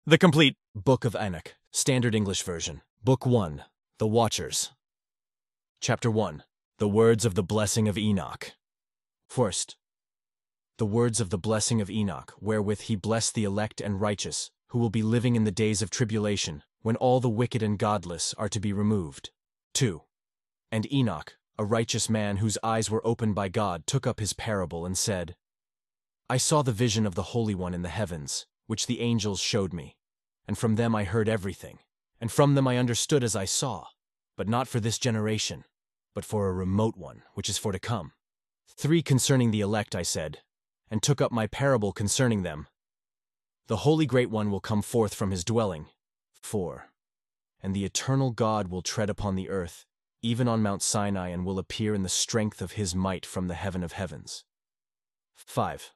The complete Book of Enoch, Standard English Version. Book 1, The Watchers. Chapter 1, The Words of the Blessing of Enoch. First, the words of the blessing of Enoch, wherewith he blessed the elect and righteous, who will be living in the days of tribulation, when all the wicked and godless are to be removed. 2. And Enoch, a righteous man whose eyes were opened by God, took up his parable and said, I saw the vision of the Holy One in the heavens, which the angels showed me. And from them I heard everything, and from them I understood as I saw, but not for this generation, but for a remote one, which is for to come. 3. Concerning the elect I said, and took up my parable concerning them. The Holy Great One will come forth from his dwelling. 4. And the eternal God will tread upon the earth, even on Mount Sinai, and will appear in the strength of his might from the heaven of heavens. 5.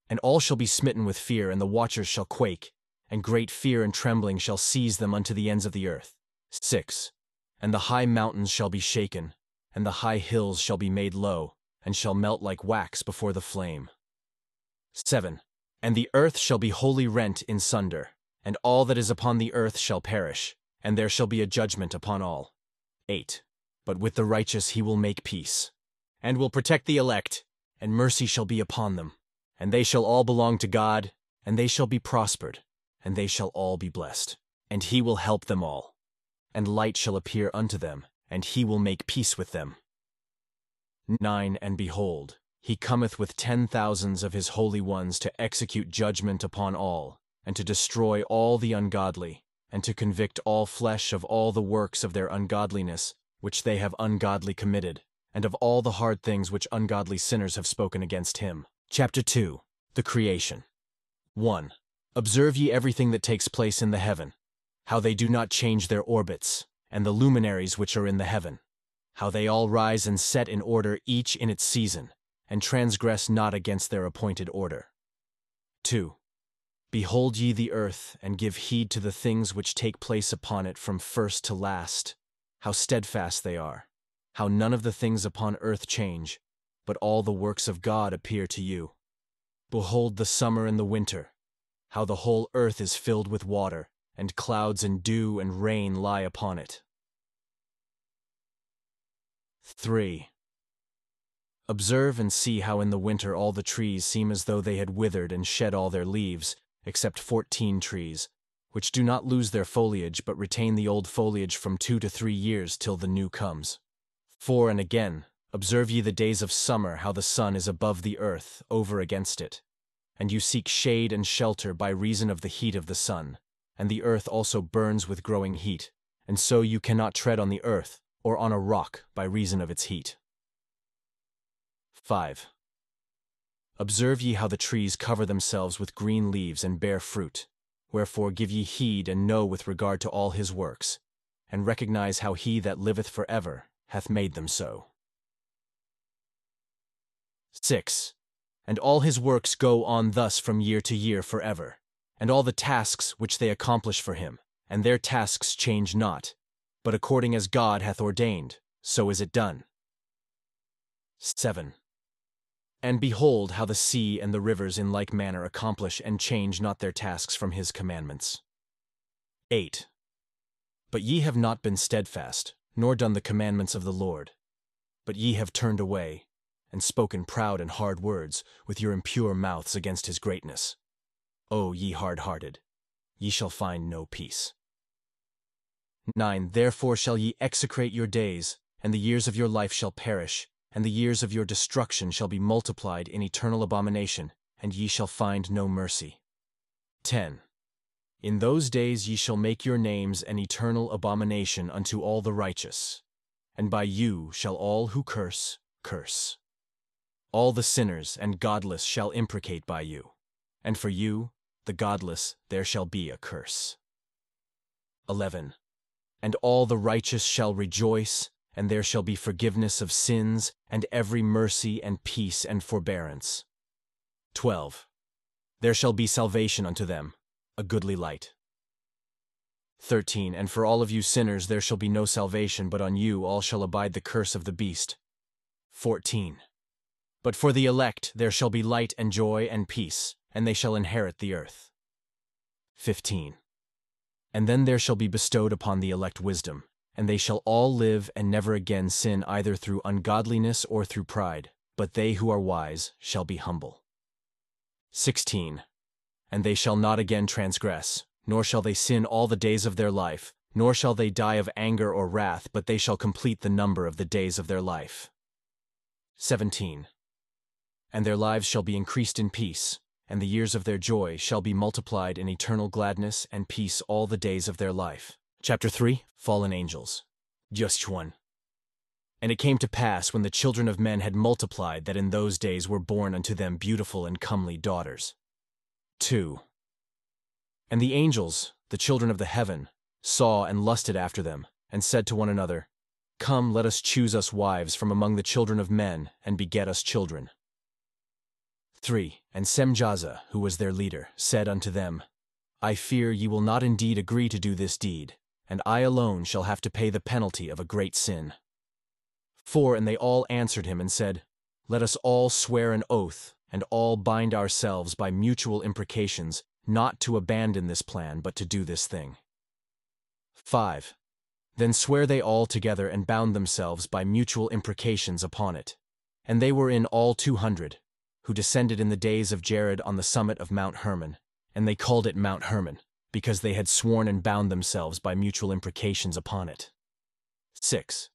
And all shall be smitten with fear, and the watchers shall quake, and great fear and trembling shall seize them unto the ends of the earth. 6. And the high mountains shall be shaken, and the high hills shall be made low, and shall melt like wax before the flame. 7. And the earth shall be wholly rent in sunder, and all that is upon the earth shall perish, and there shall be a judgment upon all. 8. But with the righteous he will make peace, and will protect the elect, and mercy shall be upon them, and they shall all belong to God, and they shall be prospered, and they shall all be blessed, and he will help them all. And light shall appear unto them, and he will make peace with them. 9. And behold, he cometh with 10,000s of his holy ones to execute judgment upon all, and to destroy all the ungodly, and to convict all flesh of all the works of their ungodliness, which they have ungodly committed, and of all the hard things which ungodly sinners have spoken against him. Chapter 2, The Creation. 1. Observe ye everything that takes place in the heaven, how they do not change their orbits, and the luminaries which are in the heaven, how they all rise and set in order each in its season, and transgress not against their appointed order. 2. Behold ye the earth, and give heed to the things which take place upon it from first to last, how steadfast they are, how none of the things upon earth change, but all the works of God appear to you. Behold the summer and the winter, how the whole earth is filled with water, and clouds and dew and rain lie upon it. 3. Observe and see how in the winter all the trees seem as though they had withered and shed all their leaves, except 14 trees, which do not lose their foliage but retain the old foliage from 2 to 3 years till the new comes. 4. And again, observe ye the days of summer, how the sun is above the earth, over against it. And you seek shade and shelter by reason of the heat of the sun, and the earth also burns with growing heat, and so you cannot tread on the earth, or on a rock by reason of its heat. 5. Observe ye how the trees cover themselves with green leaves and bear fruit, wherefore give ye heed and know with regard to all his works, and recognize how he that liveth for ever hath made them so. 6. And all his works go on thus from year to year forever, and all the tasks which they accomplish for him, and their tasks change not, but according as God hath ordained, so is it done. 7. And behold how the sea and the rivers in like manner accomplish and change not their tasks from his commandments. 8. But ye have not been steadfast, nor done the commandments of the Lord, but ye have turned away, and spoken proud and hard words with your impure mouths against his greatness. O ye hard-hearted, ye shall find no peace. 9. Therefore shall ye execrate your days, and the years of your life shall perish, and the years of your destruction shall be multiplied in eternal abomination, and ye shall find no mercy. 10. In those days ye shall make your names an eternal abomination unto all the righteous, and by you shall all who curse, curse. All the sinners and godless shall imprecate by you, and for you, the godless, there shall be a curse. 11. And all the righteous shall rejoice, and there shall be forgiveness of sins, and every mercy and peace and forbearance. 12. There shall be salvation unto them, a goodly light. 13. And for all of you sinners there shall be no salvation, but on you all shall abide the curse of the beast. 14. But for the elect there shall be light and joy and peace, and they shall inherit the earth. 15. And then there shall be bestowed upon the elect wisdom, and they shall all live and never again sin either through ungodliness or through pride, but they who are wise shall be humble. 16. And they shall not again transgress, nor shall they sin all the days of their life, nor shall they die of anger or wrath, but they shall complete the number of the days of their life. 17. And their lives shall be increased in peace, and the years of their joy shall be multiplied in eternal gladness and peace all the days of their life. Chapter 3, Fallen Angels. Just 1. And it came to pass, when the children of men had multiplied, that in those days were born unto them beautiful and comely daughters. 2. And the angels, the children of the heaven, saw and lusted after them, and said to one another, Come, let us choose us wives from among the children of men, and beget us children. 3. And Semjaza, who was their leader, said unto them, I fear ye will not indeed agree to do this deed, and I alone shall have to pay the penalty of a great sin. 4. And they all answered him and said, Let us all swear an oath, and all bind ourselves by mutual imprecations, not to abandon this plan, but to do this thing. 5. Then swear they all together and bound themselves by mutual imprecations upon it. And they were in all 200, who descended in the days of Jared on the summit of Mount Hermon, and they called it Mount Hermon, because they had sworn and bound themselves by mutual imprecations upon it. 6.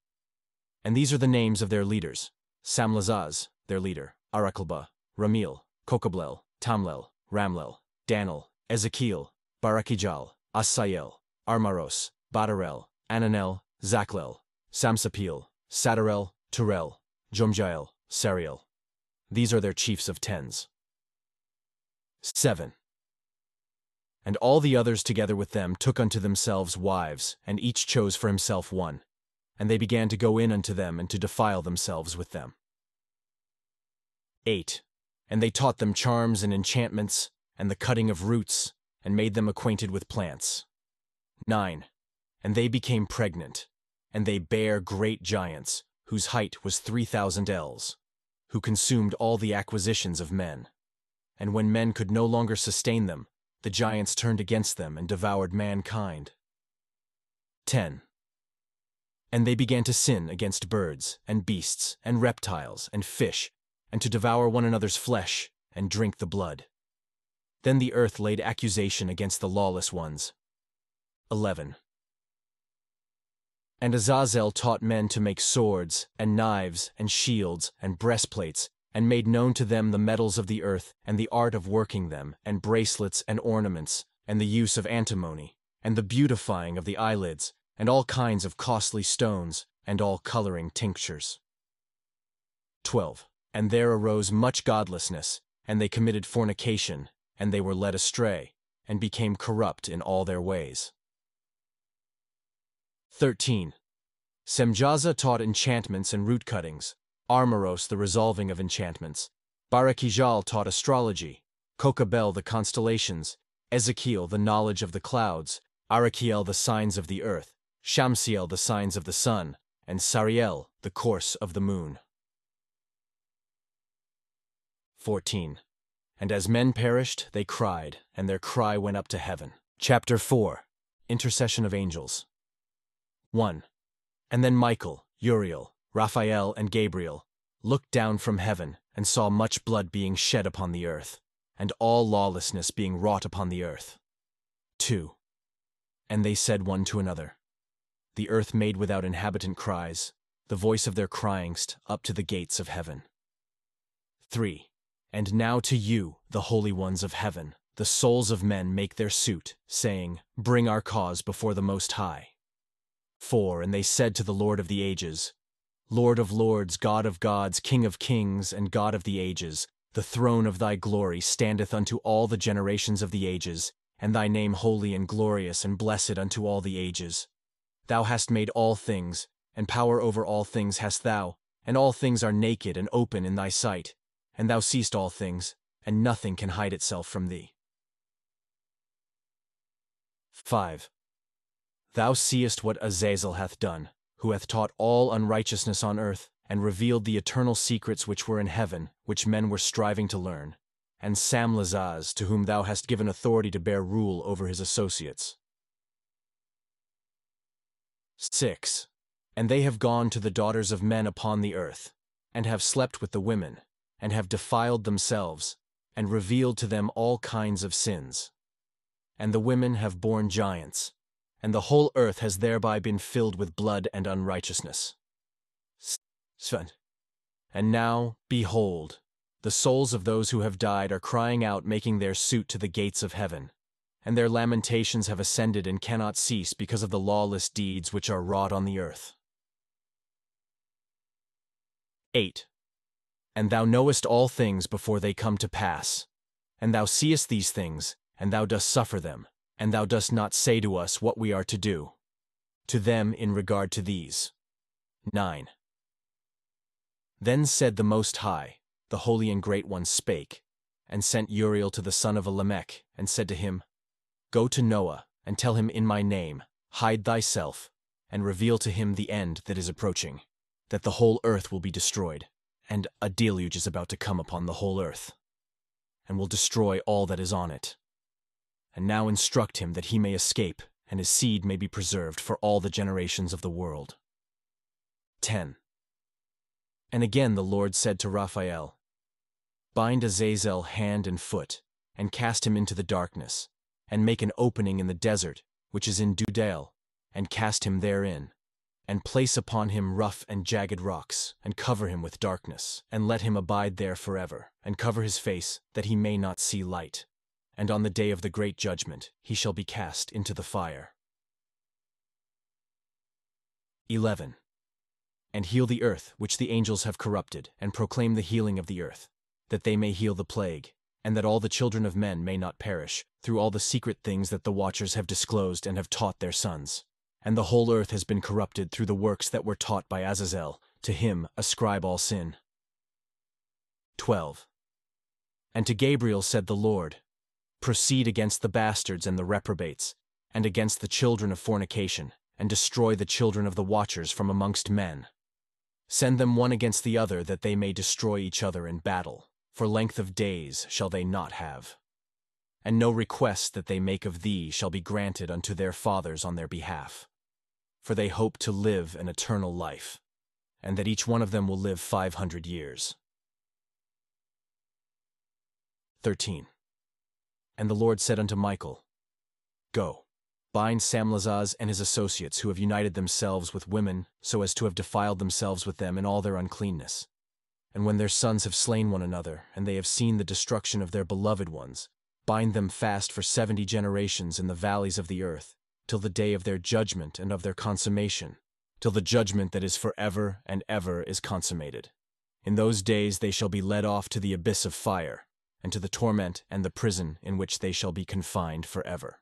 And these are the names of their leaders: Samlazaz, their leader, Araklba, Ramil, Kokablel, Tamlel, Ramlel, Danel, Ezekiel, Barakijal, Asael, Armaros, Badarel, Ananel, Zaklel, Samsapil, Sadarel, Turel, Jomjael, Sariel. These are their chiefs of tens. 7. And all the others together with them took unto themselves wives, and each chose for himself one. And they began to go in unto them and to defile themselves with them. 8. And they taught them charms and enchantments, and the cutting of roots, and made them acquainted with plants. 9. And they became pregnant, and they bare great giants, whose height was 3,000 ells, who consumed all the acquisitions of men. And when men could no longer sustain them, the giants turned against them and devoured mankind. 10. And they began to sin against birds, and beasts, and reptiles, and fish, and to devour one another's flesh, and drink the blood. Then the earth laid accusation against the lawless ones. 11. And Azazel taught men to make swords, and knives, and shields, and breastplates, and made known to them the metals of the earth, and the art of working them, and bracelets, and ornaments, and the use of antimony, and the beautifying of the eyelids, and all kinds of costly stones, and all coloring tinctures. 12. And there arose much godlessness, and they committed fornication, and they were led astray, and became corrupt in all their ways. 13. Semjaza taught enchantments and root cuttings, Armaros the resolving of enchantments, Barakijal taught astrology, Kokabel the constellations, Ezekiel the knowledge of the clouds, Arakiel the signs of the earth, Shamsiel the signs of the sun, and Sariel the course of the moon. 14. And as men perished, they cried, and their cry went up to heaven. Chapter 4. Intercession of Angels. 1. And then Michael, Uriel, Raphael, and Gabriel looked down from heaven, and saw much blood being shed upon the earth, and all lawlessness being wrought upon the earth. 2. And they said one to another, The earth made without inhabitant cries, the voice of their cryingst up to the gates of heaven. 3. And now to you, the holy ones of heaven, the souls of men make their suit, saying, Bring our cause before the Most High. 4. And they said to the Lord of the ages, Lord of lords, God of gods, King of kings, and God of the ages, the throne of thy glory standeth unto all the generations of the ages, and thy name holy and glorious and blessed unto all the ages. Thou hast made all things, and power over all things hast thou, and all things are naked and open in thy sight, and thou seest all things, and nothing can hide itself from thee. 5. Thou seest what Azazel hath done, who hath taught all unrighteousness on earth, and revealed the eternal secrets which were in heaven, which men were striving to learn. and Samlazaz, to whom thou hast given authority to bear rule over his associates. 6. And they have gone to the daughters of men upon the earth, and have slept with the women, and have defiled themselves, and revealed to them all kinds of sins. And the women have borne giants, and the whole earth has thereby been filled with blood and unrighteousness. 7. And now, behold, the souls of those who have died are crying out, making their suit to the gates of heaven, and their lamentations have ascended and cannot cease because of the lawless deeds which are wrought on the earth. 8. And thou knowest all things before they come to pass, and thou seest these things, and thou dost suffer them, and thou dost not say to us what we are to do, to them in regard to these. 9. Then said the Most High, the Holy and Great One spake, and sent Uriel to the son of Lamech, and said to him, Go to Noah, and tell him in my name, hide thyself, and reveal to him the end that is approaching, that the whole earth will be destroyed, and a deluge is about to come upon the whole earth, and will destroy all that is on it. And now instruct him that he may escape, and his seed may be preserved for all the generations of the world. 10. And again the Lord said to Raphael, Bind Azazel hand and foot, and cast him into the darkness, and make an opening in the desert, which is in Dudale, and cast him therein, and place upon him rough and jagged rocks, and cover him with darkness, and let him abide there forever, and cover his face, that he may not see light. And on the day of the great judgment he shall be cast into the fire. 11. And heal the earth which the angels have corrupted, and proclaim the healing of the earth, that they may heal the plague, and that all the children of men may not perish, through all the secret things that the watchers have disclosed and have taught their sons. And the whole earth has been corrupted through the works that were taught by Azazel, to him ascribe all sin. 12. And to Gabriel said the Lord, Proceed against the bastards and the reprobates, and against the children of fornication, and destroy the children of the watchers from amongst men. Send them one against the other, that they may destroy each other in battle, for length of days shall they not have. And no request that they make of thee shall be granted unto their fathers on their behalf. For they hope to live an eternal life, and that each one of them will live 500 years. 13. And the Lord said unto Michael, Go, bind Samlazaz and his associates, who have united themselves with women, so as to have defiled themselves with them in all their uncleanness. And when their sons have slain one another, and they have seen the destruction of their beloved ones, bind them fast for 70 generations in the valleys of the earth, till the day of their judgment and of their consummation, till the judgment that is forever and ever is consummated. In those days they shall be led off to the abyss of fire, and to the torment and the prison in which they shall be confined forever.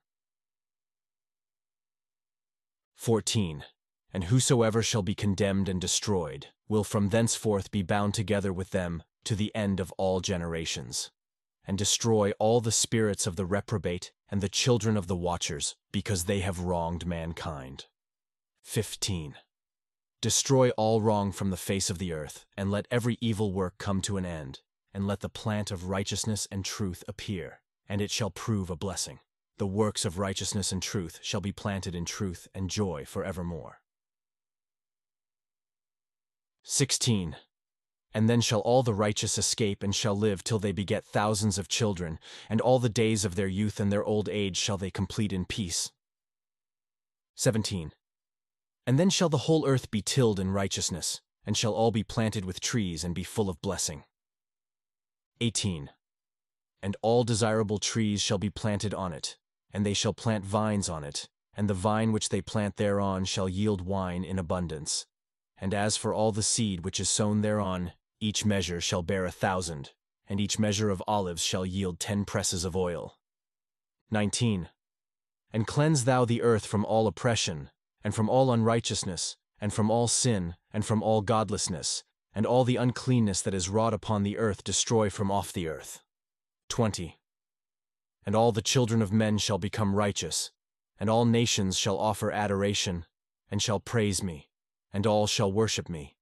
14. And whosoever shall be condemned and destroyed will from thenceforth be bound together with them to the end of all generations, and destroy all the spirits of the reprobate and the children of the watchers, because they have wronged mankind. 15. Destroy all wrong from the face of the earth, and let every evil work come to an end, and let the plant of righteousness and truth appear, and it shall prove a blessing. The works of righteousness and truth shall be planted in truth and joy forevermore. 16. And then shall all the righteous escape and shall live till they beget thousands of children, and all the days of their youth and their old age shall they complete in peace. 17. And then shall the whole earth be tilled in righteousness, and shall all be planted with trees and be full of blessing. 18. And all desirable trees shall be planted on it, and they shall plant vines on it, and the vine which they plant thereon shall yield wine in abundance. And as for all the seed which is sown thereon, each measure shall bear 1,000, and each measure of olives shall yield 10 presses of oil. 19. And cleanse thou the earth from all oppression, and from all unrighteousness, and from all sin, and from all godlessness, and all the uncleanness that is wrought upon the earth destroy from off the earth. 20. And all the children of men shall become righteous, and all nations shall offer adoration, and shall praise me, and all shall worship me.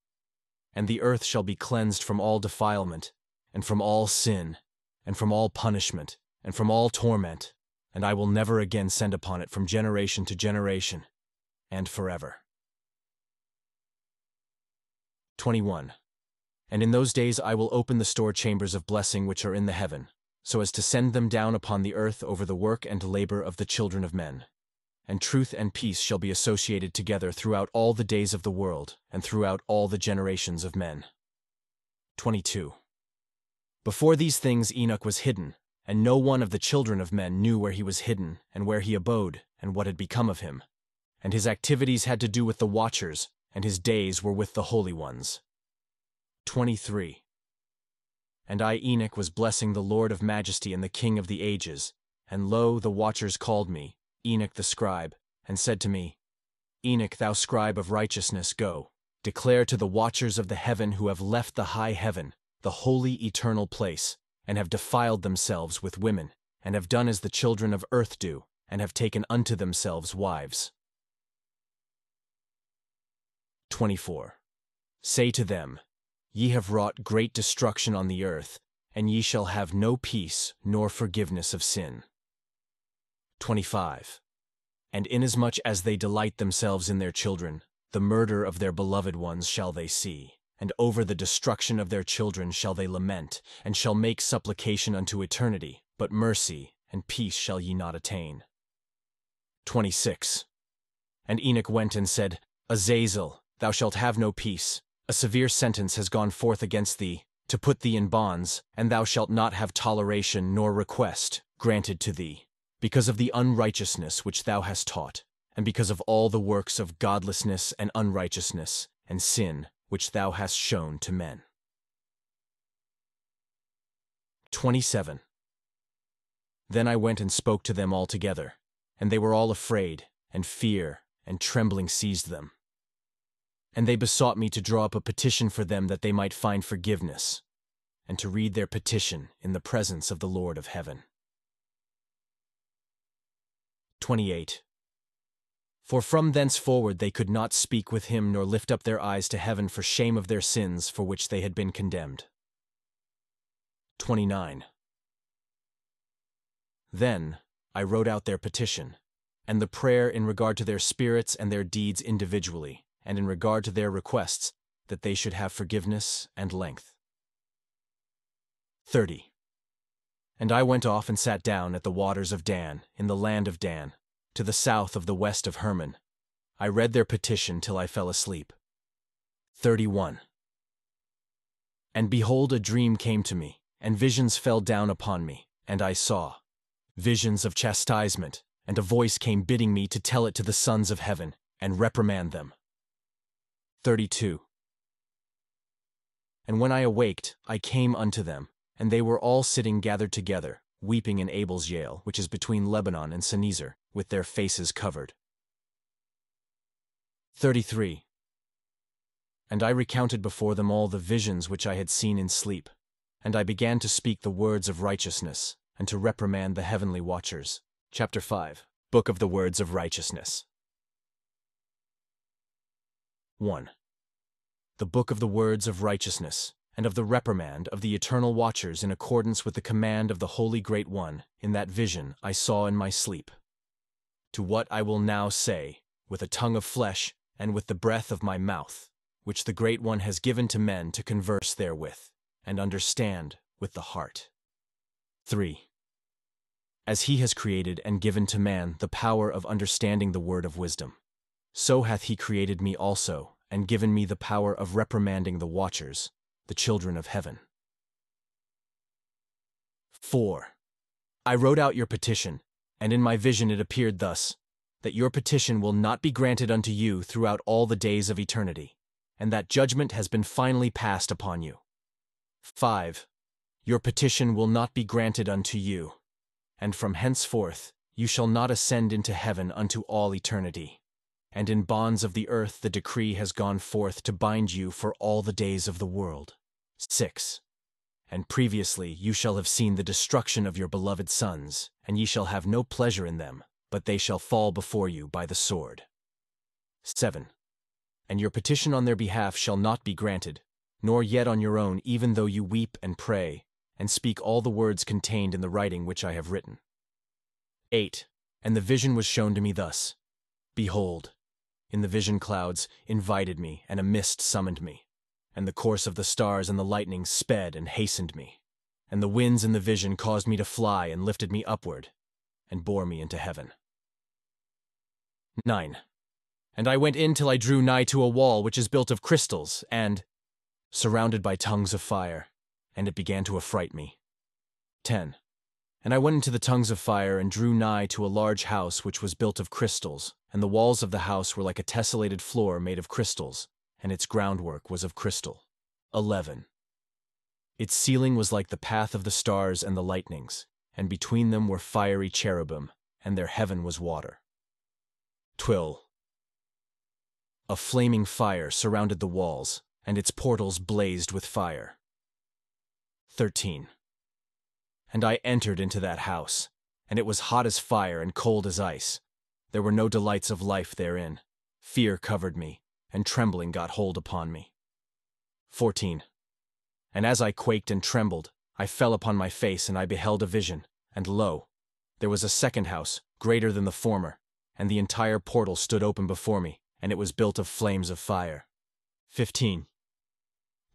And the earth shall be cleansed from all defilement, and from all sin, and from all punishment, and from all torment, and I will never again send upon it from generation to generation, and forever. 21. And in those days I will open the store chambers of blessing which are in the heaven, so as to send them down upon the earth over the work and labor of the children of men. And truth and peace shall be associated together throughout all the days of the world, and throughout all the generations of men. 22. Before these things Enoch was hidden, and no one of the children of men knew where he was hidden, and where he abode, and what had become of him. And his activities had to do with the watchers, and his days were with the holy ones. 23. And I, Enoch, was blessing the Lord of majesty and the King of the ages, and lo, the watchers called me, Enoch the scribe, and said to me, Enoch, thou scribe of righteousness, go, declare to the watchers of the heaven who have left the high heaven, the holy eternal place, and have defiled themselves with women, and have done as the children of earth do, and have taken unto themselves wives. 24. Say to them, Ye have wrought great destruction on the earth, and ye shall have no peace nor forgiveness of sin. 25. And inasmuch as they delight themselves in their children, the murder of their beloved ones shall they see, and over the destruction of their children shall they lament, and shall make supplication unto eternity, but mercy and peace shall ye not attain. 26. And Enoch went and said, Azazel, thou shalt have no peace. A severe sentence has gone forth against thee, to put thee in bonds, and thou shalt not have toleration nor request granted to thee, because of the unrighteousness which thou hast taught, and because of all the works of godlessness and unrighteousness and sin which thou hast shown to men. 27. Then I went and spoke to them all together, and they were all afraid, and fear and trembling seized them. And they besought me to draw up a petition for them that they might find forgiveness, and to read their petition in the presence of the Lord of heaven. 28. For from thenceforward they could not speak with him nor lift up their eyes to heaven for shame of their sins for which they had been condemned. 29. Then I wrote out their petition, and the prayer in regard to their spirits and their deeds individually, and in regard to their requests, that they should have forgiveness and length. 30. And I went off and sat down at the waters of Dan, in the land of Dan, to the south of the west of Hermon. I read their petition till I fell asleep. 31. And behold, a dream came to me, and visions fell down upon me, and I saw visions of chastisement, and a voice came bidding me to tell it to the sons of heaven, and reprimand them. 32. And when I awaked, I came unto them, and they were all sitting gathered together, weeping in Abel's Yale, which is between Lebanon and Snezer, with their faces covered. 33. And I recounted before them all the visions which I had seen in sleep, and I began to speak the words of righteousness, and to reprimand the heavenly watchers. Chapter 5. Book of the Words of Righteousness. 1. The Book of the Words of Righteousness, and of the reprimand of the eternal watchers in accordance with the command of the Holy Great One, in that vision I saw in my sleep. To what I will now say, with a tongue of flesh, and with the breath of my mouth, which the Great One has given to men to converse therewith, and understand with the heart. 3. As he has created and given to man the power of understanding the word of wisdom, so hath he created me also, and given me the power of reprimanding the watchers, the children of heaven. 4. I wrote out your petition, and in my vision it appeared thus, that your petition will not be granted unto you throughout all the days of eternity, and that judgment has been finally passed upon you. 5. Your petition will not be granted unto you, and from henceforth you shall not ascend into heaven unto all eternity. And in bonds of the earth the decree has gone forth to bind you for all the days of the world. 6. And previously you shall have seen the destruction of your beloved sons, and ye shall have no pleasure in them, but they shall fall before you by the sword. 7. And your petition on their behalf shall not be granted, nor yet on your own, even though you weep and pray, and speak all the words contained in the writing which I have written. 8. And the vision was shown to me thus. Behold, in the vision clouds invited me, and a mist summoned me, and the course of the stars and the lightnings sped and hastened me, and the winds in the vision caused me to fly and lifted me upward, and bore me into heaven. 9. And I went in till I drew nigh to a wall which is built of crystals, and surrounded by tongues of fire, and it began to affright me. 10. And I went into the tongues of fire, and drew nigh to a large house which was built of crystals, and the walls of the house were like a tessellated floor made of crystals, and its groundwork was of crystal. 11. Its ceiling was like the path of the stars and the lightnings, and between them were fiery cherubim, and their heaven was water. 12. A flaming fire surrounded the walls, and its portals blazed with fire. 13. And I entered into that house, and it was hot as fire and cold as ice. There were no delights of life therein. Fear covered me, and trembling got hold upon me. 14. And as I quaked and trembled, I fell upon my face, and I beheld a vision, and lo, there was a second house, greater than the former, and the entire portal stood open before me, and it was built of flames of fire. 15.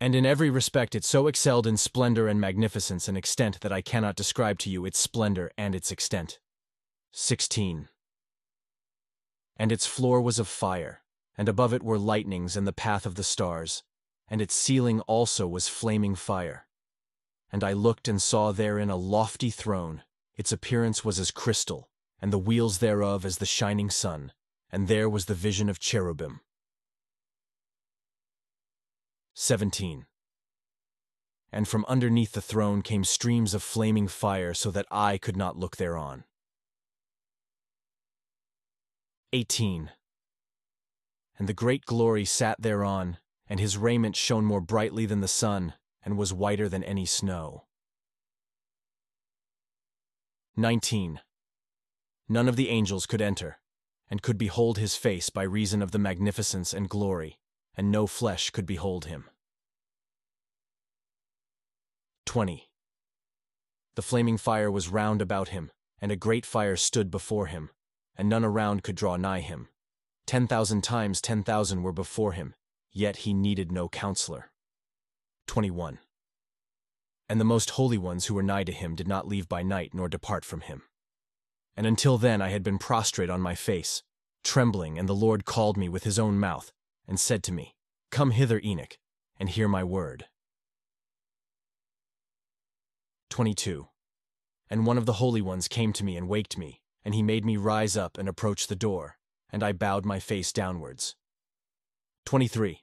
And in every respect it so excelled in splendor and magnificence and extent that I cannot describe to you its splendor and its extent. 16. And its floor was of fire, and above it were lightnings and the path of the stars, and its ceiling also was flaming fire. And I looked and saw therein a lofty throne, its appearance was as crystal, and the wheels thereof as the shining sun, and there was the vision of cherubim. 17. And from underneath the throne came streams of flaming fire, so that I could not look thereon. 18. And the great glory sat thereon, and his raiment shone more brightly than the sun, and was whiter than any snow. 19. None of the angels could enter, and could behold his face by reason of the magnificence and glory, and no flesh could behold him. 20. The flaming fire was round about him, and a great fire stood before him, and none around could draw nigh him. 10,000 times 10,000 were before him, yet he needed no counselor. 21. And the most holy ones who were nigh to him did not leave by night nor depart from him. And until then I had been prostrate on my face, trembling, and the Lord called me with his own mouth, and said to me, Come hither, Enoch, and hear my word. 22. And one of the holy ones came to me and waked me, and he made me rise up and approach the door, and I bowed my face downwards. 23.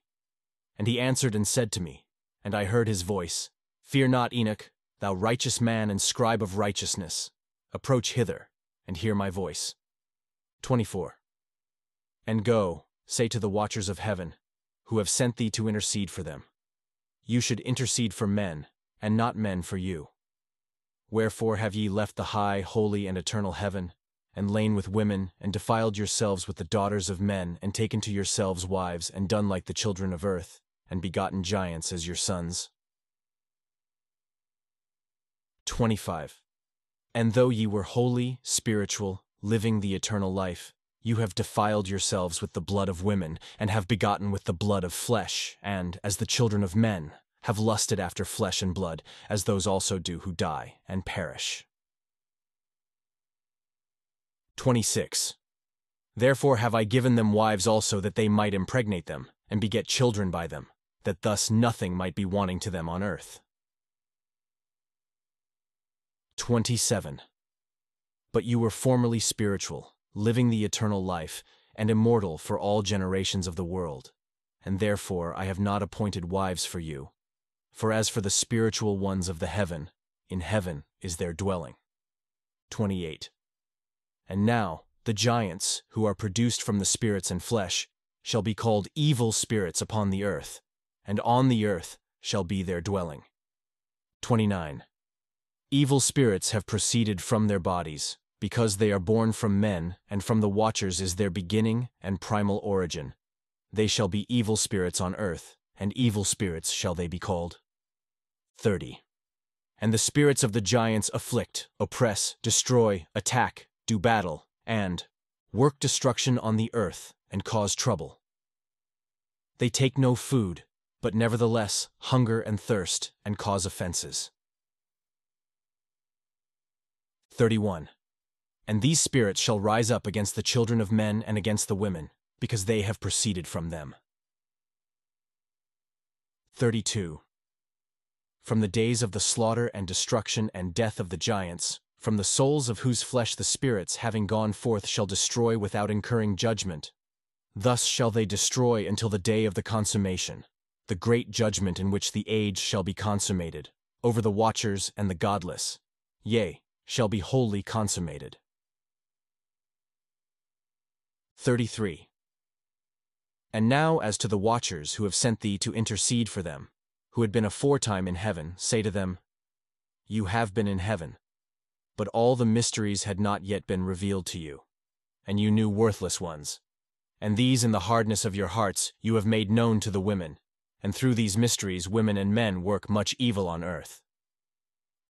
And he answered and said to me, and I heard his voice, Fear not, Enoch, thou righteous man and scribe of righteousness. Approach hither, and hear my voice. 24. And go, say to the watchers of heaven, who have sent thee to intercede for them. You should intercede for men, and not men for you. Wherefore have ye left the high, holy, and eternal heaven, and lain with women, and defiled yourselves with the daughters of men, and taken to yourselves wives, and done like the children of earth, and begotten giants as your sons? 25. And though ye were holy, spiritual, living the eternal life, you have defiled yourselves with the blood of women, and have begotten with the blood of flesh, and, as the children of men, have lusted after flesh and blood, as those also do who die and perish. 26. Therefore have I given them wives also, that they might impregnate them, and beget children by them, that thus nothing might be wanting to them on earth. 27. But you were formerly spiritual, living the eternal life, and immortal for all generations of the world, and therefore I have not appointed wives for you. For as for the spiritual ones of the heaven, in heaven is their dwelling. 28. And now the giants, who are produced from the spirits and flesh, shall be called evil spirits upon the earth, and on the earth shall be their dwelling. 29. Evil spirits have proceeded from their bodies, because they are born from men, and from the watchers is their beginning and primal origin. They shall be evil spirits on earth, and evil spirits shall they be called. 30. And the spirits of the giants afflict, oppress, destroy, attack, do battle, and work destruction on the earth and cause trouble. They take no food, but nevertheless hunger and thirst and cause offenses. 31. And these spirits shall rise up against the children of men and against the women, because they have proceeded from them. 32. From the days of the slaughter and destruction and death of the giants, from the souls of whose flesh the spirits, having gone forth, shall destroy without incurring judgment. Thus shall they destroy until the day of the consummation, the great judgment in which the age shall be consummated, over the watchers and the godless, yea, shall be wholly consummated. 33. And now as to the watchers who have sent thee to intercede for them, who had been aforetime in heaven, say to them, You have been in heaven, but all the mysteries had not yet been revealed to you, and you knew worthless ones. And these in the hardness of your hearts you have made known to the women, and through these mysteries women and men work much evil on earth.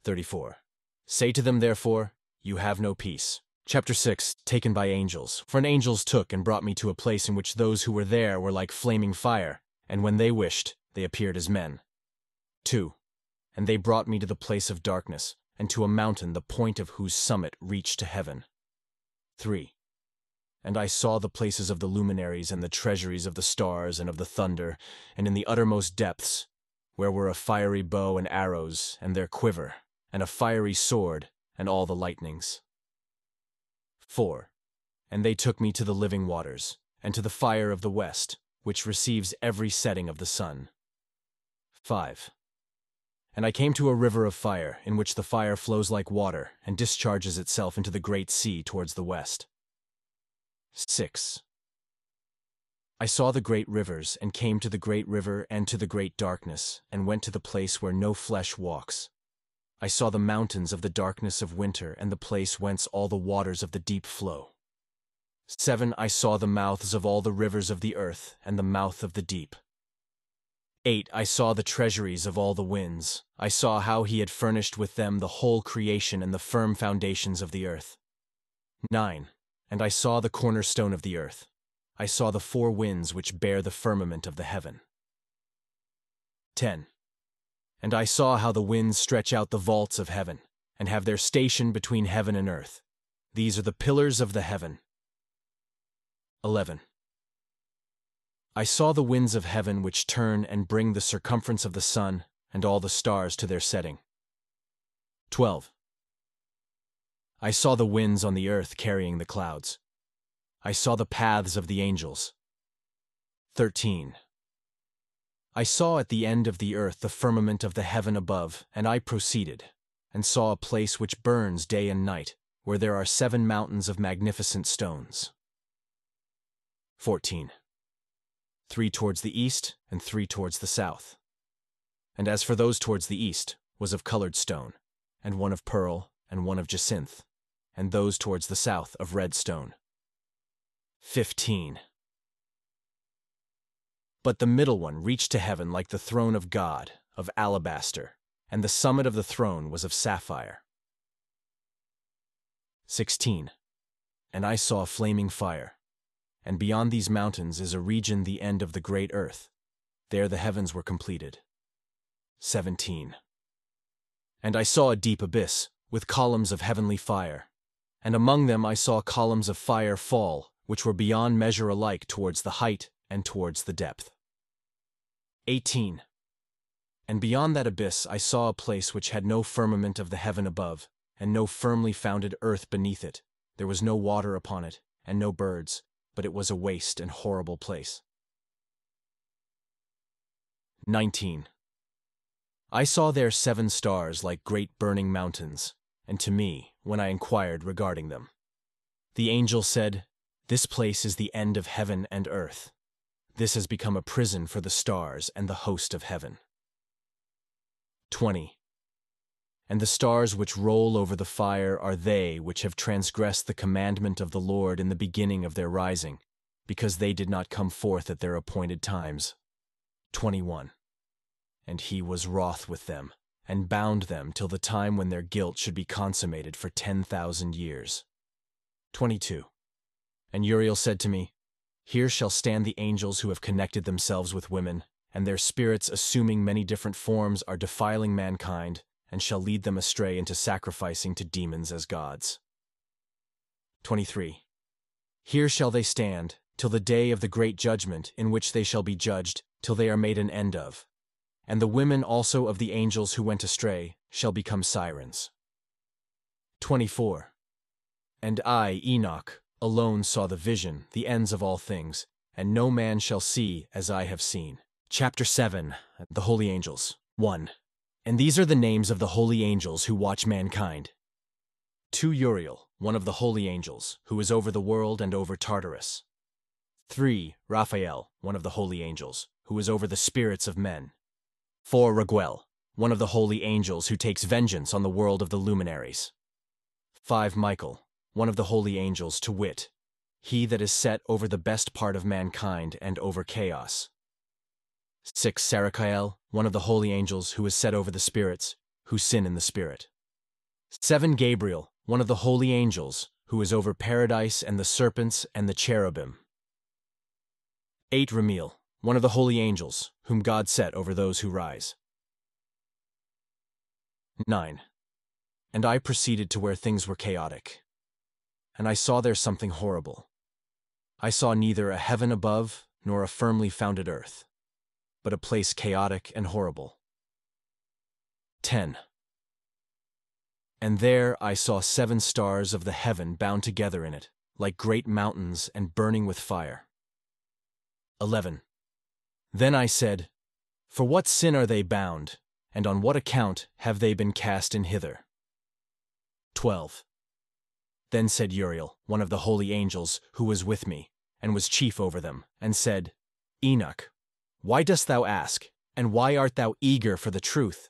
34. Say to them therefore, You have no peace. Chapter 6, taken by angels. For an angels took and brought me to a place in which those who were there were like flaming fire, and when they wished, they appeared as men. 2. And they brought me to the place of darkness, and to a mountain the point of whose summit reached to heaven. 3. And I saw the places of the luminaries and the treasuries of the stars and of the thunder, and in the uttermost depths, where were a fiery bow and arrows, and their quiver, and a fiery sword, and all the lightnings. 4. And they took me to the living waters, and to the fire of the west, which receives every setting of the sun. 5. And I came to a river of fire, in which the fire flows like water, and discharges itself into the great sea towards the west. 6. I saw the great rivers, and came to the great river and to the great darkness, and went to the place where no flesh walks. I saw the mountains of the darkness of winter, and the place whence all the waters of the deep flow. 7. I saw the mouths of all the rivers of the earth, and the mouth of the deep. 8. I saw the treasuries of all the winds. I saw how he had furnished with them the whole creation and the firm foundations of the earth. 9. And I saw the cornerstone of the earth. I saw the four winds which bear the firmament of the heaven. 10. And I saw how the winds stretch out the vaults of heaven, and have their station between heaven and earth. These are the pillars of the heaven. 11. I saw the winds of heaven which turn and bring the circumference of the sun and all the stars to their setting. 12. I saw the winds on the earth carrying the clouds. I saw the paths of the angels. 13. I saw at the end of the earth the firmament of the heaven above, and I proceeded, and saw a place which burns day and night, where there are 7 mountains of magnificent stones. 14. 3 towards the east, and 3 towards the south. And as for those towards the east, was of colored stone, and one of pearl, and one of jacinth, and those towards the south of red stone. 15. But the middle one reached to heaven like the throne of God, of alabaster, and the summit of the throne was of sapphire. 16. And I saw a flaming fire, and beyond these mountains is a region the end of the great earth. There the heavens were completed. 17. And I saw a deep abyss, with columns of heavenly fire, and among them I saw columns of fire fall, which were beyond measure alike towards the height and towards the depth. 18. And beyond that abyss I saw a place which had no firmament of the heaven above, and no firmly founded earth beneath it. There was no water upon it, and no birds, but it was a waste and horrible place. 19. I saw there 7 stars like great burning mountains, and to me, when I inquired regarding them, the angel said, This place is the end of heaven and earth. This has become a prison for the stars and the host of heaven. 20. And the stars which roll over the fire are they which have transgressed the commandment of the Lord in the beginning of their rising, because they did not come forth at their appointed times. 21. And he was wroth with them, and bound them till the time when their guilt should be consummated for 10,000 years. 22. And Uriel said to me, Here shall stand the angels who have connected themselves with women, and their spirits assuming many different forms are defiling mankind, and shall lead them astray into sacrificing to demons as gods. 23. Here shall they stand, till the day of the great judgment, in which they shall be judged, till they are made an end of. And the women also of the angels who went astray shall become sirens. 24. And I, Enoch, alone saw the vision, the ends of all things, and no man shall see as I have seen. Chapter 7. The Holy Angels. 1. And these are the names of the holy angels who watch mankind. 2. Uriel, one of the holy angels, who is over the world and over Tartarus. 3. Raphael, one of the holy angels, who is over the spirits of men. 4. Raguel, one of the holy angels who takes vengeance on the world of the luminaries. 5. Michael, one of the holy angels, to wit, he that is set over the best part of mankind and over chaos. 6. Sarachiel, one of the holy angels who is set over the spirits, who sin in the spirit. 7. Gabriel, one of the holy angels, who is over paradise and the serpents and the cherubim. 8. Ramiel, one of the holy angels, whom God set over those who rise. 9. And I proceeded to where things were chaotic. And I saw there something horrible. I saw neither a heaven above nor a firmly founded earth, but a place chaotic and horrible. 10. And there I saw 7 stars of the heaven bound together in it, like great mountains and burning with fire. 11. Then I said, For what sin are they bound, and on what account have they been cast in hither? 12. Then said Uriel, one of the holy angels, who was with me, and was chief over them, and said, Enoch, why dost thou ask, and why art thou eager for the truth?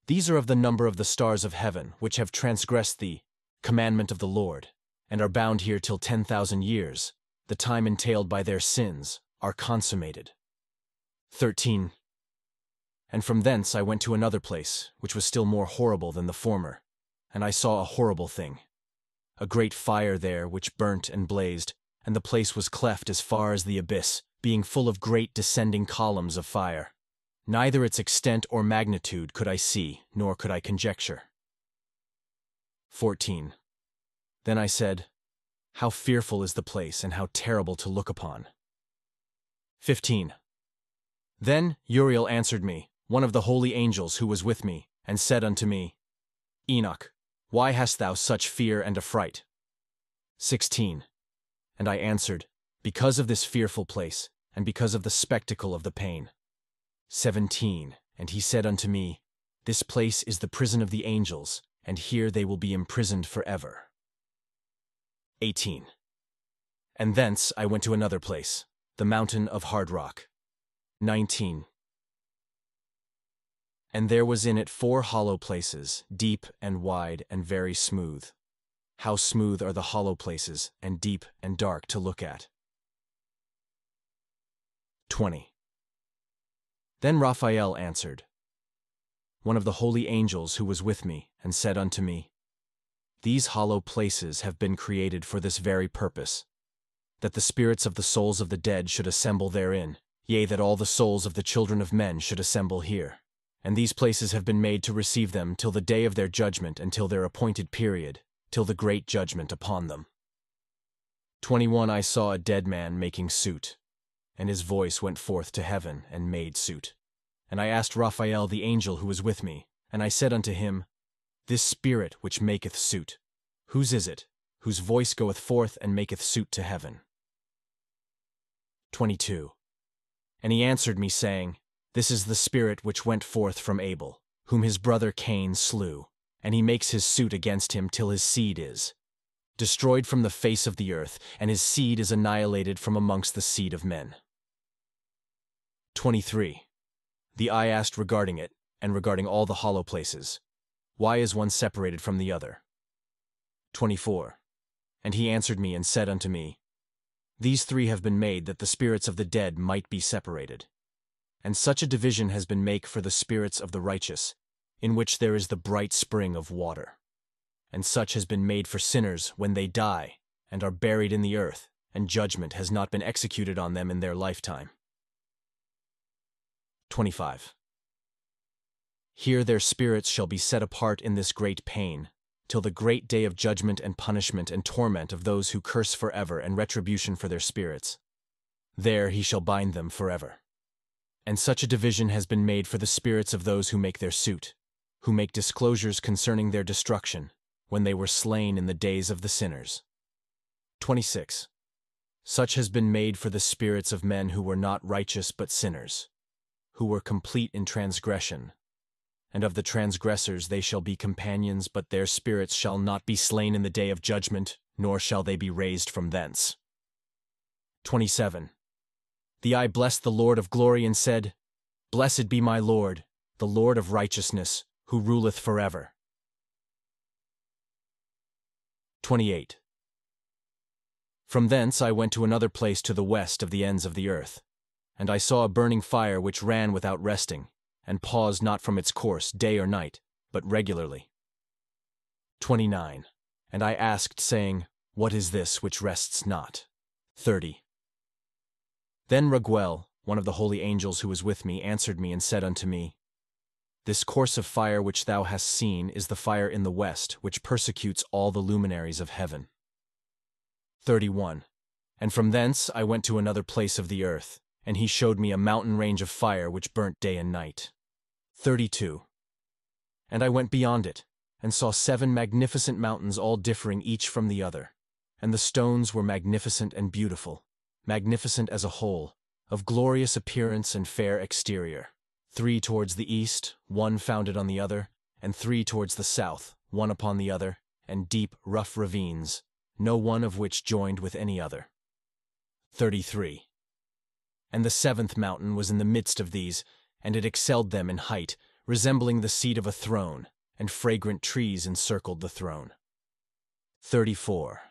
These are of the number of the stars of heaven, which have transgressed the commandment of the Lord, and are bound here till 10,000 years, the time entailed by their sins, are consummated. 13. And from thence I went to another place, which was still more horrible than the former, and I saw a horrible thing. A great fire there which burnt and blazed, and the place was cleft as far as the abyss, being full of great descending columns of fire. Neither its extent or magnitude could I see, nor could I conjecture. 14. Then I said, How fearful is the place, and how terrible to look upon. 15. Then Uriel answered me, one of the holy angels who was with me, and said unto me, Enoch, why hast thou such fear and affright? 16. And I answered, Because of this fearful place, and because of the spectacle of the pain. 17. And he said unto me, This place is the prison of the angels, and here they will be imprisoned forever. 18. And thence I went to another place, the mountain of hard rock. 19. And there was in it 4 hollow places, deep and wide and very smooth. How smooth are the hollow places, and deep and dark to look at. 20. Then Raphael answered, one of the holy angels who was with me, and said unto me, These hollow places have been created for this very purpose, that the spirits of the souls of the dead should assemble therein, yea, that all the souls of the children of men should assemble here. And these places have been made to receive them till the day of their judgment and till their appointed period, till the great judgment upon them. 21. I saw a dead man making suit, and his voice went forth to heaven and made suit. And I asked Raphael the angel who was with me, and I said unto him, This spirit which maketh suit, whose is it, whose voice goeth forth and maketh suit to heaven? 22. And he answered me, saying, This is the spirit which went forth from Abel, whom his brother Cain slew, and he makes his suit against him till his seed is destroyed from the face of the earth, and his seed is annihilated from amongst the seed of men. 23. The eye asked regarding it, and regarding all the hollow places, Why is one separated from the other? 24. And he answered me and said unto me, These 3 have been made that the spirits of the dead might be separated. And such a division has been made for the spirits of the righteous, in which there is the bright spring of water. And such has been made for sinners when they die, and are buried in the earth, and judgment has not been executed on them in their lifetime. 25. Here their spirits shall be set apart in this great pain, till the great day of judgment and punishment and torment of those who curse forever and retribution for their spirits. There he shall bind them forever. And such a division has been made for the spirits of those who make their suit, who make disclosures concerning their destruction, when they were slain in the days of the sinners. 26. Such has been made for the spirits of men who were not righteous but sinners, who were complete in transgression. And of the transgressors they shall be companions, but their spirits shall not be slain in the day of judgment, nor shall they be raised from thence. 27. The eye blessed the Lord of glory and said, Blessed be my Lord, the Lord of righteousness, who ruleth forever. 28. From thence I went to another place to the west of the ends of the earth, and I saw a burning fire which ran without resting, and paused not from its course day or night, but regularly. 29. And I asked, saying, What is this which rests not? 30. Then Raguel, one of the holy angels who was with me, answered me and said unto me, This course of fire which thou hast seen is the fire in the west, which persecutes all the luminaries of heaven. 31. And from thence I went to another place of the earth, and he showed me a mountain range of fire which burnt day and night. 32. And I went beyond it, and saw 7 magnificent mountains, all differing each from the other. And the stones were magnificent and beautiful, magnificent as a whole, of glorious appearance and fair exterior. 3 towards the east, 1 founded on the other, and 3 towards the south, 1 upon the other, and deep, rough ravines, no one of which joined with any other. 33. And the 7th mountain was in the midst of these, and it excelled them in height, resembling the seat of a throne, and fragrant trees encircled the throne. 34.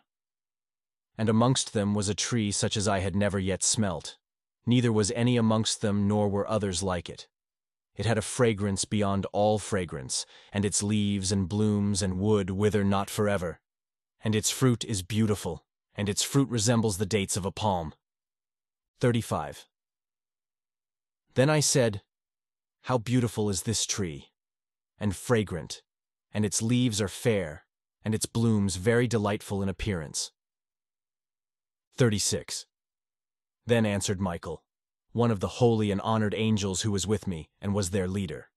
And amongst them was a tree such as I had never yet smelt, neither was any amongst them, nor were others like it. It had a fragrance beyond all fragrance, and its leaves and blooms and wood wither not forever. And its fruit is beautiful, and its fruit resembles the dates of a palm. 35. Then I said, How beautiful is this tree, and fragrant, and its leaves are fair, and its blooms very delightful in appearance. 36. Then answered Michael, one of the holy and honored angels who was with me, and was their leader.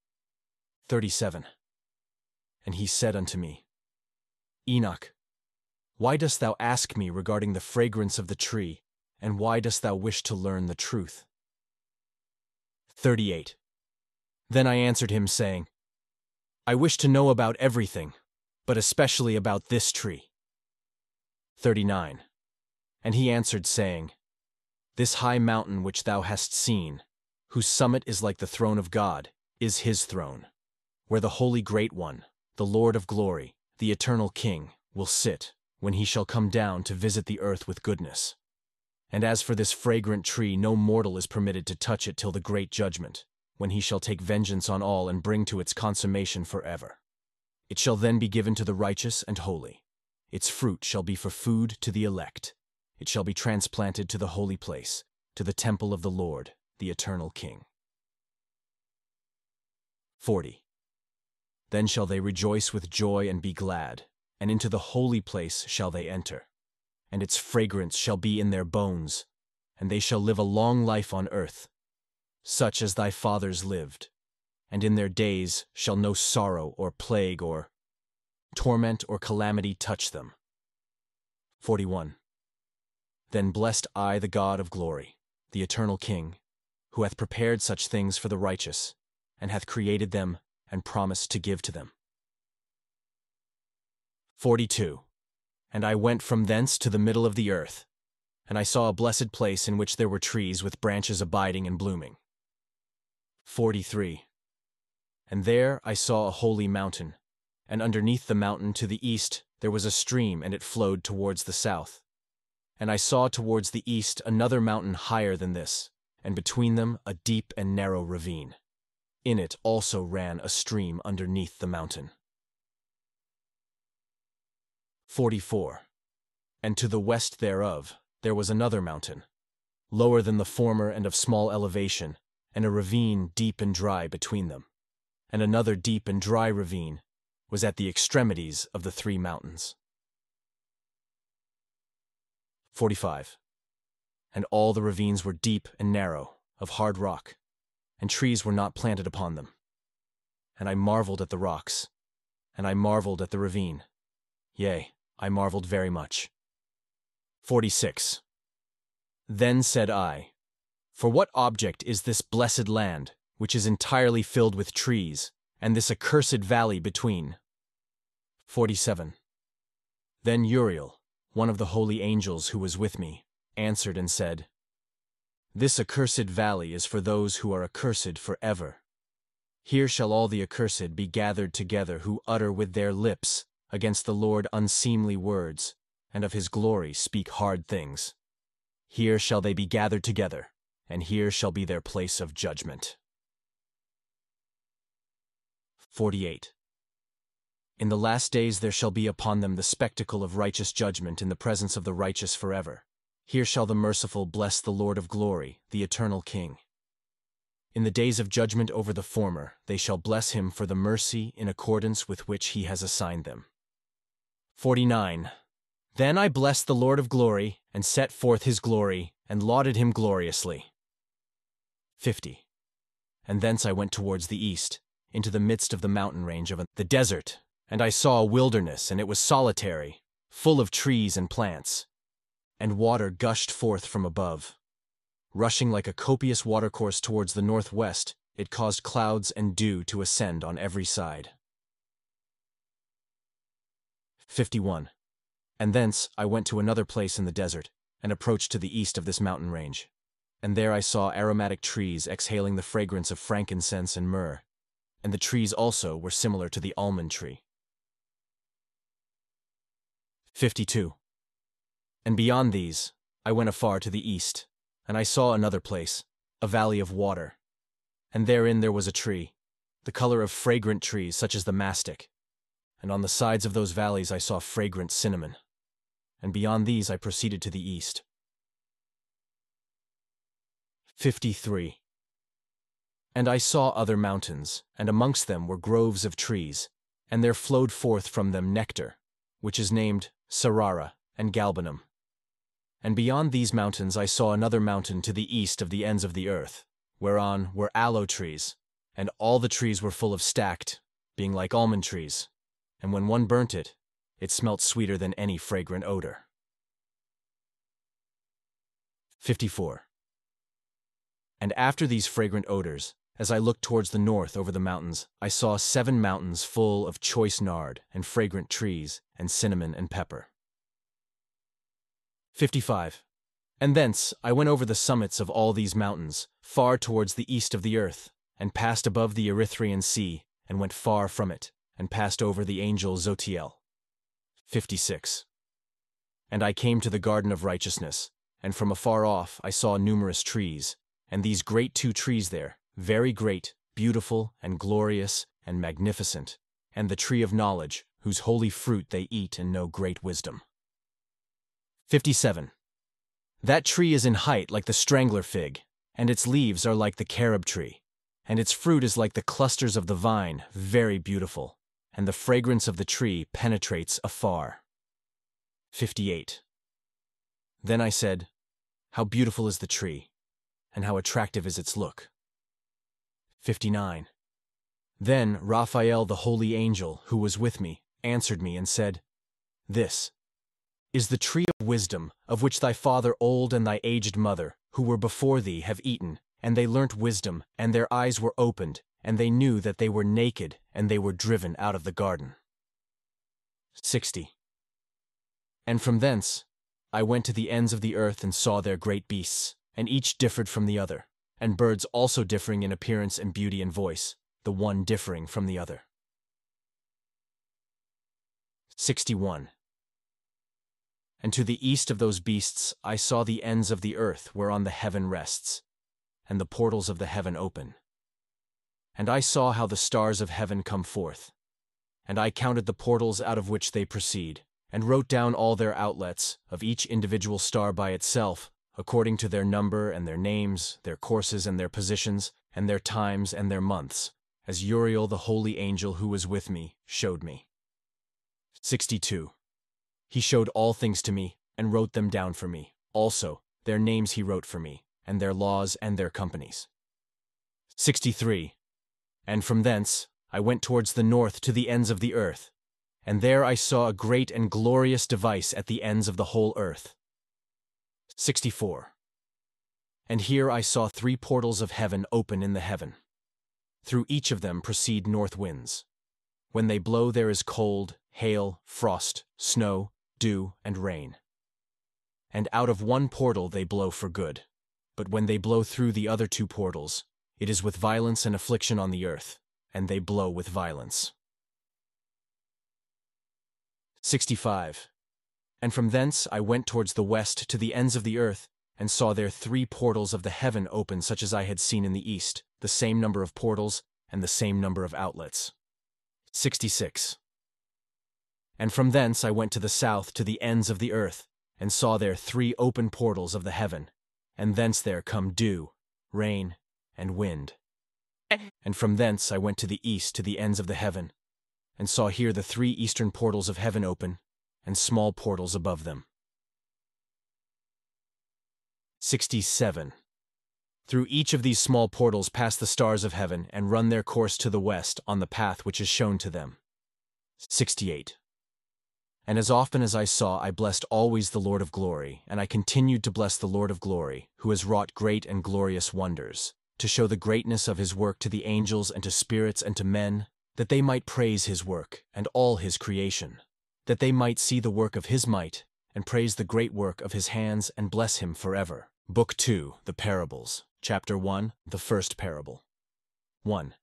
37. And he said unto me, Enoch, why dost thou ask me regarding the fragrance of the tree, and why dost thou wish to learn the truth? 38. Then I answered him, saying, I wish to know about everything, but especially about this tree. 39. And he answered, saying, This high mountain which thou hast seen, whose summit is like the throne of God, is his throne, where the Holy Great One, the Lord of glory, the eternal King, will sit, when he shall come down to visit the earth with goodness. And as for this fragrant tree, no mortal is permitted to touch it till the great judgment, when he shall take vengeance on all and bring to its consummation forever. It shall then be given to the righteous and holy. Its fruit shall be for food to the elect. It shall be transplanted to the holy place, to the temple of the Lord, the eternal King. 40. Then shall they rejoice with joy and be glad, and into the holy place shall they enter. And its fragrance shall be in their bones, and they shall live a long life on earth, such as thy fathers lived, and in their days shall no sorrow or plague or torment or calamity touch them. 41. Then blessed I the God of glory, the eternal King, who hath prepared such things for the righteous, and hath created them and promised to give to them. 42. And I went from thence to the middle of the earth, and I saw a blessed place in which there were trees with branches abiding and blooming. 43. And there I saw a holy mountain, and underneath the mountain to the east there was a stream, and it flowed towards the south. And I saw towards the east another mountain higher than this, and between them a deep and narrow ravine. In it also ran a stream underneath the mountain. 44. And to the west thereof there was another mountain, lower than the former and of small elevation, and a ravine deep and dry between them. And another deep and dry ravine was at the extremities of the 3 mountains. 45. And all the ravines were deep and narrow, of hard rock, and trees were not planted upon them. And I marveled at the rocks, and I marveled at the ravine. Yea, I marveled very much. 46. Then said I, For what object is this blessed land, which is entirely filled with trees, and this accursed valley between? 47. Then Uriel, one of the holy angels who was with me, answered and said, This accursed valley is for those who are accursed forever. Here shall all the accursed be gathered together who utter with their lips against the Lord unseemly words, and of his glory speak hard things. Here shall they be gathered together, and here shall be their place of judgment. 48. In the last days there shall be upon them the spectacle of righteous judgment in the presence of the righteous forever. Here shall the merciful bless the Lord of glory, the eternal King. In the days of judgment over the former, they shall bless him for the mercy in accordance with which he has assigned them. 49. Then I blessed the Lord of glory, and set forth his glory, and lauded him gloriously. 50. And thence I went towards the east, into the midst of the mountain range of the desert, and I saw a wilderness, and it was solitary, full of trees and plants, and water gushed forth from above. Rushing like a copious watercourse towards the northwest, it caused clouds and dew to ascend on every side. 51. And thence I went to another place in the desert, and approached to the east of this mountain range. And there I saw aromatic trees exhaling the fragrance of frankincense and myrrh, and the trees also were similar to the almond tree. 52. And beyond these, I went afar to the east, and I saw another place, a valley of water. And therein there was a tree, the color of fragrant trees such as the mastic. And on the sides of those valleys I saw fragrant cinnamon. And beyond these I proceeded to the east. 53. And I saw other mountains, and amongst them were groves of trees, and there flowed forth from them nectar, which is named Sarara and Galbanum. And beyond these mountains I saw another mountain to the east of the ends of the earth, whereon were aloe trees, and all the trees were full of stacked, being like almond trees, and when one burnt it, it smelt sweeter than any fragrant odor. 54. And after these fragrant odors, as I looked towards the north over the mountains, I saw 7 mountains full of choice nard and fragrant trees and cinnamon and pepper. 55. And thence I went over the summits of all these mountains, far towards the east of the earth, and passed above the Erythraean Sea, and went far from it, and passed over the angel Zotiel. 56. And I came to the garden of righteousness, and from afar off I saw numerous trees, and these great 2 trees there, very great, beautiful, and glorious, and magnificent, and the tree of knowledge, whose holy fruit they eat and know great wisdom. 57. That tree is in height like the strangler fig, and its leaves are like the carob tree, and its fruit is like the clusters of the vine, very beautiful, and the fragrance of the tree penetrates afar. 58. Then I said, How beautiful is the tree, and how attractive is its look. 59. Then Raphael the holy angel, who was with me, answered me and said, This is the tree of wisdom, of which thy father old and thy aged mother, who were before thee, have eaten, and they learnt wisdom, and their eyes were opened, and they knew that they were naked, and they were driven out of the garden. 60. And from thence I went to the ends of the earth and saw their great beasts, and each differed from the other, and birds also differing in appearance and beauty and voice, the one differing from the other. 61. And to the east of those beasts I saw the ends of the earth whereon the heaven rests, and the portals of the heaven open. And I saw how the stars of heaven come forth. And I counted the portals out of which they proceed, and wrote down all their outlets, of each individual star by itself, according to their number and their names, their courses and their positions, and their times and their months, as Uriel the holy angel who was with me showed me. 62. He showed all things to me, and wrote them down for me. Also, their names he wrote for me, and their laws and their companies. 63. And from thence I went towards the north to the ends of the earth, and there I saw a great and glorious device at the ends of the whole earth. 64. And here I saw 3 portals of heaven open in the heaven. Through each of them proceed north winds. When they blow there is cold, hail, frost, snow, dew, and rain. And out of one portal they blow for good. But when they blow through the other 2 portals, it is with violence and affliction on the earth, and they blow with violence. 65. And from thence I went towards the west to the ends of the earth, and saw there 3 portals of the heaven open such as I had seen in the east, the same number of portals, and the same number of outlets. 66. And from thence I went to the south to the ends of the earth, and saw there 3 open portals of the heaven, and thence there come dew, rain, and wind. And from thence I went to the east to the ends of the heaven, and saw here the 3 eastern portals of heaven open, and small portals above them. 67. Through each of these small portals pass the stars of heaven, and run their course to the west on the path which is shown to them. 68. And as often as I saw, I blessed always the Lord of glory, and I continued to bless the Lord of glory, who has wrought great and glorious wonders, to show the greatness of his work to the angels and to spirits and to men, that they might praise his work and all his creation, that they might see the work of his might, and praise the great work of his hands, and bless him forever. Book 2, The Parables. Chapter 1, The First Parable. 1.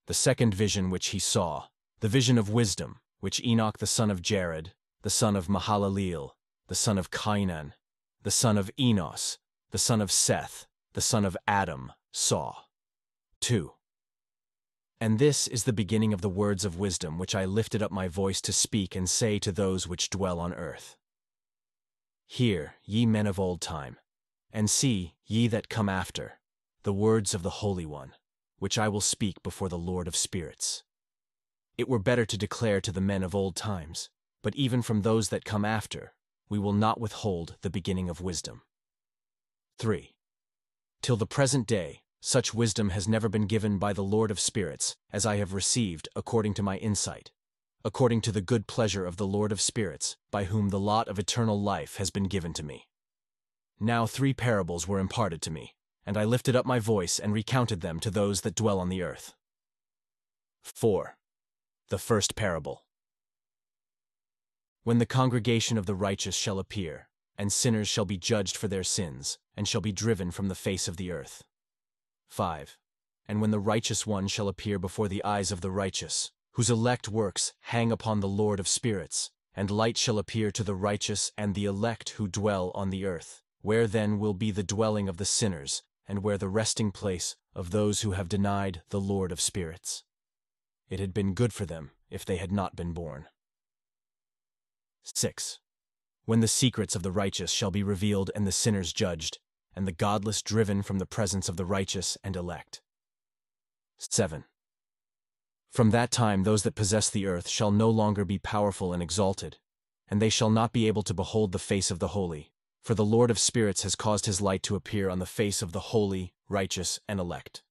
The second vision which he saw, the vision of wisdom, which Enoch the son of Jared, the son of Mahalaleel, the son of Cainan, the son of Enos, the son of Seth, the son of Adam, saw. 2. And this is the beginning of the words of wisdom which I lifted up my voice to speak and say to those which dwell on earth. Hear, ye men of old time, and see, ye that come after, the words of the Holy One, which I will speak before the Lord of spirits. It were better to declare to the men of old times, but even from those that come after, we will not withhold the beginning of wisdom. 3. Till the present day, such wisdom has never been given by the Lord of spirits, as I have received according to my insight, according to the good pleasure of the Lord of spirits, by whom the lot of eternal life has been given to me. Now 3 parables were imparted to me, and I lifted up my voice and recounted them to those that dwell on the earth. 4. The first parable. When the congregation of the righteous shall appear, and sinners shall be judged for their sins, and shall be driven from the face of the earth. 5. And when the righteous one shall appear before the eyes of the righteous, whose elect works hang upon the Lord of spirits, and light shall appear to the righteous and the elect who dwell on the earth, where then will be the dwelling of the sinners, and where the resting place of those who have denied the Lord of spirits. It had been good for them if they had not been born. 6. When the secrets of the righteous shall be revealed and the sinners judged, and the godless driven from the presence of the righteous and elect. 7. From that time those that possess the earth shall no longer be powerful and exalted, and they shall not be able to behold the face of the holy, for the Lord of spirits has caused his light to appear on the face of the holy, righteous, and elect.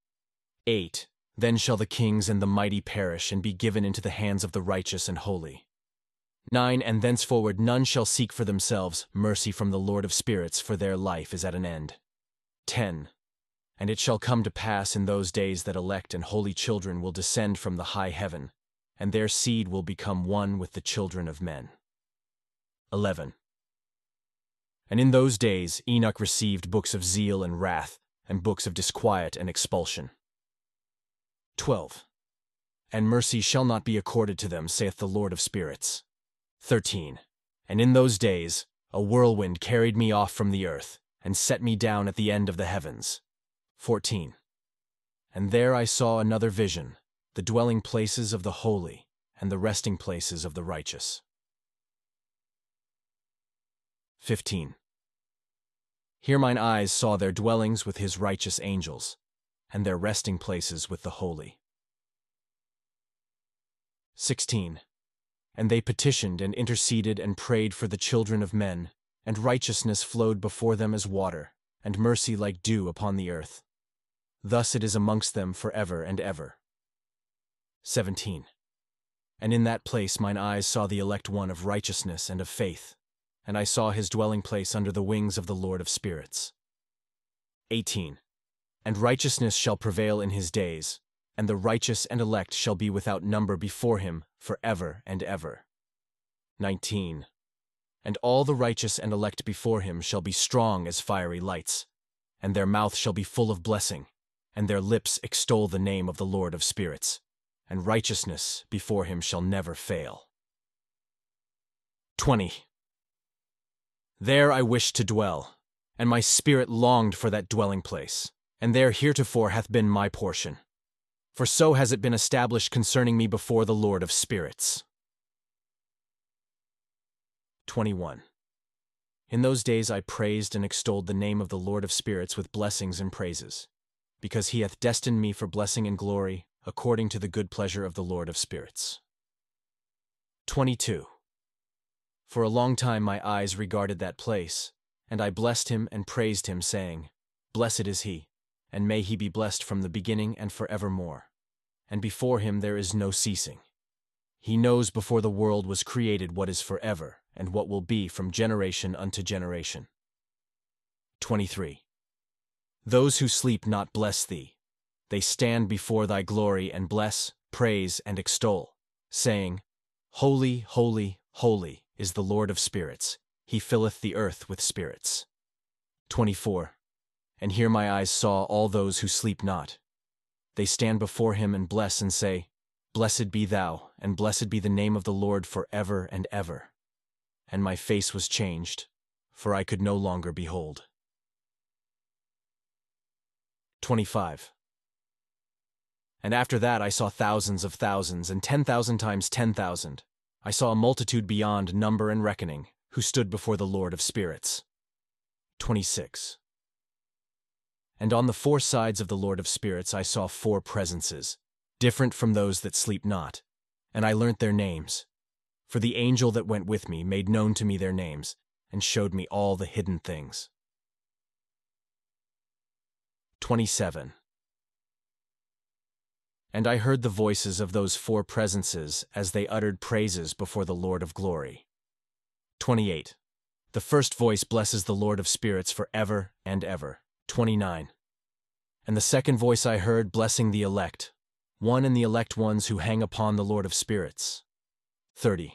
8. Then shall the kings and the mighty perish and be given into the hands of the righteous and holy. 9. And thenceforward none shall seek for themselves mercy from the Lord of spirits, for their life is at an end. 10. And it shall come to pass in those days that elect and holy children will descend from the high heaven, and their seed will become one with the children of men. 11. And in those days Enoch received books of zeal and wrath, and books of disquiet and expulsion. 12. And mercy shall not be accorded to them, saith the Lord of spirits. 13. And in those days a whirlwind carried me off from the earth, and set me down at the end of the heavens. 14. And there I saw another vision, the dwelling places of the holy, and the resting places of the righteous. 15. Here mine eyes saw their dwellings with his righteous angels, and their resting places with the holy. 16. And they petitioned and interceded and prayed for the children of men, and righteousness flowed before them as water, and mercy like dew upon the earth. Thus it is amongst them forever and ever. 17. And in that place mine eyes saw the elect one of righteousness and of faith, and I saw his dwelling place under the wings of the Lord of spirits. 18. And righteousness shall prevail in his days, and the righteous and elect shall be without number before him forever and ever. 19. And all the righteous and elect before him shall be strong as fiery lights, and their mouth shall be full of blessing, and their lips extol the name of the Lord of spirits, and righteousness before him shall never fail. 20. There I wished to dwell, and my spirit longed for that dwelling place, and there heretofore hath been my portion. For so has it been established concerning me before the Lord of spirits. 21. In those days I praised and extolled the name of the Lord of spirits with blessings and praises, because he hath destined me for blessing and glory, according to the good pleasure of the Lord of spirits. 22. For a long time my eyes regarded that place, and I blessed him and praised him, saying, Blessed is he, and may he be blessed from the beginning and forevermore. And before him there is no ceasing. He knows before the world was created what is forever, and what will be from generation unto generation. 23. Those who sleep not bless thee. They stand before thy glory and bless, praise, and extol, saying, Holy, holy, holy is the Lord of spirits. He filleth the earth with spirits. 24. And here my eyes saw all those who sleep not. They stand before him and bless and say, Blessed be thou, and blessed be the name of the Lord forever and ever. And my face was changed, for I could no longer behold. 25. And after that I saw thousands of thousands, and 10,000 times 10,000. I saw a multitude beyond number and reckoning, who stood before the Lord of spirits. 26. And on the four sides of the Lord of spirits I saw four presences, different from those that sleep not, and I learnt their names. For the angel that went with me made known to me their names, and showed me all the hidden things. 27. And I heard the voices of those four presences as they uttered praises before the Lord of glory. 28. The first voice blesses the Lord of spirits forever and ever. 29. And the second voice I heard blessing the elect, one and the elect ones who hang upon the Lord of spirits. 30.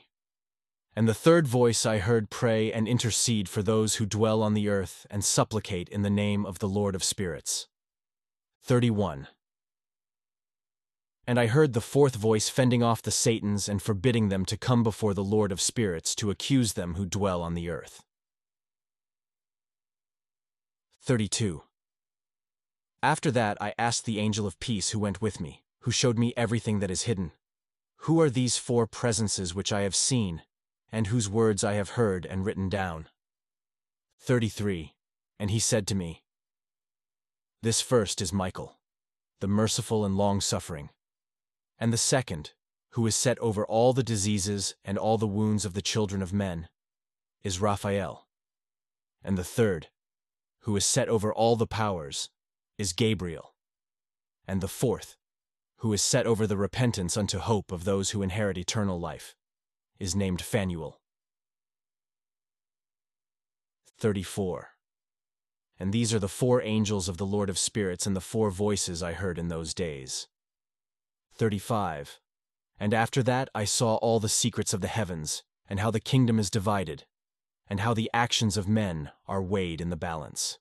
And the third voice I heard pray and intercede for those who dwell on the earth and supplicate in the name of the Lord of spirits. 31. And I heard the fourth voice fending off the Satans and forbidding them to come before the Lord of spirits to accuse them who dwell on the earth. 32. After that I asked the angel of peace who went with me, who showed me everything that is hidden, Who are these four presences which I have seen, and whose words I have heard and written down? 33. And he said to me, This first is Michael, the merciful and long-suffering, and the second, who is set over all the diseases and all the wounds of the children of men, is Raphael, and the third, who is set over all the powers, is Gabriel, and the fourth, who is set over the repentance unto hope of those who inherit eternal life, is named Phanuel. 34. And these are the four angels of the Lord of spirits and the four voices I heard in those days. 35. And after that I saw all the secrets of the heavens, and how the kingdom is divided, and how the actions of men are weighed in the balance.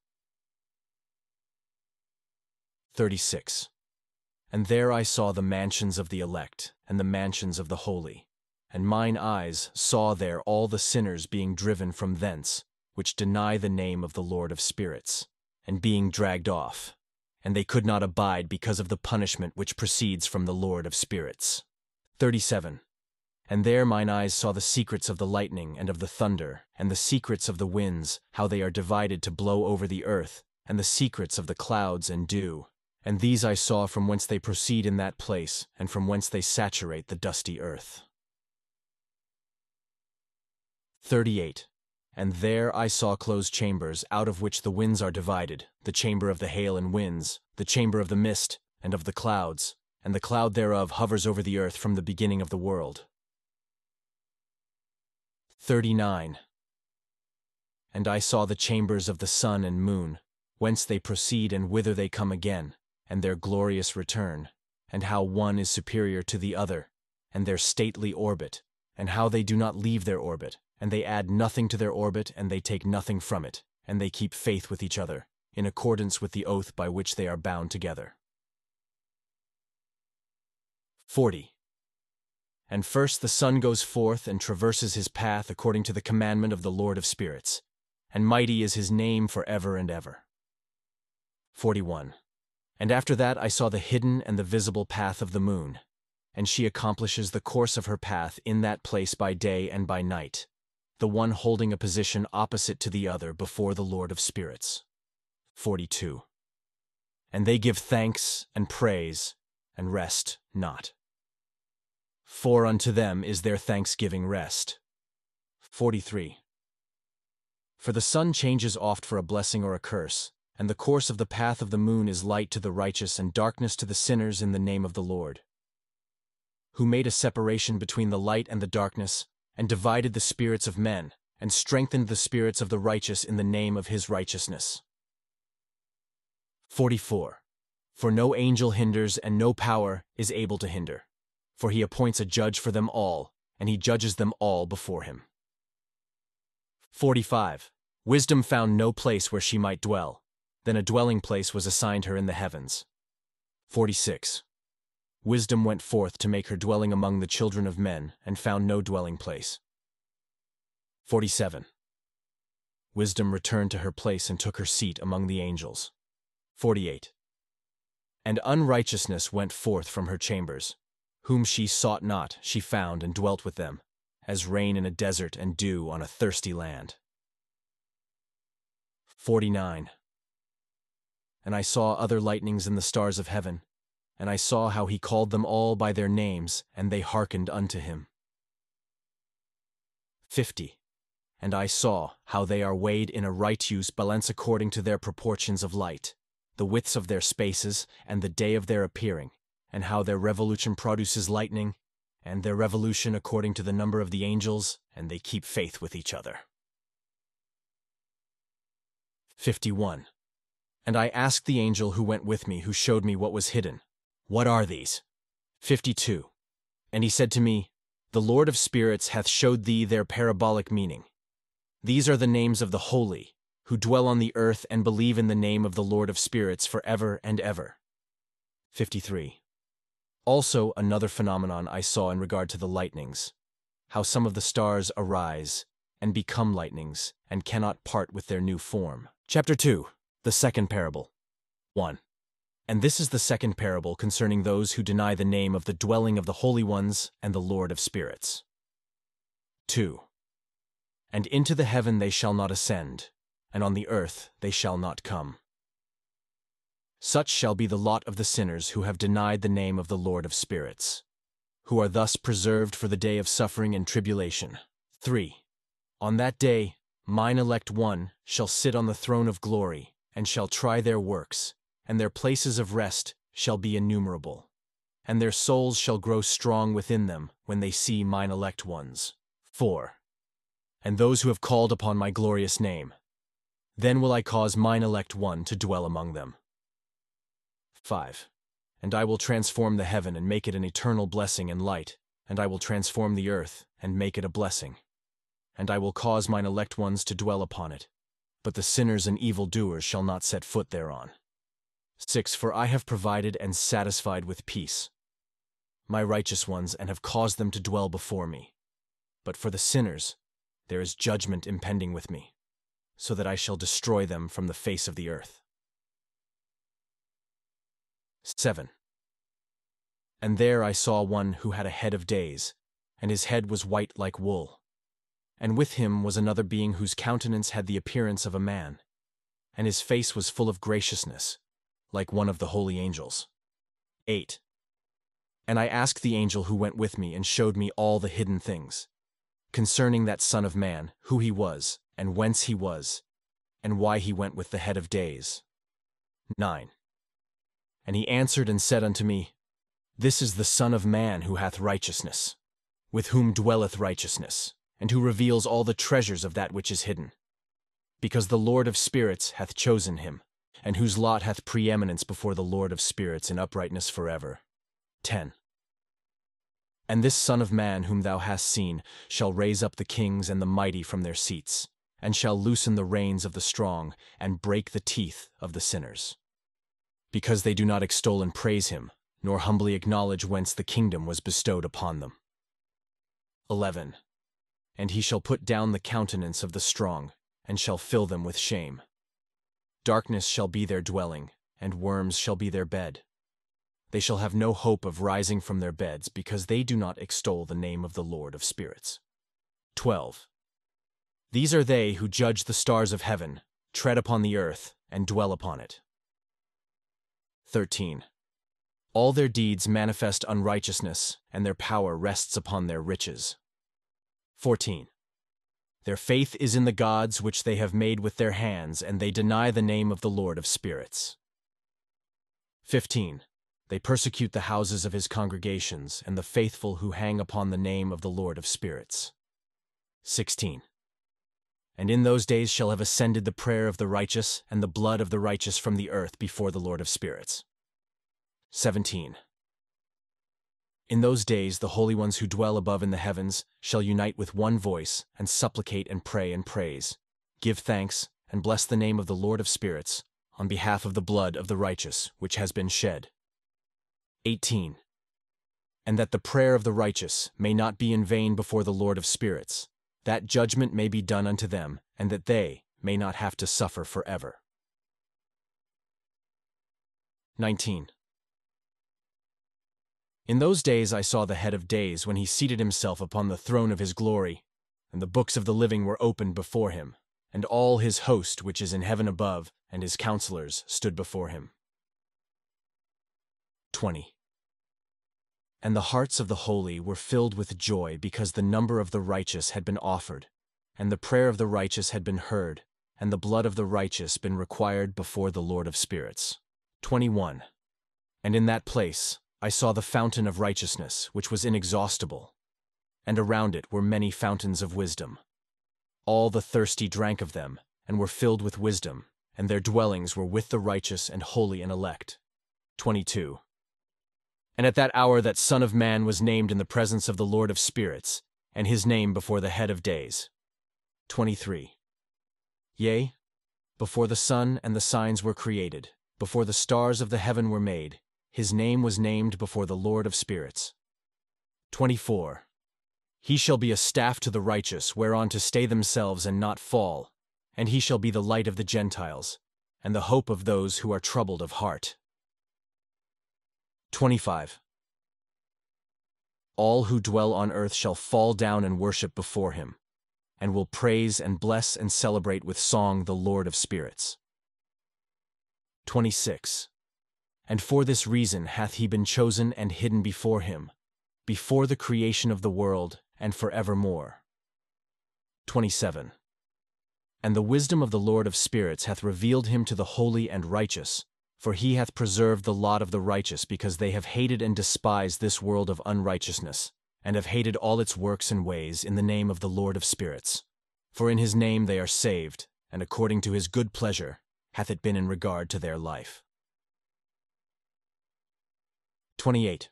36. And there I saw the mansions of the elect, and the mansions of the holy, and mine eyes saw there all the sinners being driven from thence, which deny the name of the Lord of spirits, and being dragged off, and they could not abide because of the punishment which proceeds from the Lord of spirits. 37. And there mine eyes saw the secrets of the lightning and of the thunder, and the secrets of the winds, how they are divided to blow over the earth, and the secrets of the clouds and dew. And these I saw from whence they proceed in that place, and from whence they saturate the dusty earth. 38. And there I saw closed chambers, out of which the winds are divided, the chamber of the hail and winds, the chamber of the mist, and of the clouds, and the cloud thereof hovers over the earth from the beginning of the world. 39. And I saw the chambers of the sun and moon, whence they proceed and whither they come again, and their glorious return, and how one is superior to the other, and their stately orbit, and how they do not leave their orbit, and they add nothing to their orbit, and they take nothing from it, and they keep faith with each other, in accordance with the oath by which they are bound together. 40. And first the sun goes forth and traverses his path according to the commandment of the Lord of spirits, and mighty is his name for ever and ever. 41. And after that I saw the hidden and the visible path of the moon, and she accomplishes the course of her path in that place by day and by night, the one holding a position opposite to the other before the Lord of spirits. 42. And they give thanks and praise, and rest not. For unto them is their thanksgiving rest. 43. For the sun changes oft for a blessing or a curse, and the course of the path of the moon is light to the righteous and darkness to the sinners in the name of the Lord, who made a separation between the light and the darkness, and divided the spirits of men, and strengthened the spirits of the righteous in the name of his righteousness. 44. For no angel hinders, and no power is able to hinder. For he appoints a judge for them all, and he judges them all before him. 45. Wisdom found no place where she might dwell. Then a dwelling place was assigned her in the heavens. 46. Wisdom went forth to make her dwelling among the children of men, and found no dwelling place. 47. Wisdom returned to her place and took her seat among the angels. 48. And unrighteousness went forth from her chambers. Whom she sought not, she found and dwelt with them, as rain in a desert and dew on a thirsty land. 49. And I saw other lightnings in the stars of heaven, and I saw how he called them all by their names, and they hearkened unto him. 50. And I saw how they are weighed in a right use balance according to their proportions of light, the widths of their spaces, and the day of their appearing, and how their revolution produces lightning, and their revolution according to the number of the angels, and they keep faith with each other. 51. And I asked the angel who went with me, who showed me what was hidden, What are these? 52. And he said to me, The Lord of spirits hath showed thee their parabolic meaning. These are the names of the holy, who dwell on the earth and believe in the name of the Lord of spirits for ever and ever. 53. Also another phenomenon I saw in regard to the lightnings, how some of the stars arise and become lightnings, and cannot part with their new form. Chapter 2. The second parable. 1. And this is the second parable concerning those who deny the name of the dwelling of the holy ones and the Lord of spirits. 2. And into the heaven they shall not ascend, and on the earth they shall not come. Such shall be the lot of the sinners who have denied the name of the Lord of spirits, who are thus preserved for the day of suffering and tribulation. 3. On that day, mine elect one shall sit on the throne of glory, and shall try their works, and their places of rest shall be innumerable, and their souls shall grow strong within them when they see mine elect ones. 4. And those who have called upon my glorious name, then will I cause mine elect one to dwell among them. 5. And I will transform the heaven and make it an eternal blessing and light, and I will transform the earth and make it a blessing. And I will cause mine elect ones to dwell upon it, but the sinners and evildoers shall not set foot thereon. 6. For I have provided and satisfied with peace my righteous ones, and have caused them to dwell before me. But for the sinners there is judgment impending with me, so that I shall destroy them from the face of the earth. 7. And there I saw one who had a head of days, and his head was white like wool. And with him was another being whose countenance had the appearance of a man, and his face was full of graciousness, like one of the holy angels. 8. And I asked the angel who went with me and showed me all the hidden things, concerning that Son of Man, who he was, and whence he was, and why he went with the head of days. 9. And he answered and said unto me, This is the Son of Man who hath righteousness, with whom dwelleth righteousness, and who reveals all the treasures of that which is hidden. Because the Lord of spirits hath chosen him, and whose lot hath preeminence before the Lord of spirits in uprightness forever. 10. And this Son of Man whom thou hast seen shall raise up the kings and the mighty from their seats, and shall loosen the reins of the strong, and break the teeth of the sinners. Because they do not extol and praise him, nor humbly acknowledge whence the kingdom was bestowed upon them. 11. And he shall put down the countenance of the strong, and shall fill them with shame. Darkness shall be their dwelling, and worms shall be their bed. They shall have no hope of rising from their beds, because they do not extol the name of the Lord of spirits. 12. These are they who judge the stars of heaven, tread upon the earth, and dwell upon it. 13. All their deeds manifest unrighteousness, and their power rests upon their riches. 14. Their faith is in the gods which they have made with their hands, and they deny the name of the Lord of spirits. 15. They persecute the houses of his congregations, and the faithful who hang upon the name of the Lord of spirits. 16. And in those days shall have ascended the prayer of the righteous, and the blood of the righteous from the earth before the Lord of spirits. 17. In those days the holy ones who dwell above in the heavens shall unite with one voice, and supplicate and pray and praise, give thanks, and bless the name of the Lord of spirits, on behalf of the blood of the righteous which has been shed. 18. And that the prayer of the righteous may not be in vain before the Lord of spirits, that judgment may be done unto them, and that they may not have to suffer forever. 19. In those days I saw the head of days when he seated himself upon the throne of his glory, and the books of the living were opened before him, and all his host which is in heaven above, and his counselors stood before him. 20. And the hearts of the holy were filled with joy, because the number of the righteous had been offered, and the prayer of the righteous had been heard, and the blood of the righteous been required before the Lord of spirits. 21. And in that place I saw the fountain of righteousness, which was inexhaustible, and around it were many fountains of wisdom. All the thirsty drank of them, and were filled with wisdom, and their dwellings were with the righteous and holy and elect. 22. And at that hour that Son of Man was named in the presence of the Lord of spirits, and his name before the head of days. 23. Yea, before the sun and the signs were created, before the stars of the heaven were made, his name was named before the Lord of spirits. 24. He shall be a staff to the righteous, whereon to stay themselves and not fall, and he shall be the light of the Gentiles, and the hope of those who are troubled of heart. 25. All who dwell on earth shall fall down and worship before him, and will praise and bless and celebrate with song the Lord of spirits. 26. And for this reason hath he been chosen and hidden before him, before the creation of the world, and forevermore. 27. And the wisdom of the Lord of spirits hath revealed him to the holy and righteous, for he hath preserved the lot of the righteous, because they have hated and despised this world of unrighteousness, and have hated all its works and ways in the name of the Lord of spirits. For in his name they are saved, and according to his good pleasure hath it been in regard to their life. 28.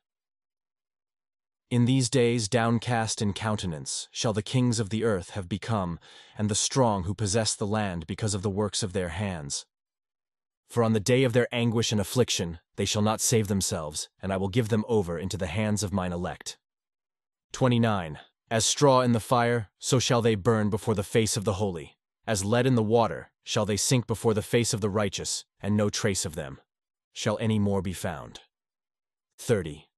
In these days, downcast in countenance, shall the kings of the earth have become, and the strong who possess the land because of the works of their hands. For on the day of their anguish and affliction they shall not save themselves, and I will give them over into the hands of mine elect. 29. As straw in the fire, so shall they burn before the face of the holy. As lead in the water, shall they sink before the face of the righteous, and no trace of them shall any more be found. 30.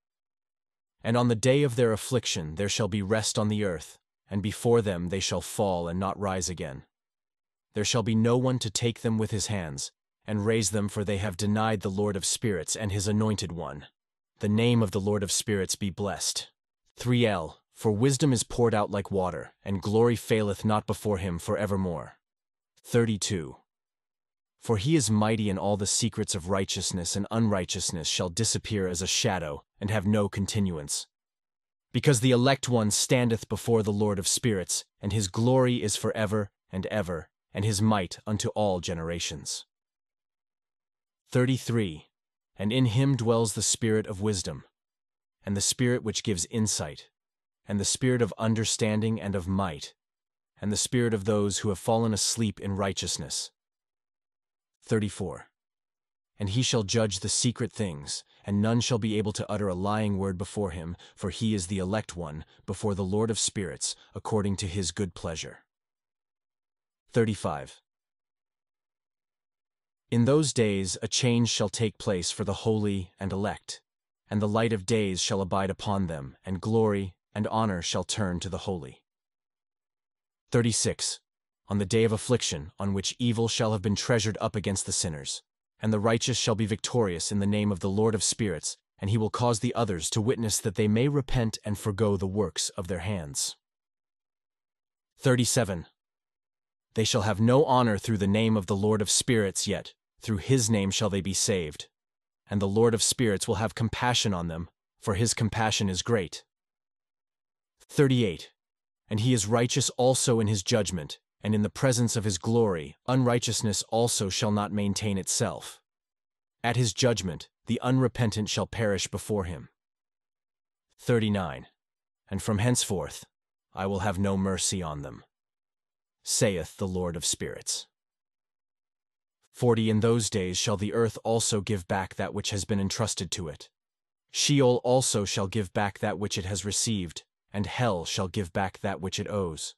And on the day of their affliction there shall be rest on the earth, and before them they shall fall and not rise again. There shall be no one to take them with his hands, and raise them, for they have denied the Lord of spirits and his anointed one. The name of the Lord of spirits be blessed. 3L. For wisdom is poured out like water, and glory faileth not before him for evermore. 32. For he is mighty, and all the secrets of righteousness and unrighteousness shall disappear as a shadow, and have no continuance. Because the elect one standeth before the Lord of spirits, and his glory is for ever and ever, and his might unto all generations. 33. And in him dwells the spirit of wisdom, and the spirit which gives insight, and the spirit of understanding and of might, and the spirit of those who have fallen asleep in righteousness. 34. And he shall judge the secret things, and none shall be able to utter a lying word before him, for he is the elect one, before the Lord of spirits, according to his good pleasure. 35. In those days a change shall take place for the holy and elect, and the light of days shall abide upon them, and glory and honor shall turn to the holy. 36. On the day of affliction, on which evil shall have been treasured up against the sinners, and the righteous shall be victorious in the name of the Lord of spirits, and he will cause the others to witness that they may repent and forgo the works of their hands. 37. They shall have no honor through the name of the Lord of spirits, yet through his name shall they be saved. And the Lord of spirits will have compassion on them, for his compassion is great. 38. And he is righteous also in his judgment, and in the presence of his glory, unrighteousness also shall not maintain itself. At his judgment, the unrepentant shall perish before him. 39. And from henceforth I will have no mercy on them, saith the Lord of spirits. 40. In those days shall the earth also give back that which has been entrusted to it. Sheol also shall give back that which it has received, and hell shall give back that which it owes.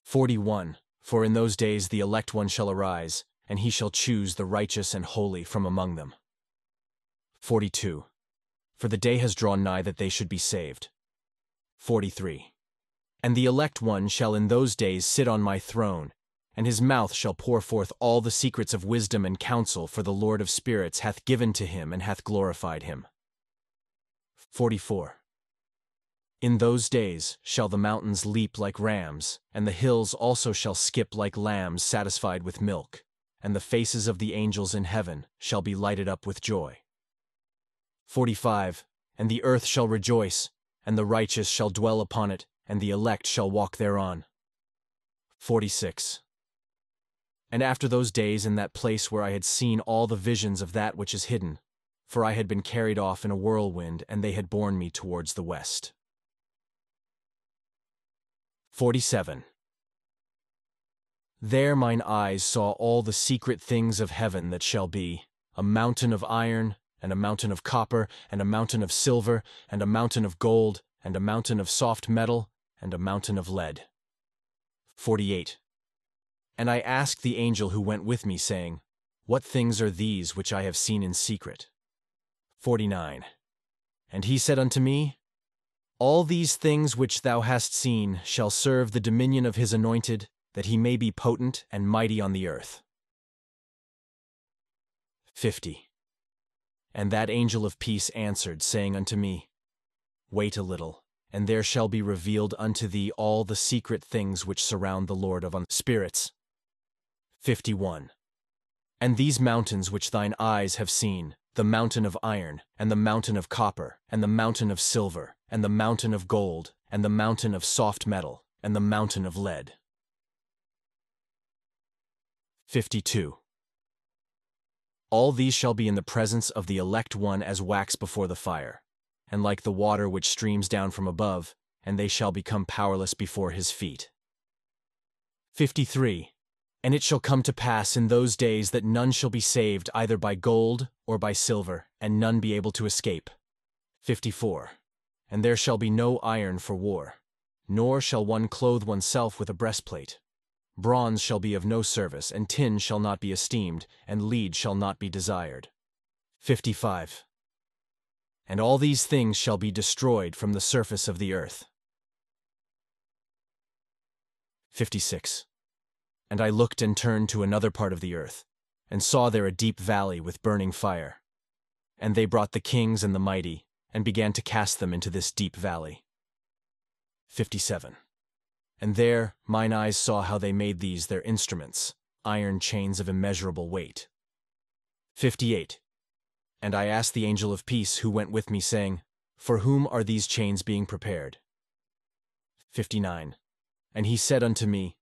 41. For in those days the elect one shall arise, and he shall choose the righteous and holy from among them. 42. For the day has drawn nigh that they should be saved. 43. And the elect one shall in those days sit on my throne, and his mouth shall pour forth all the secrets of wisdom and counsel, for the Lord of spirits hath given to him and hath glorified him. 44. In those days shall the mountains leap like rams, and the hills also shall skip like lambs satisfied with milk, and the faces of the angels in heaven shall be lighted up with joy. 45. And the earth shall rejoice, and the righteous shall dwell upon it, and the elect shall walk thereon. 46. And after those days, in that place where I had seen all the visions of that which is hidden, for I had been carried off in a whirlwind, and they had borne me towards the west. 47. There mine eyes saw all the secret things of heaven that shall be, a mountain of iron, and a mountain of copper, and a mountain of silver, and a mountain of gold, and a mountain of soft metal, and a mountain of lead. 48. And I asked the angel who went with me, saying, What things are these which I have seen in secret? 49. And he said unto me, All these things which thou hast seen shall serve the dominion of his anointed, that he may be potent and mighty on the earth. 50. And that angel of peace answered, saying unto me, Wait a little, and there shall be revealed unto thee all the secret things which surround the Lord of spirits. 51. And these mountains which thine eyes have seen, the mountain of iron, and the mountain of copper, and the mountain of silver, and the mountain of gold, and the mountain of soft metal, and the mountain of lead. 52. All these shall be in the presence of the elect one as wax before the fire, and like the water which streams down from above, and they shall become powerless before his feet. 53. And it shall come to pass in those days that none shall be saved either by gold or by silver, and none be able to escape. 54. And there shall be no iron for war, nor shall one clothe oneself with a breastplate. Bronze shall be of no service, and tin shall not be esteemed, and lead shall not be desired. 55. and all these things shall be destroyed from the surface of the earth. 56. And I looked and turned to another part of the earth, and saw there a deep valley with burning fire. And they brought the kings and the mighty, and began to cast them into this deep valley. 57. And there mine eyes saw how they made these their instruments, iron chains of immeasurable weight. 58. And I asked the angel of peace who went with me, saying, For whom are these chains being prepared? 59. And he said unto me,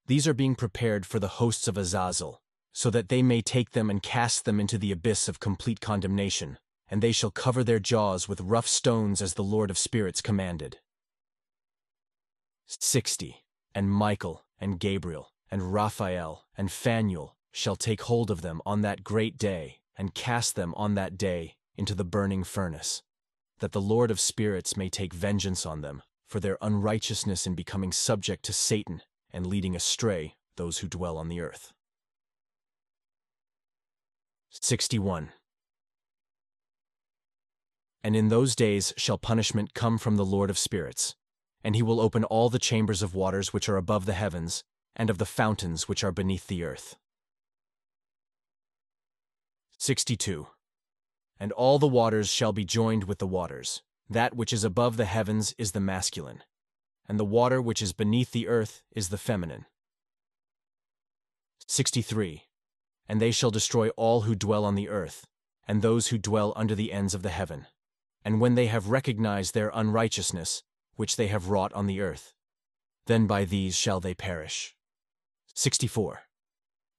These are being prepared for the hosts of Azazel, so that they may take them and cast them into the abyss of complete condemnation, and they shall cover their jaws with rough stones as the Lord of spirits commanded. 60. And Michael, and Gabriel, and Raphael, and Phanuel shall take hold of them on that great day, and cast them on that day into the burning furnace, that the Lord of spirits may take vengeance on them for their unrighteousness in becoming subject to Satan and leading astray those who dwell on the earth. 61. And in those days shall punishment come from the Lord of spirits, and he will open all the chambers of waters which are above the heavens, and of the fountains which are beneath the earth. 62. And all the waters shall be joined with the waters. That which is above the heavens is the masculine, and the water which is beneath the earth is the feminine. 63. And they shall destroy all who dwell on the earth, and those who dwell under the ends of the heaven. And when they have recognized their unrighteousness, which they have wrought on the earth, then by these shall they perish. 64.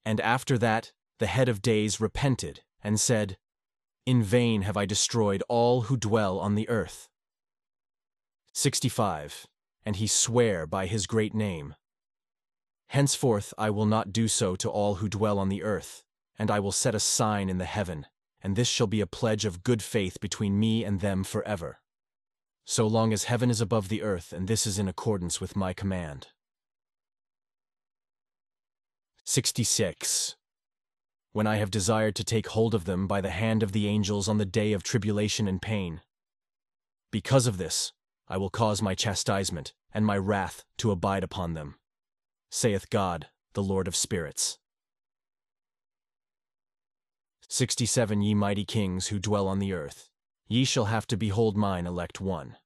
And after that the head of days repented, and said, In vain have I destroyed all who dwell on the earth. 65. And he sware by his great name, Henceforth I will not do so to all who dwell on the earth, and I will set a sign in the heaven, and this shall be a pledge of good faith between me and them forever, so long as heaven is above the earth, and this is in accordance with my command. 66. When I have desired to take hold of them by the hand of the angels on the day of tribulation and pain. Because of this, I will cause my chastisement and my wrath to abide upon them, saith God, the Lord of spirits. 67. Ye mighty kings who dwell on the earth, ye shall have to behold mine elect one,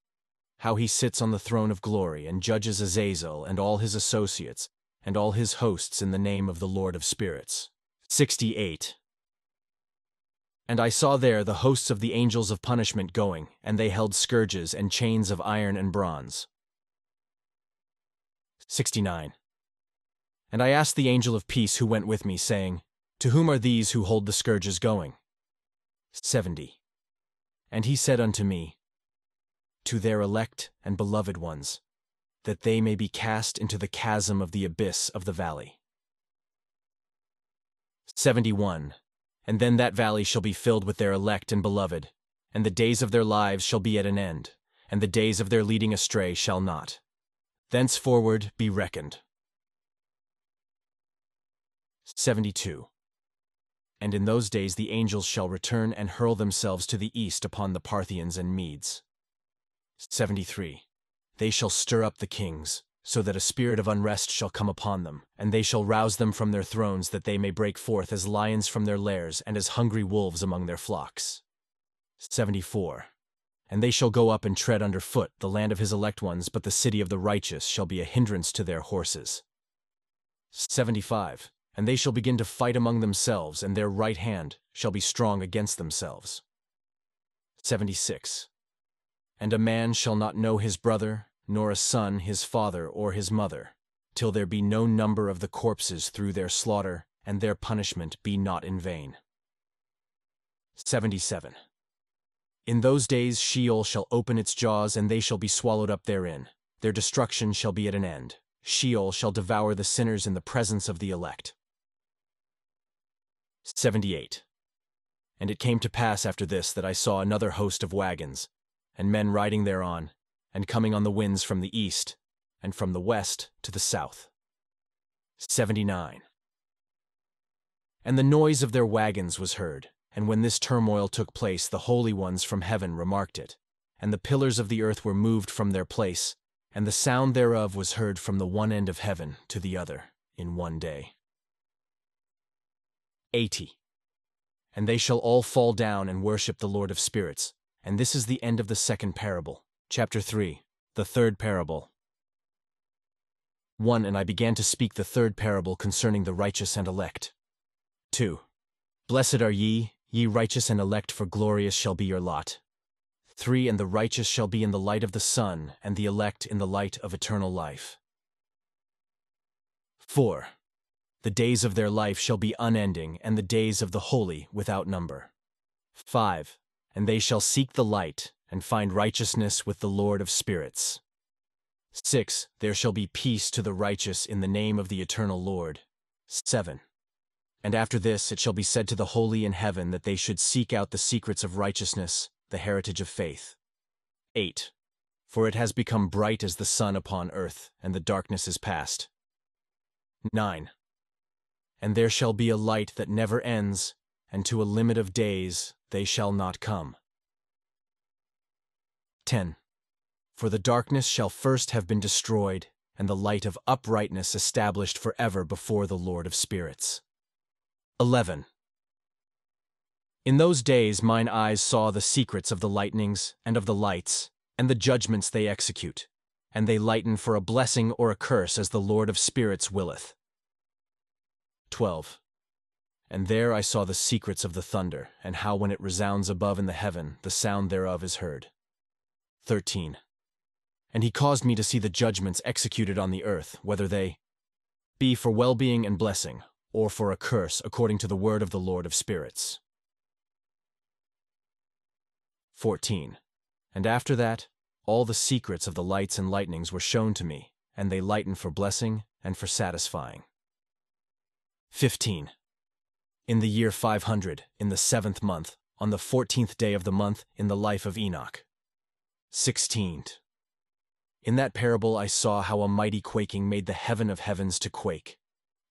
how he sits on the throne of glory, and judges Azazel and all his associates, and all his hosts in the name of the Lord of spirits. 68. And I saw there the hosts of the angels of punishment going, and they held scourges and chains of iron and bronze. 69. And I asked the angel of peace who went with me, saying, To whom are these who hold the scourges going? 70. And he said unto me, To their elect and beloved ones, that they may be cast into the chasm of the abyss of the valley. 71. And then that valley shall be filled with their elect and beloved, and the days of their lives shall be at an end, and the days of their leading astray shall not thenceforward be reckoned. 72. And in those days the angels shall return and hurl themselves to the east upon the Parthians and Medes. 73. They shall stir up the kings, so that a spirit of unrest shall come upon them, and they shall rouse them from their thrones, that they may break forth as lions from their lairs, and as hungry wolves among their flocks. 74. And they shall go up and tread under foot the land of his elect ones, but the city of the righteous shall be a hindrance to their horses. 75. And they shall begin to fight among themselves, and their right hand shall be strong against themselves. 76. And a man shall not know his brother, nor a son his father or his mother, till there be no number of the corpses through their slaughter, and their punishment be not in vain. 77. In those days Sheol shall open its jaws, and they shall be swallowed up therein. Their destruction shall be at an end. Sheol shall devour the sinners in the presence of the elect. 78. And it came to pass after this that I saw another host of wagons, and men riding thereon, and coming on the winds from the east, and from the west to the south. 79. And the noise of their wagons was heard, And when this turmoil took place, the holy ones from heaven remarked it. And the pillars of the earth were moved from their place, and the sound thereof was heard from the one end of heaven to the other in one day. 80. And they shall all fall down and worship the Lord of spirits. And this is the end of the second parable. Chapter 3. The third parable. 1. And I began to speak the third parable concerning the righteous and elect. 2. Blessed are ye, ye righteous and elect, for glorious shall be your lot. 3. And the righteous shall be in the light of the sun, and the elect in the light of eternal life. 4. The days of their life shall be unending, and the days of the holy without number. 5. And they shall seek the light, and find righteousness with the Lord of spirits. 6. There shall be peace to the righteous in the name of the eternal Lord. 7. And after this it shall be said to the holy in heaven that they should seek out the secrets of righteousness, the heritage of faith. 8. For it has become bright as the sun upon earth, and the darkness is past. 9. And there shall be a light that never ends, and to a limit of days they shall not come. 10. For the darkness shall first have been destroyed, and the light of uprightness established forever before the Lord of spirits. 11. In those days mine eyes saw the secrets of the lightnings and of the lights, and the judgments they execute, and they lighten for a blessing or a curse as the Lord of spirits willeth. 12. And there I saw the secrets of the thunder, and how when it resounds above in the heaven, the sound thereof is heard. 13. And he caused me to see the judgments executed on the earth, whether they be for well-being and blessing, or for a curse, according to the word of the Lord of spirits. 14. And after that, all the secrets of the lights and lightnings were shown to me, and they lighten for blessing and for satisfying. 15. In the year 500, in the 7th month, on the 14th day of the month, in the life of Enoch. 16. In that parable I saw how a mighty quaking made the heaven of heavens to quake,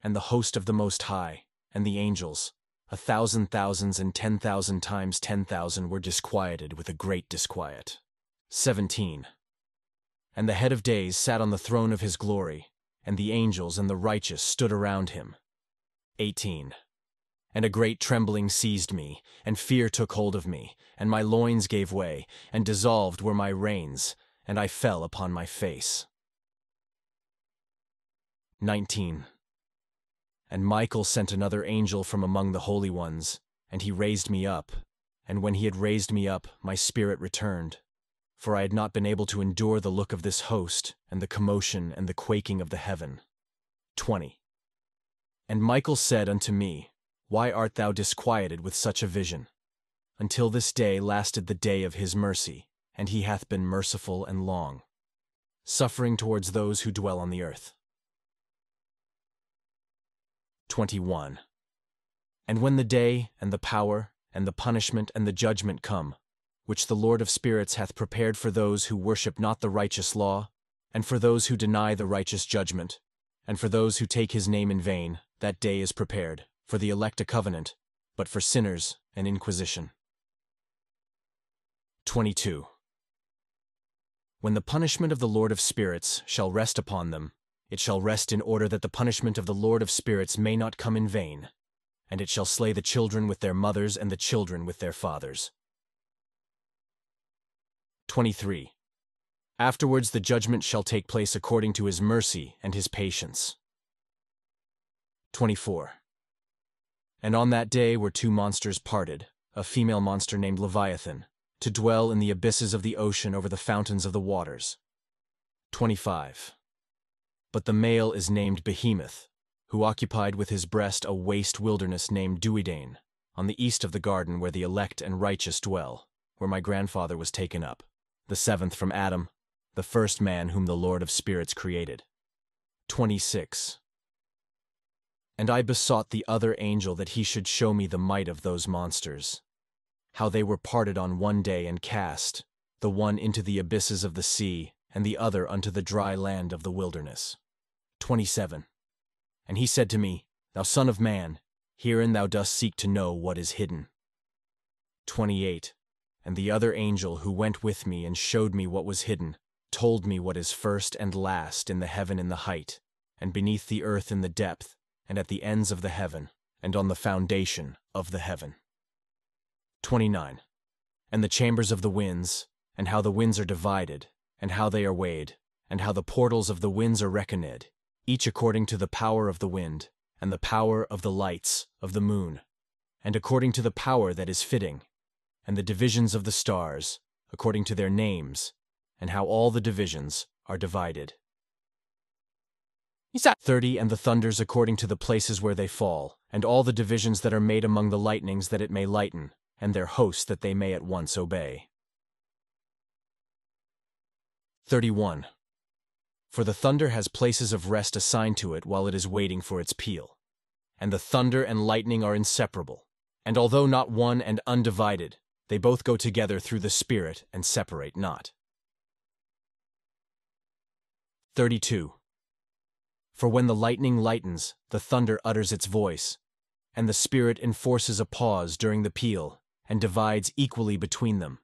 and the host of the Most High, and the angels, 1,000 thousands and 10,000 times 10,000 were disquieted with a great disquiet. 17. And the head of days sat on the throne of his glory, and the angels and the righteous stood around him. 18. And a great trembling seized me, and fear took hold of me, and my loins gave way, and dissolved were my reins, and I fell upon my face. 19. And Michael sent another angel from among the holy ones, and he raised me up, and when he had raised me up, my spirit returned, for I had not been able to endure the look of this host, and the commotion and the quaking of the heaven. 20. And Michael said unto me, Why art thou disquieted with such a vision? Until this day lasted the day of his mercy, and he hath been merciful and long, suffering towards those who dwell on the earth. 21. And when the day, and the power, and the punishment, and the judgment come, which the Lord of spirits hath prepared for those who worship not the righteous law, and for those who deny the righteous judgment, and for those who take his name in vain, that day is prepared, for the elect a covenant, but for sinners an inquisition. 22. When the punishment of the Lord of spirits shall rest upon them, it shall rest in order that the punishment of the Lord of spirits may not come in vain, and it shall slay the children with their mothers and the children with their fathers. 23. Afterwards the judgment shall take place according to his mercy and his patience. 24. And on that day were two monsters parted, a female monster named Leviathan, to dwell in the abysses of the ocean over the fountains of the waters. 25. But the male is named Behemoth, who occupied with his breast a waste wilderness named Duidane, on the east of the garden where the elect and righteous dwell, where my grandfather was taken up, the 7th from Adam, the first man whom the Lord of spirits created. 26. And I besought the other angel that he should show me the might of those monsters, how they were parted on one day and cast, the one into the abysses of the sea, and the other unto the dry land of the wilderness. 27. And he said to me, Thou son of man, herein thou dost seek to know what is hidden. 28. And the other angel who went with me and showed me what was hidden, told me what is first and last in the heaven in the height, and beneath the earth in the depth, and at the ends of the heaven, and on the foundation of the heaven. 29. And the chambers of the winds, and how the winds are divided, and how they are weighed, and how the portals of the winds are reckoned, each according to the power of the wind, and the power of the lights of the moon, and according to the power that is fitting, and the divisions of the stars, according to their names, and how all the divisions are divided. 30. And the thunders according to the places where they fall, and all the divisions that are made among the lightnings that it may lighten, and their hosts that they may at once obey. 31. For the thunder has places of rest assigned to it while it is waiting for its peal. And the thunder and lightning are inseparable, and although not one and undivided, they both go together through the Spirit and separate not. 32. For when the lightning lightens, the thunder utters its voice, and the Spirit enforces a pause during the peal, and divides equally between them.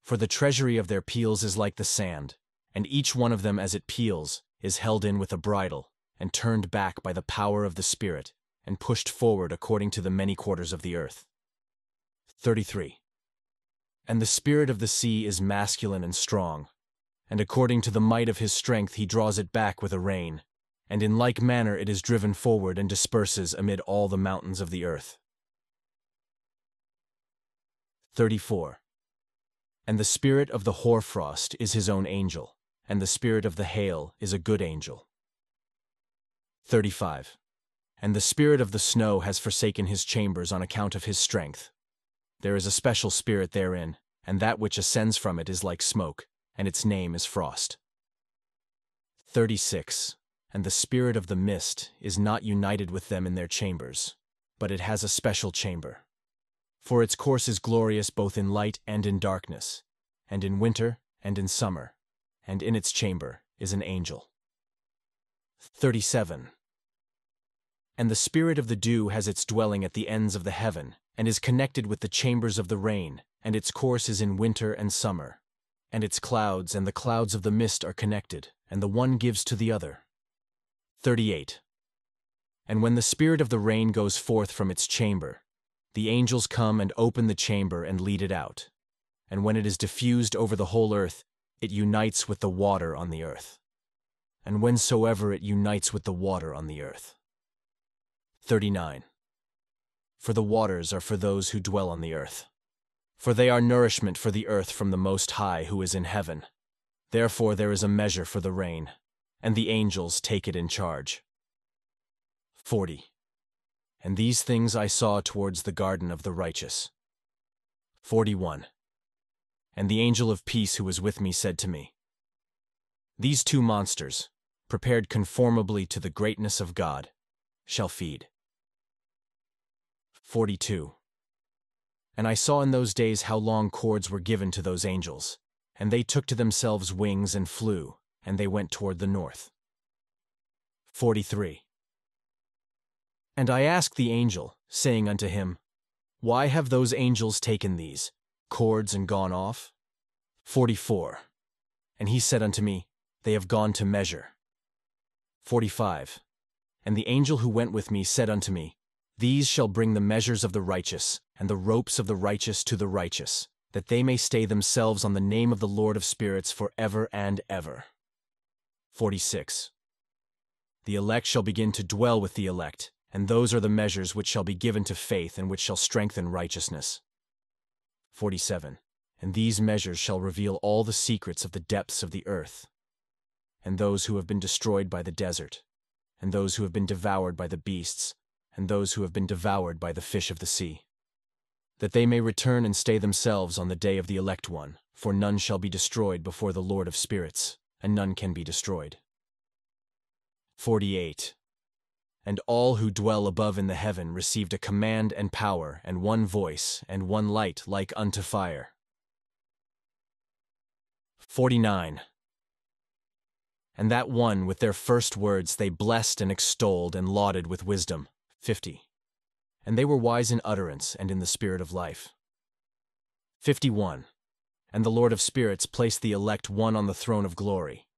For the treasury of their peals is like the sand, and each one of them as it peals is held in with a bridle, and turned back by the power of the Spirit, and pushed forward according to the many quarters of the earth. 33. And the spirit of the sea is masculine and strong, and according to the might of his strength he draws it back with a rein, and in like manner it is driven forward and disperses amid all the mountains of the earth. 34. And the spirit of the hoarfrost is his own angel, and the spirit of the hail is a good angel. 35. And the spirit of the snow has forsaken his chambers on account of his strength. There is a special spirit therein, and that which ascends from it is like smoke, and its name is frost. 36. And the spirit of the mist is not united with them in their chambers, but it has a special chamber. For its course is glorious both in light and in darkness, and in winter and in summer, and in its chamber is an angel. 37. And the spirit of the dew has its dwelling at the ends of the heaven, and is connected with the chambers of the rain, and its course is in winter and summer. And its clouds and the clouds of the mist are connected, and the one gives to the other. 38. And when the spirit of the rain goes forth from its chamber, the angels come and open the chamber and lead it out. And when it is diffused over the whole earth, it unites with the water on the earth. And whensoever it unites with the water on the earth. 39. For the waters are for those who dwell on the earth. For they are nourishment for the earth from the Most High who is in heaven. Therefore there is a measure for the rain, and the angels take it in charge. 40. And these things I saw towards the garden of the righteous. 41. And the angel of peace who was with me said to me, These two monsters, prepared conformably to the greatness of God, shall feed. 42. And I saw in those days how long cords were given to those angels, and they took to themselves wings and flew, and they went toward the north. 43. And I asked the angel, saying unto him, Why have those angels taken these cords and gone off? 44. And he said unto me, They have gone to measure. 45. And the angel who went with me said unto me, These shall bring the measures of the righteous, and the ropes of the righteous to the righteous, that they may stay themselves on the name of the Lord of spirits for ever and ever. 46. The elect shall begin to dwell with the elect, and those are the measures which shall be given to faith and which shall strengthen righteousness. 47. And these measures shall reveal all the secrets of the depths of the earth, and those who have been destroyed by the desert, and those who have been devoured by the beasts, and those who have been devoured by the fish of the sea, that they may return and stay themselves on the day of the elect one, for none shall be destroyed before the Lord of spirits, and none can be destroyed. 48. And all who dwell above in the heaven received a command and power, and one voice, and one light like unto fire. 49. And that one with their first words they blessed and extolled and lauded with wisdom. 50. And they were wise in utterance and in the spirit of life. 51. And the Lord of spirits placed the elect one on the throne of glory.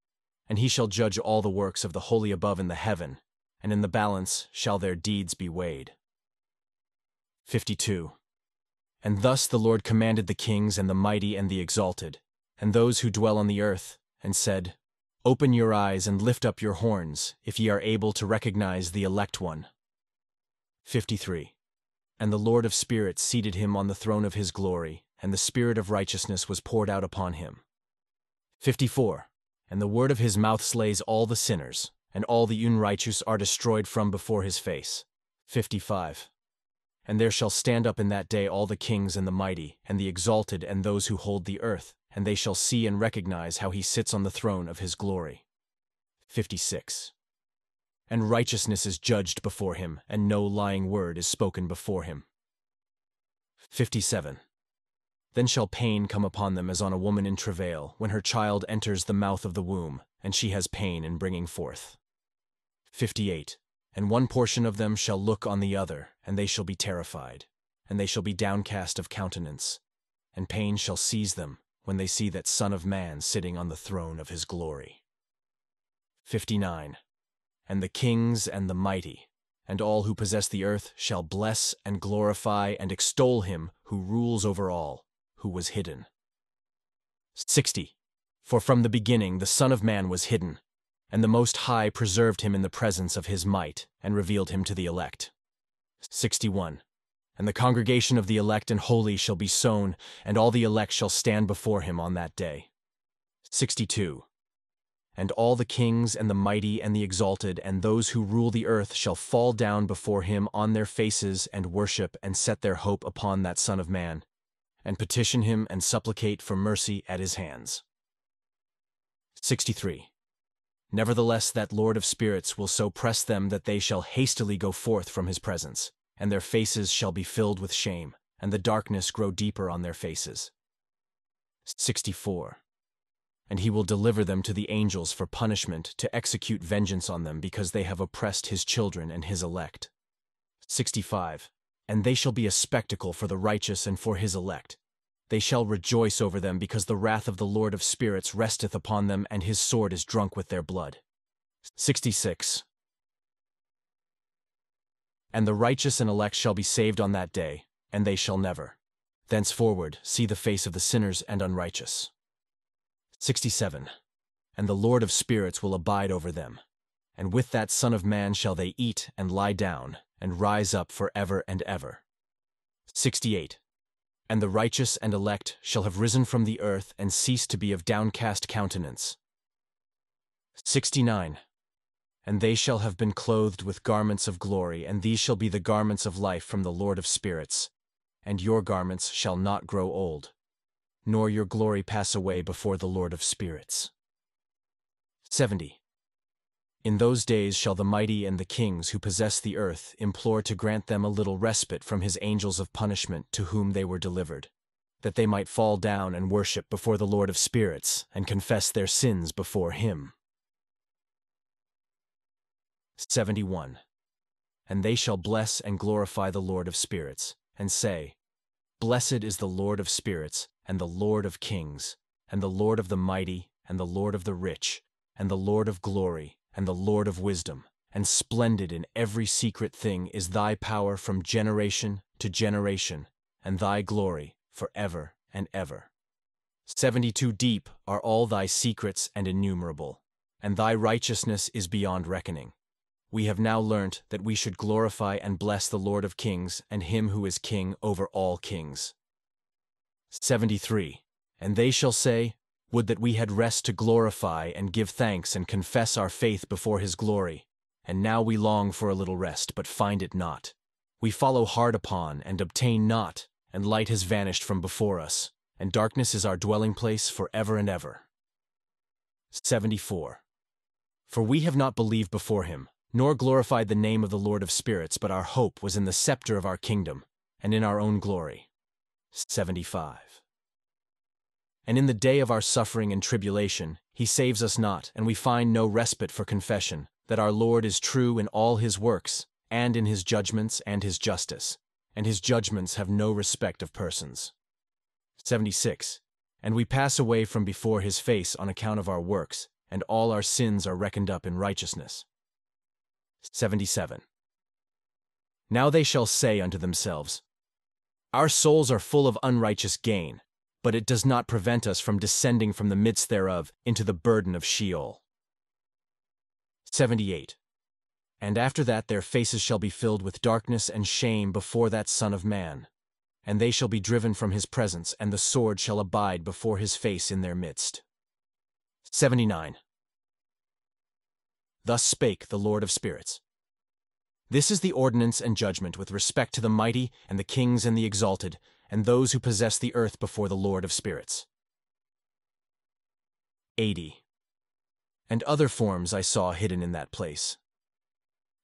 And he shall judge all the works of the holy above in the heaven, and in the balance shall their deeds be weighed. 52. And thus the Lord commanded the kings and the mighty and the exalted, and those who dwell on the earth, and said, Open your eyes and lift up your horns, if ye are able to recognize the elect one. 53. And the Lord of spirits seated him on the throne of his glory, and the spirit of righteousness was poured out upon him. 54. And the word of his mouth slays all the sinners, and all the unrighteous are destroyed from before his face. 55. And there shall stand up in that day all the kings and the mighty, and the exalted and those who hold the earth, and they shall see and recognize how he sits on the throne of his glory. 56. And righteousness is judged before him, and no lying word is spoken before him. 57. Then shall pain come upon them as on a woman in travail, when her child enters the mouth of the womb, and she has pain in bringing forth. 58. And one portion of them shall look on the other, and they shall be terrified, and they shall be downcast of countenance, and pain shall seize them, when they see that Son of Man sitting on the throne of his glory. 59. And the kings and the mighty, and all who possess the earth, shall bless and glorify and extol him who rules over all, who was hidden. 60. For from the beginning the Son of Man was hidden, and the Most High preserved him in the presence of his might, and revealed him to the elect. 61. And the congregation of the elect and holy shall be sown, and all the elect shall stand before him on that day. 62. And all the kings and the mighty and the exalted and those who rule the earth shall fall down before him on their faces and worship and set their hope upon that Son of Man, and petition him and supplicate for mercy at his hands. 63. Nevertheless that Lord of spirits will so press them that they shall hastily go forth from his presence, and their faces shall be filled with shame, and the darkness grow deeper on their faces. 64. And he will deliver them to the angels for punishment, to execute vengeance on them, because they have oppressed his children and his elect. 65. And they shall be a spectacle for the righteous and for his elect. They shall rejoice over them, because the wrath of the Lord of spirits resteth upon them, and his sword is drunk with their blood. 66. And the righteous and elect shall be saved on that day, and they shall never, thenceforward, see the face of the sinners and unrighteous. 67. And the Lord of spirits will abide over them, and with that Son of Man shall they eat and lie down, and rise up for ever and ever. 68. And the righteous and elect shall have risen from the earth, and cease to be of downcast countenance. 69. And they shall have been clothed with garments of glory, and these shall be the garments of life from the Lord of spirits. And your garments shall not grow old, nor your glory pass away before the Lord of spirits. 70. In those days shall the mighty and the kings who possess the earth implore to grant them a little respite from his angels of punishment to whom they were delivered, that they might fall down and worship before the Lord of spirits, and confess their sins before him. 71. And they shall bless and glorify the Lord of spirits, and say, Blessed is the Lord of spirits, and the Lord of kings, and the Lord of the mighty, and the Lord of the rich, and the Lord of glory, and the Lord of wisdom, and splendid in every secret thing is thy power from generation to generation, and thy glory for ever and ever. 72 deep are all thy secrets and innumerable, and thy righteousness is beyond reckoning. We have now learnt that we should glorify and bless the Lord of kings, and him who is king over all kings. 73. And they shall say, Would that we had rest to glorify and give thanks and confess our faith before his glory. And now we long for a little rest, but find it not. We follow hard upon and obtain not, and light has vanished from before us, and darkness is our dwelling place for ever and ever. 74. For we have not believed before him, nor glorified the name of the Lord of spirits, but our hope was in the scepter of our kingdom, and in our own glory. 75. And in the day of our suffering and tribulation, he saves us not, and we find no respite for confession, that our Lord is true in all his works, and in his judgments and his justice, and his judgments have no respect of persons. 76. And we pass away from before his face on account of our works, and all our sins are reckoned up in righteousness. 77. Now they shall say unto themselves, Our souls are full of unrighteous gain, but it does not prevent us from descending from the midst thereof into the burden of Sheol. 78. And after that their faces shall be filled with darkness and shame before that Son of Man, and they shall be driven from his presence, and the sword shall abide before his face in their midst. 79. Thus spake the Lord of spirits. This is the ordinance and judgment with respect to the mighty, and the kings and the exalted, and those who possess the earth before the Lord of spirits. 80. And other forms I saw hidden in that place.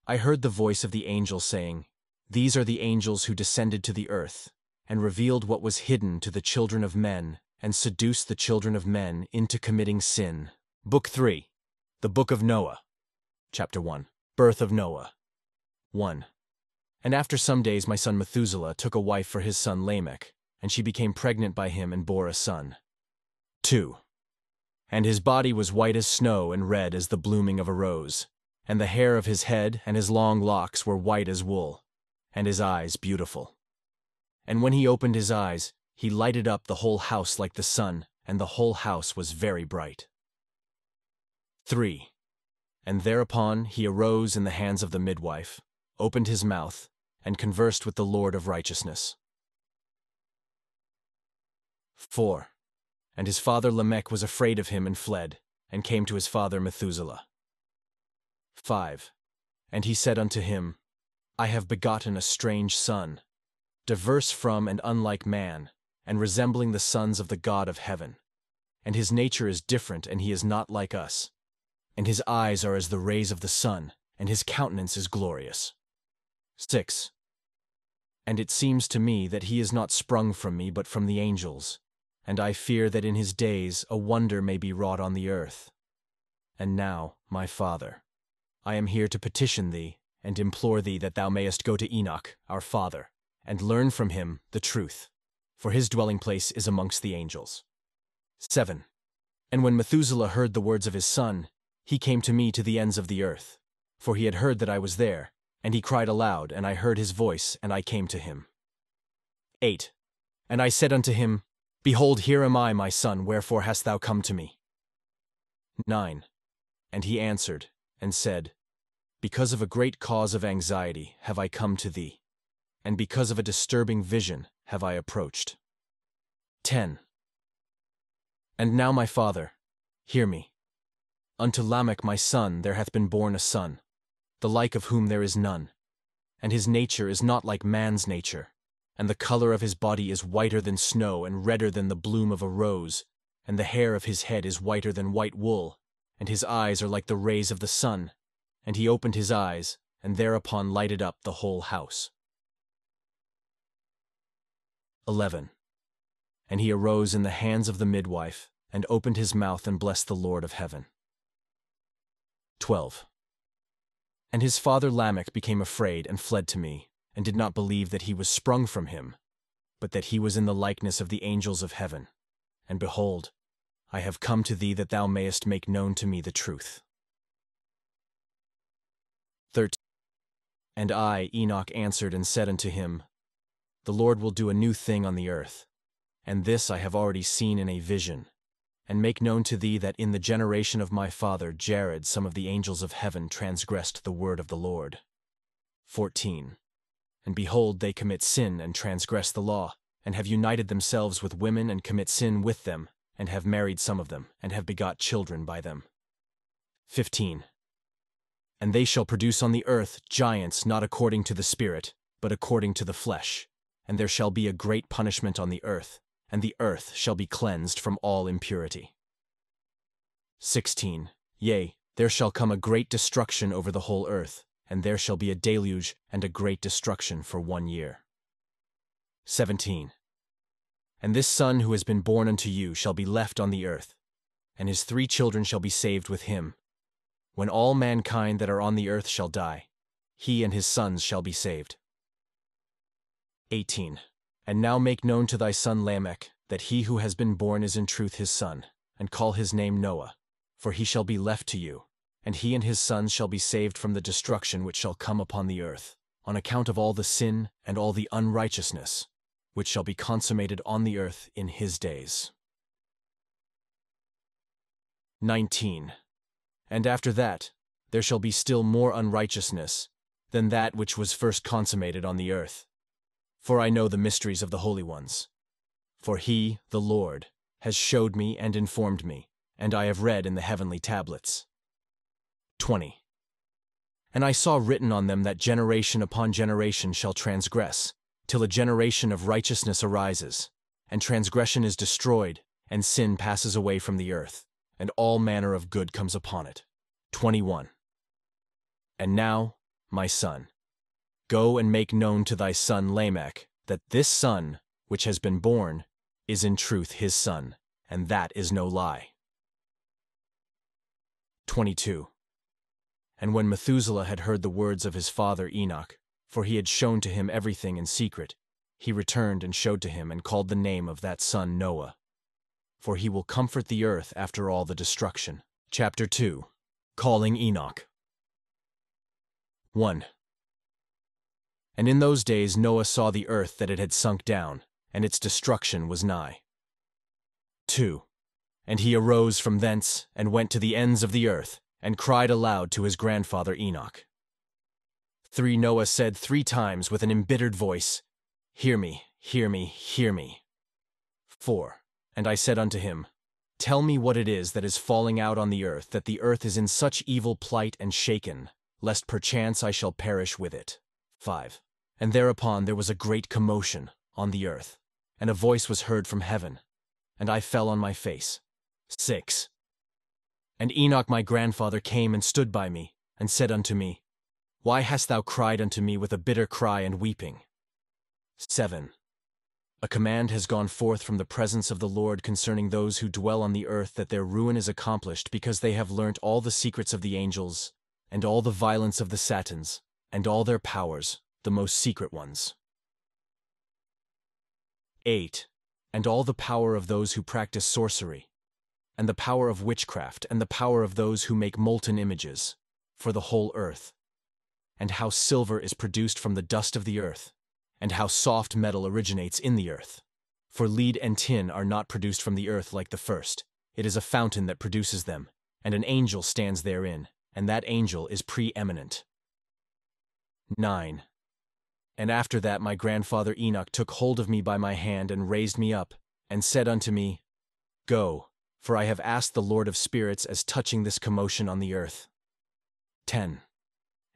I heard the voice of the angel saying, These are the angels who descended to the earth, and revealed what was hidden to the children of men, and seduced the children of men into committing sin. Book 3. The Book of Noah. Chapter 1. Birth of Noah. 1. And after some days my son Methuselah took a wife for his son Lamech, and she became pregnant by him and bore a son. 2. And his body was white as snow and red as the blooming of a rose, and the hair of his head and his long locks were white as wool, and his eyes beautiful. And when he opened his eyes, he lighted up the whole house like the sun, and the whole house was very bright. 3. And thereupon he arose in the hands of the midwife, opened his mouth, and conversed with the Lord of righteousness. 4. And his father Lamech was afraid of him and fled, and came to his father Methuselah. 5. And he said unto him, I have begotten a strange son, diverse from and unlike man, and resembling the sons of the God of heaven. And his nature is different, and he is not like us. And his eyes are as the rays of the sun, and his countenance is glorious. 6. And it seems to me that he is not sprung from me, but from the angels, and I fear that in his days a wonder may be wrought on the earth. And now, my father, I am here to petition thee, and implore thee that thou mayest go to Enoch, our father, and learn from him the truth, for his dwelling place is amongst the angels. 7. And when Methuselah heard the words of his son, he came to me to the ends of the earth, for he had heard that I was there, and he cried aloud, and I heard his voice, and I came to him. 8. And I said unto him, Behold, here am I, my son, wherefore hast thou come to me? 9. And he answered, and said, Because of a great cause of anxiety have I come to thee, and because of a disturbing vision have I approached. 10. And now, my father, hear me. Unto Lamech my son there hath been born a son, the like of whom there is none, and his nature is not like man's nature, and the color of his body is whiter than snow and redder than the bloom of a rose, and the hair of his head is whiter than white wool, and his eyes are like the rays of the sun, and he opened his eyes, and thereupon lighted up the whole house. 11. And he arose in the hands of the midwife, and opened his mouth and blessed the Lord of heaven. 12. And his father Lamech became afraid and fled to me, and did not believe that he was sprung from him, but that he was in the likeness of the angels of heaven. And behold, I have come to thee that thou mayest make known to me the truth. 13. And I, Enoch, answered and said unto him, The Lord will do a new thing on the earth, and this I have already seen in a vision, and make known to thee that in the generation of my father Jared some of the angels of heaven transgressed the word of the Lord. 14. And behold, they commit sin and transgress the law, and have united themselves with women and commit sin with them, and have married some of them, and have begot children by them. 15. And they shall produce on the earth giants not according to the Spirit, but according to the flesh, and there shall be a great punishment on the earth, and the earth shall be cleansed from all impurity. 16. Yea, there shall come a great destruction over the whole earth, and there shall be a deluge and a great destruction for 1 year. 17. And this son who has been born unto you shall be left on the earth, and his 3 children shall be saved with him. When all mankind that are on the earth shall die, he and his sons shall be saved. 18. And now make known to thy son Lamech that he who has been born is in truth his son, and call his name Noah, for he shall be left to you, and he and his sons shall be saved from the destruction which shall come upon the earth, on account of all the sin and all the unrighteousness, which shall be consummated on the earth in his days. 19. And after that, there shall be still more unrighteousness than that which was first consummated on the earth. For I know the mysteries of the holy ones. For he, the Lord, has showed me and informed me, and I have read in the heavenly tablets. 20. And I saw written on them that generation upon generation shall transgress, till a generation of righteousness arises, and transgression is destroyed, and sin passes away from the earth, and all manner of good comes upon it. 21. And now, my son, go and make known to thy son Lamech that this son, which has been born, is in truth his son, and that is no lie. 22. And when Methuselah had heard the words of his father Enoch, for he had shown to him everything in secret, he returned and showed to him and called the name of that son Noah. For he will comfort the earth after all the destruction. Chapter 2. Calling Enoch. 1. And in those days Noah saw the earth that it had sunk down, and its destruction was nigh. 2. And he arose from thence, and went to the ends of the earth, and cried aloud to his grandfather Enoch. 3. Noah said 3 times with an embittered voice, Hear me, hear me, hear me. 4. And I said unto him, Tell me what it is that is falling out on the earth, that the earth is in such evil plight and shaken, lest perchance I shall perish with it. 5. And thereupon there was a great commotion on the earth, and a voice was heard from heaven, and I fell on my face. 6. And Enoch my grandfather came and stood by me, and said unto me, Why hast thou cried unto me with a bitter cry and weeping? 7. A command has gone forth from the presence of the Lord concerning those who dwell on the earth, that their ruin is accomplished, because they have learnt all the secrets of the angels, and all the violence of the Satans, and all their powers, the most secret ones. 8. And all the power of those who practice sorcery, and the power of witchcraft, and the power of those who make molten images, for the whole earth. And how silver is produced from the dust of the earth, and how soft metal originates in the earth. For lead and tin are not produced from the earth like the first. It is a fountain that produces them, and an angel stands therein, and that angel is preeminent. 9. And after that my grandfather Enoch took hold of me by my hand, and raised me up, and said unto me, Go, for I have asked the Lord of spirits as touching this commotion on the earth. 10.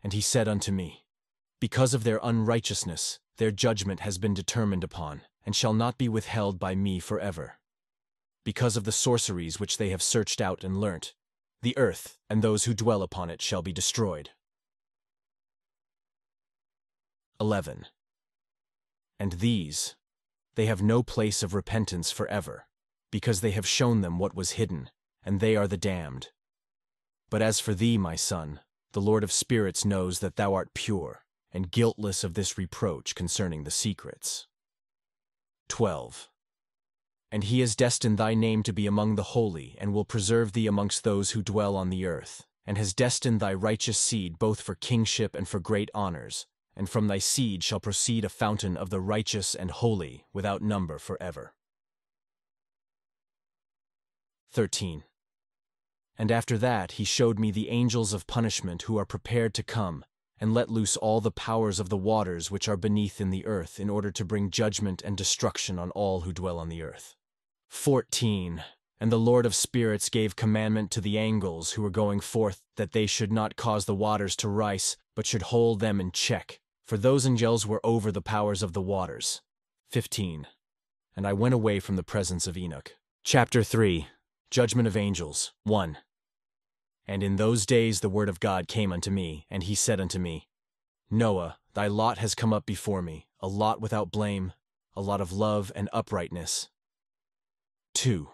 And he said unto me, Because of their unrighteousness, their judgment has been determined upon, and shall not be withheld by me forever. Because of the sorceries which they have searched out and learnt, the earth and those who dwell upon it shall be destroyed. 11. And these, they have no place of repentance forever, because they have shown them what was hidden, and they are the damned. But as for thee, my son, the Lord of spirits knows that thou art pure, and guiltless of this reproach concerning the secrets. 12. And he has destined thy name to be among the holy, and will preserve thee amongst those who dwell on the earth, and has destined thy righteous seed both for kingship and for great honors, and from thy seed shall proceed a fountain of the righteous and holy without number forever. 13. And after that he showed me the angels of punishment who are prepared to come, and let loose all the powers of the waters which are beneath in the earth, in order to bring judgment and destruction on all who dwell on the earth. 14. And the Lord of spirits gave commandment to the angels who were going forth, that they should not cause the waters to rise, but should hold them in check, for those angels were over the powers of the waters. 15. And I went away from the presence of Enoch. Chapter 3. Judgment of Angels. 1. And in those days the word of God came unto me, and he said unto me, Noah, thy lot has come up before me, a lot without blame, a lot of love and uprightness. 2.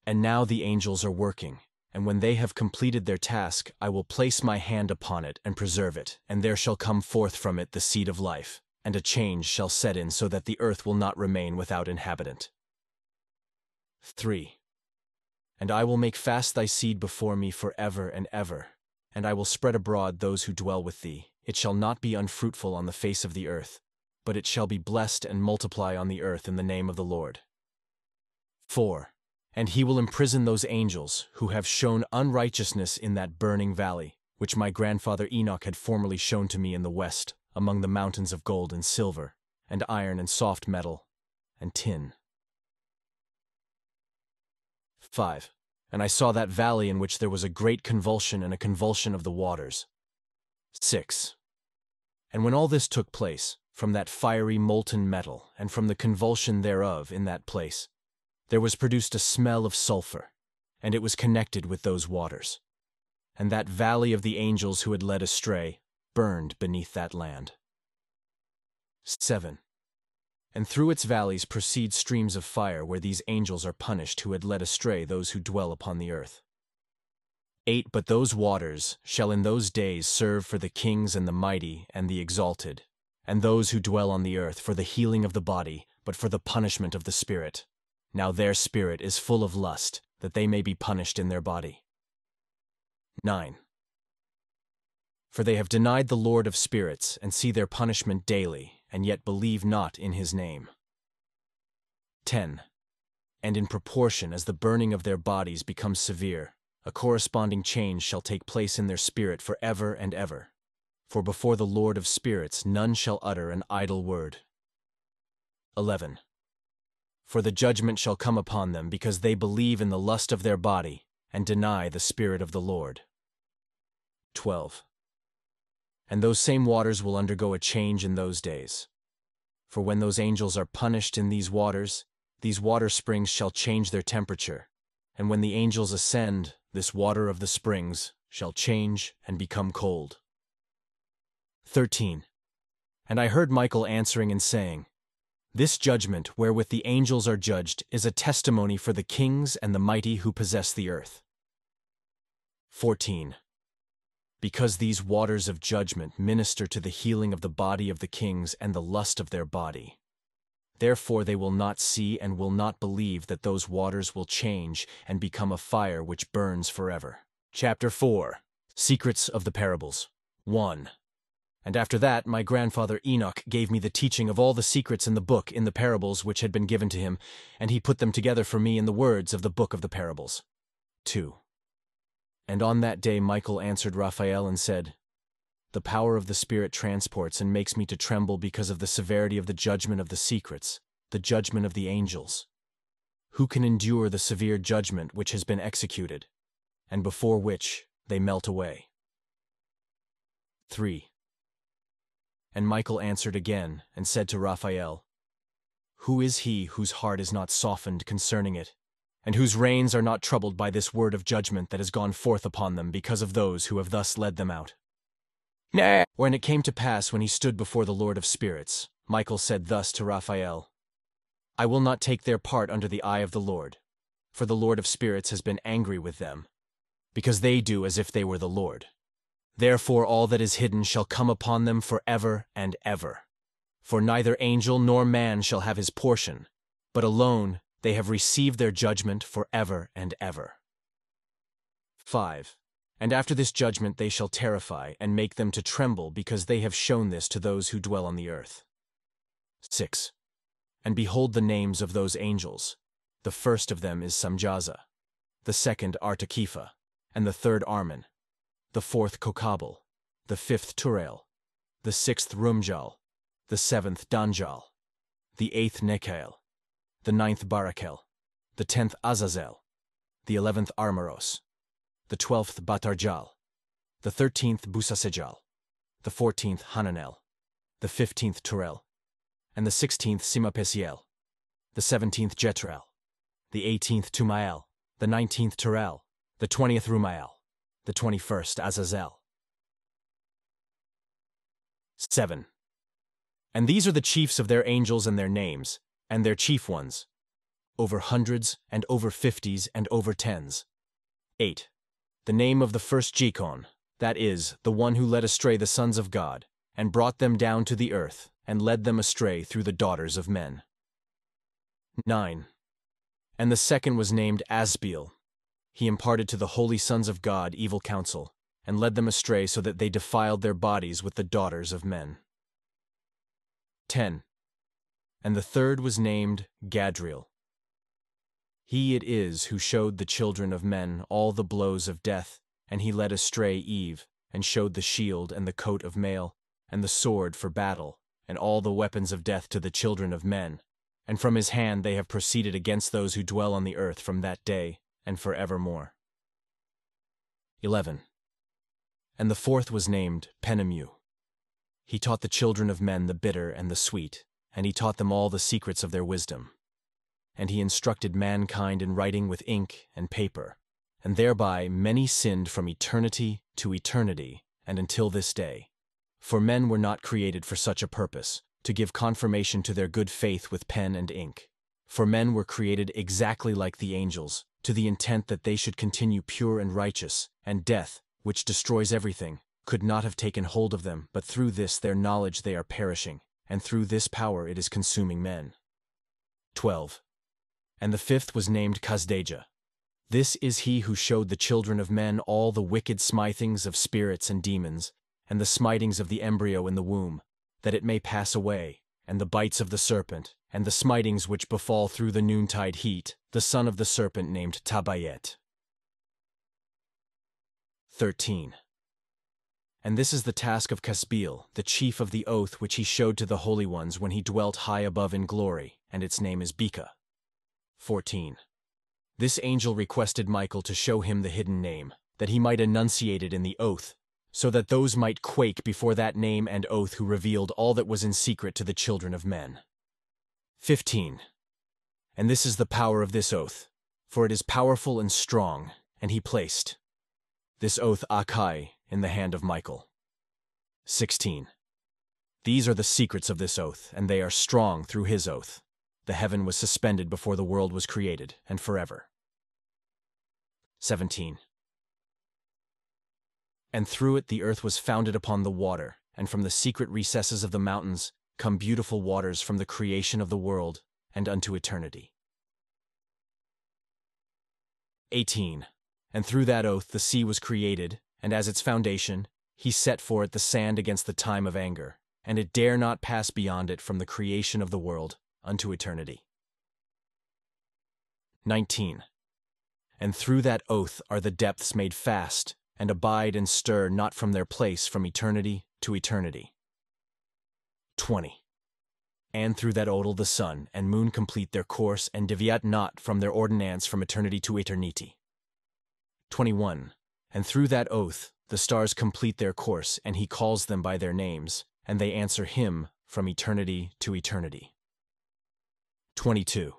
And now the angels are working, and when they have completed their task, I will place my hand upon it and preserve it, and there shall come forth from it the seed of life, and a change shall set in, so that the earth will not remain without inhabitant. 3. And I will make fast thy seed before me for ever and ever, and I will spread abroad those who dwell with thee. It shall not be unfruitful on the face of the earth, but it shall be blessed and multiply on the earth in the name of the Lord. 4. And he will imprison those angels who have shown unrighteousness in that burning valley, which my grandfather Enoch had formerly shown to me in the west, among the mountains of gold and silver, and iron and soft metal, and tin. 5. And I saw that valley in which there was a great convulsion and a convulsion of the waters. 6. And when all this took place, from that fiery molten metal, and from the convulsion thereof in that place, there was produced a smell of sulfur, and it was connected with those waters. And that valley of the angels who had led astray burned beneath that land. 7. And through its valleys proceed streams of fire where these angels are punished who had led astray those who dwell upon the earth. 8. But those waters shall in those days serve for the kings and the mighty and the exalted, and those who dwell on the earth for the healing of the body, but for the punishment of the spirit. Now their spirit is full of lust, that they may be punished in their body. 9. For they have denied the Lord of spirits, and see their punishment daily, and yet believe not in his name. 10. And in proportion as the burning of their bodies becomes severe, a corresponding change shall take place in their spirit for ever and ever. For before the Lord of spirits none shall utter an idle word. 11. For the judgment shall come upon them, because they believe in the lust of their body, and deny the Spirit of the Lord. 12. And those same waters will undergo a change in those days. For when those angels are punished in these water springs shall change their temperature, and when the angels ascend, this water of the springs shall change and become cold. 13. And I heard Michael answering and saying, This judgment wherewith the angels are judged is a testimony for the kings and the mighty who possess the earth. 14. Because these waters of judgment minister to the healing of the body of the kings and the lust of their body. Therefore they will not see and will not believe that those waters will change and become a fire which burns forever. Chapter 4. Secrets of the Parables. 1. And after that my grandfather Enoch gave me the teaching of all the secrets in the book in the parables which had been given to him, and he put them together for me in the words of the book of the parables. 2. And on that day Michael answered Raphael and said, The power of the Spirit transports and makes me to tremble because of the severity of the judgment of the secrets, the judgment of the angels. Who can endure the severe judgment which has been executed, and before which they melt away? 3. And Michael answered again and said to Raphael, Who is he whose heart is not softened concerning it, and whose reins are not troubled by this word of judgment that has gone forth upon them because of those who have thus led them out? Nay. When it came to pass when he stood before the Lord of spirits, Michael said thus to Raphael, I will not take their part under the eye of the Lord, for the Lord of spirits has been angry with them, because they do as if they were the Lord. Therefore all that is hidden shall come upon them for ever and ever. For neither angel nor man shall have his portion, but alone they have received their judgment for ever and ever. 5. And after this judgment they shall terrify and make them to tremble, because they have shown this to those who dwell on the earth. 6. And behold the names of those angels. The first of them is Samjaza, the second Artakepha, and the third Armin, the fourth Kokabel, the fifth Turael, the sixth Rumjal, the seventh Danjal, the eighth Nekael, the ninth Barakel, the 10th Azazel, the 11th Armaros, the 12th Batarjal, the 13th Busasejal, the 14th Hananel, the 15th Turel, and the 16th Simapesiel, the 17th Jetrel, the 18th Tumael, the 19th Turel, the 20th Rumael, the 21st Azazel. 7. And these are the chiefs of their angels and their names, and their chief ones, over hundreds and over 50s and over 10s. 8. The name of the first Jikon, that is, the one who led astray the sons of God, and brought them down to the earth, and led them astray through the daughters of men. 9. And the second was named Asbeel. He imparted to the holy sons of God evil counsel, and led them astray so that they defiled their bodies with the daughters of men. 10. And the third was named Gadriel. He it is who showed the children of men all the blows of death, and he led astray Eve, and showed the shield and the coat of mail, and the sword for battle, and all the weapons of death to the children of men. And from his hand they have proceeded against those who dwell on the earth from that day, and forevermore. 11. And the fourth was named Penemu. He taught the children of men the bitter and the sweet, and he taught them all the secrets of their wisdom. And he instructed mankind in writing with ink and paper, and thereby many sinned from eternity to eternity, and until this day. For men were not created for such a purpose, to give confirmation to their good faith with pen and ink. For men were created exactly like the angels, to the intent that they should continue pure and righteous, and death, which destroys everything, could not have taken hold of them, but through this their knowledge they are perishing, and through this power it is consuming men. 12. And the fifth was named Kasdeja. This is he who showed the children of men all the wicked smithings of spirits and demons, and the smitings of the embryo in the womb, that it may pass away, and the bites of the serpent, and the smitings which befall through the noontide heat, the son of the serpent named Tabayet. 13. And this is the task of Kasbeel, the chief of the oath which he showed to the holy ones when he dwelt high above in glory, and its name is Beka. 14. This angel requested Michael to show him the hidden name, that he might enunciate it in the oath, so that those might quake before that name and oath who revealed all that was in secret to the children of men. 15. And this is the power of this oath, for it is powerful and strong, and he placed this oath Akai in the hand of Michael. 16. These are the secrets of this oath, and they are strong through his oath. The heaven was suspended before the world was created, and forever. 17. And through it the earth was founded upon the water, and from the secret recesses of the mountains come beautiful waters from the creation of the world and unto eternity. 18. And through that oath the sea was created, and as its foundation, he set for it the sand against the time of anger, and it dare not pass beyond it from the creation of the world unto eternity. 19. And through that oath are the depths made fast, and abide and stir not from their place from eternity to eternity. 20. And through that odal the sun and moon complete their course and deviate not from their ordinance from eternity to eternity. 21. And through that oath the stars complete their course, and he calls them by their names, and they answer him from eternity to eternity. 22.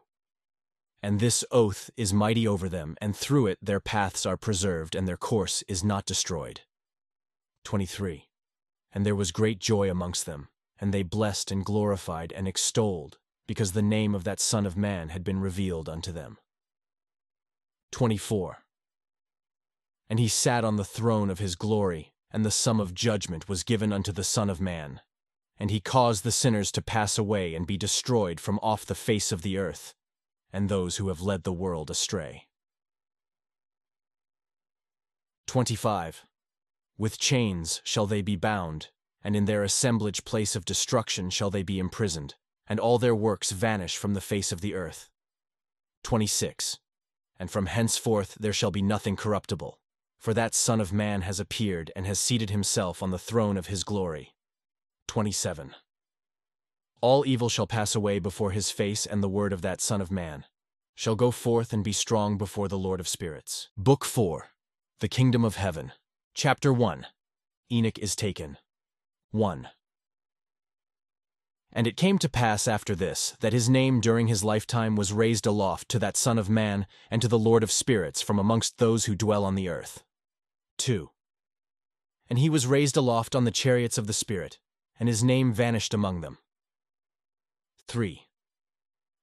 And this oath is mighty over them, and through it their paths are preserved, and their course is not destroyed. 23. And there was great joy amongst them, and they blessed and glorified and extolled, because the name of that Son of Man had been revealed unto them. 24. And he sat on the throne of his glory, and the sum of judgment was given unto the Son of Man. And he caused the sinners to pass away and be destroyed from off the face of the earth, and those who have led the world astray. 25. With chains shall they be bound, and in their assemblage place of destruction shall they be imprisoned, and all their works vanish from the face of the earth. 26. And from henceforth there shall be nothing corruptible, for that Son of Man has appeared and has seated himself on the throne of his glory. 27. All evil shall pass away before his face, and the word of that Son of Man shall go forth and be strong before the Lord of spirits. Book 4. The Kingdom of Heaven. Chapter 1. Enoch is taken. 1. And it came to pass after this, that his name during his lifetime was raised aloft to that Son of Man and to the Lord of spirits from amongst those who dwell on the earth. 2. And he was raised aloft on the chariots of the Spirit, and his name vanished among them. 3.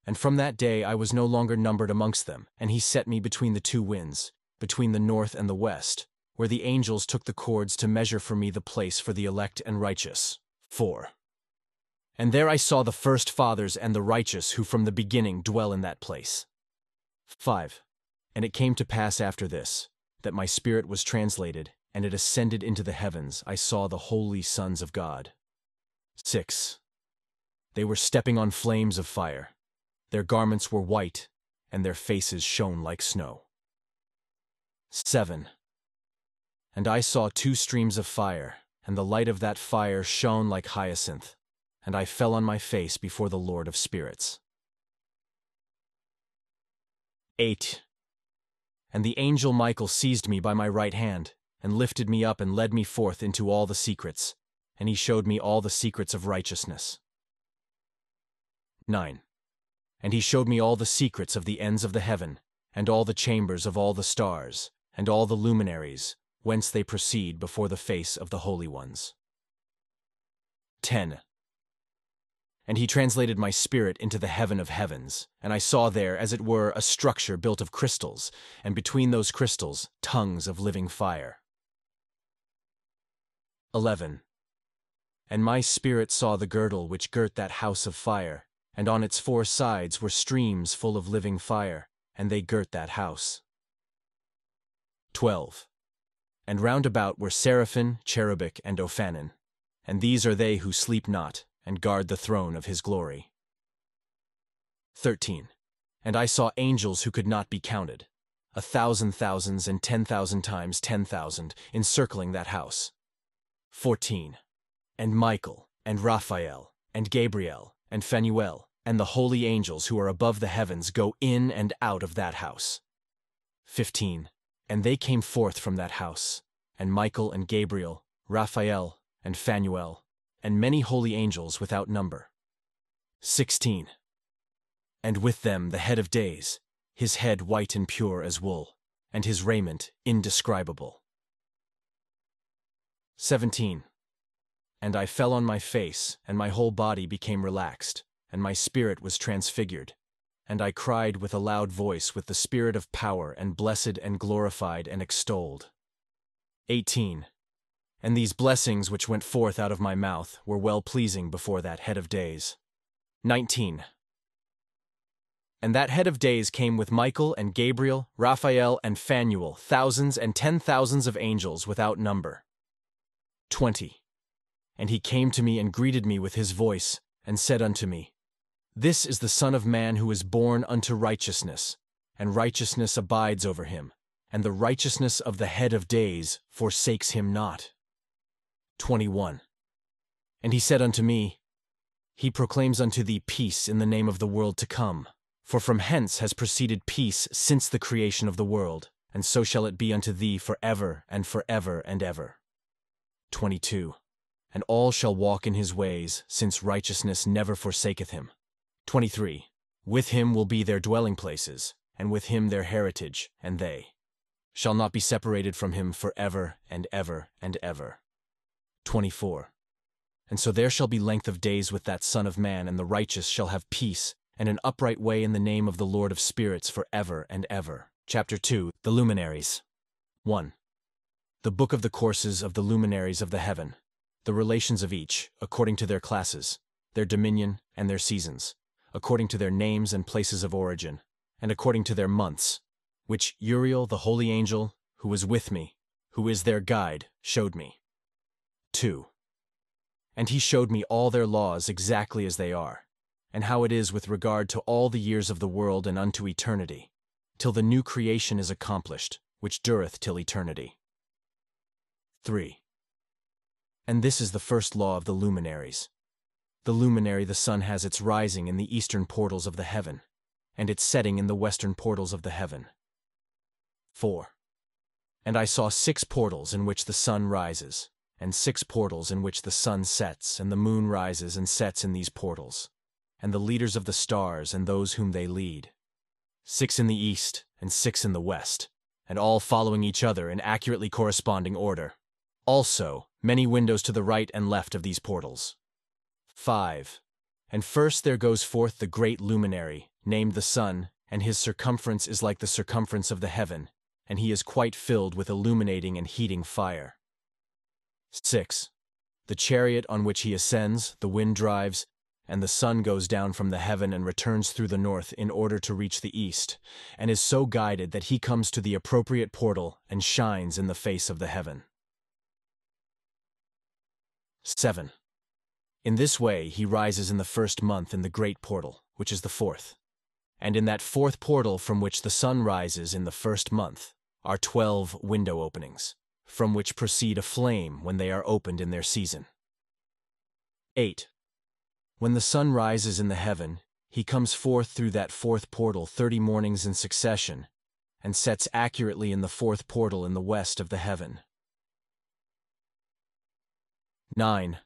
And from that day I was no longer numbered amongst them, and he set me between the two winds, between the north and the west, where the angels took the cords to measure for me the place for the elect and righteous. 4. And there I saw the first fathers and the righteous who from the beginning dwell in that place. 5. And it came to pass after this, that my spirit was translated, and it ascended into the heavens. I saw the holy sons of God. 6. They were stepping on flames of fire. Their garments were white, and their faces shone like snow. 7. And I saw 2 streams of fire, and the light of that fire shone like hyacinth, and I fell on my face before the Lord of spirits. 8. And the angel Michael seized me by my right hand, and lifted me up and led me forth into all the secrets, and he showed me all the secrets of righteousness. 9. And he showed me all the secrets of the ends of the heaven, and all the chambers of all the stars, and all the luminaries, whence they proceed before the face of the holy ones. 10. And he translated my spirit into the heaven of heavens, and I saw there, as it were, a structure built of crystals, and between those crystals, tongues of living fire. 11. And my spirit saw the girdle which girt that house of fire, and on its 4 sides were streams full of living fire, and they girt that house. 12. And round about were seraphim, cherubic, and ophanim, and these are they who sleep not, and guard the throne of his glory. 13. And I saw angels who could not be counted, 1,000 thousands and 10,000 times 10,000, encircling that house. 14. And Michael, and Raphael, and Gabriel, and Phanuel, and the holy angels who are above the heavens go in and out of that house. 15. And they came forth from that house, and Michael and Gabriel, Raphael and Phanuel, and many holy angels without number. 16. And with them the head of days, his head white and pure as wool, and his raiment indescribable. 17. And I fell on my face, and my whole body became relaxed, and my spirit was transfigured. And I cried with a loud voice with the spirit of power, and blessed and glorified and extolled. 18. And these blessings which went forth out of my mouth were well-pleasing before that head of days. 19. And that head of days came with Michael and Gabriel, Raphael and Phanuel, thousands and 10,000s of angels without number. 20. And he came to me and greeted me with his voice, and said unto me, This is the Son of Man who is born unto righteousness, and righteousness abides over him, and the righteousness of the head of days forsakes him not. 21. And he said unto me, He proclaims unto thee peace in the name of the world to come, for from hence has proceeded peace since the creation of the world, and so shall it be unto thee for ever and for ever and ever. 22. And all shall walk in his ways, since righteousness never forsaketh him. 23. With him will be their dwelling places, and with him their heritage, and they shall not be separated from him for ever and ever and ever. 24. And so there shall be length of days with that Son of Man, and the righteous shall have peace, and an upright way in the name of the Lord of spirits for ever and ever. Chapter 2. The Luminaries. 1. The book of the courses of the luminaries of the heaven, the relations of each, according to their classes, their dominion, and their seasons, according to their names and places of origin, and according to their months, which Uriel the holy angel, who was with me, who is their guide, showed me. 2. And he showed me all their laws exactly as they are, and how it is with regard to all the years of the world and unto eternity, till the new creation is accomplished, which dureth till eternity. 3. And this is the first law of the luminaries. The luminary the sun has its rising in the eastern portals of the heaven, and its setting in the western portals of the heaven. 4. And I saw 6 portals in which the sun rises, and 6 portals in which the sun sets, and the moon rises and sets in these portals, and the leaders of the stars and those whom they lead. 6 in the east, and 6 in the west, and all following each other in accurately corresponding order. Also, many windows to the right and left of these portals. 5. And first there goes forth the great luminary, named the sun, and his circumference is like the circumference of the heaven, and he is quite filled with illuminating and heating fire. 6. The chariot on which he ascends, the wind drives, and the sun goes down from the heaven and returns through the north in order to reach the east, and is so guided that he comes to the appropriate portal and shines in the face of the heaven. 7. In this way he rises in the first month in the great portal, which is the fourth. And in that fourth portal from which the sun rises in the first month are 12 window openings, from which proceed a flame when they are opened in their season. 8. When the sun rises in the heaven, he comes forth through that fourth portal 30 mornings in succession, and sets accurately in the fourth portal in the west of the heaven. 9.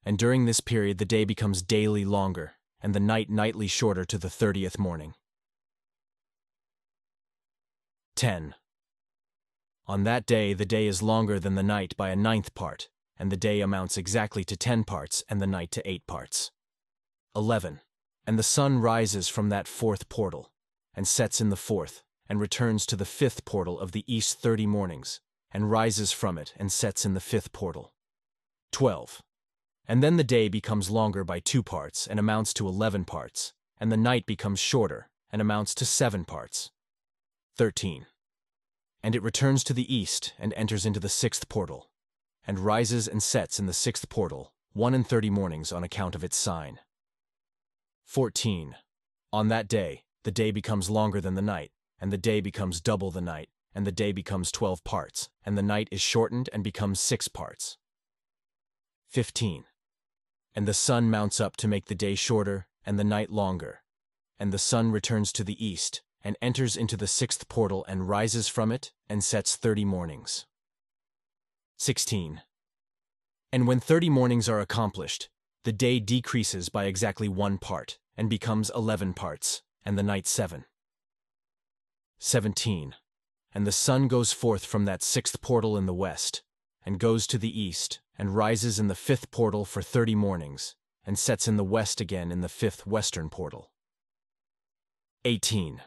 And during this period the day becomes daily longer, and the night nightly shorter to the 30th morning. 10. On that day the day is longer than the night by a 9th part, and the day amounts exactly to 10 parts, and the night to 8 parts. 11. And the sun rises from that fourth portal, and sets in the fourth, and returns to the fifth portal of the east 30 mornings, and rises from it and sets in the fifth portal. 12. And then the day becomes longer by 2 parts, and amounts to 11 parts, and the night becomes shorter, and amounts to 7 parts. 13. And it returns to the east, and enters into the 6th portal, and rises and sets in the 6th portal, 1:30 mornings on account of its sign. 14. On that day, the day becomes longer than the night, and the day becomes double the night, and the day becomes 12 parts, and the night is shortened and becomes 6 parts. 15. And the sun mounts up to make the day shorter and the night longer, and the sun returns to the east, and enters into the 6th portal and rises from it and sets 30 mornings. 16. And when 30 mornings are accomplished, the day decreases by exactly 1 part, and becomes 11 parts, and the night 7. 17. And the sun goes forth from that 6th portal in the west, and goes to the east, and rises in the 5th portal for 30 mornings, and sets in the west again in the 5th western portal. 18.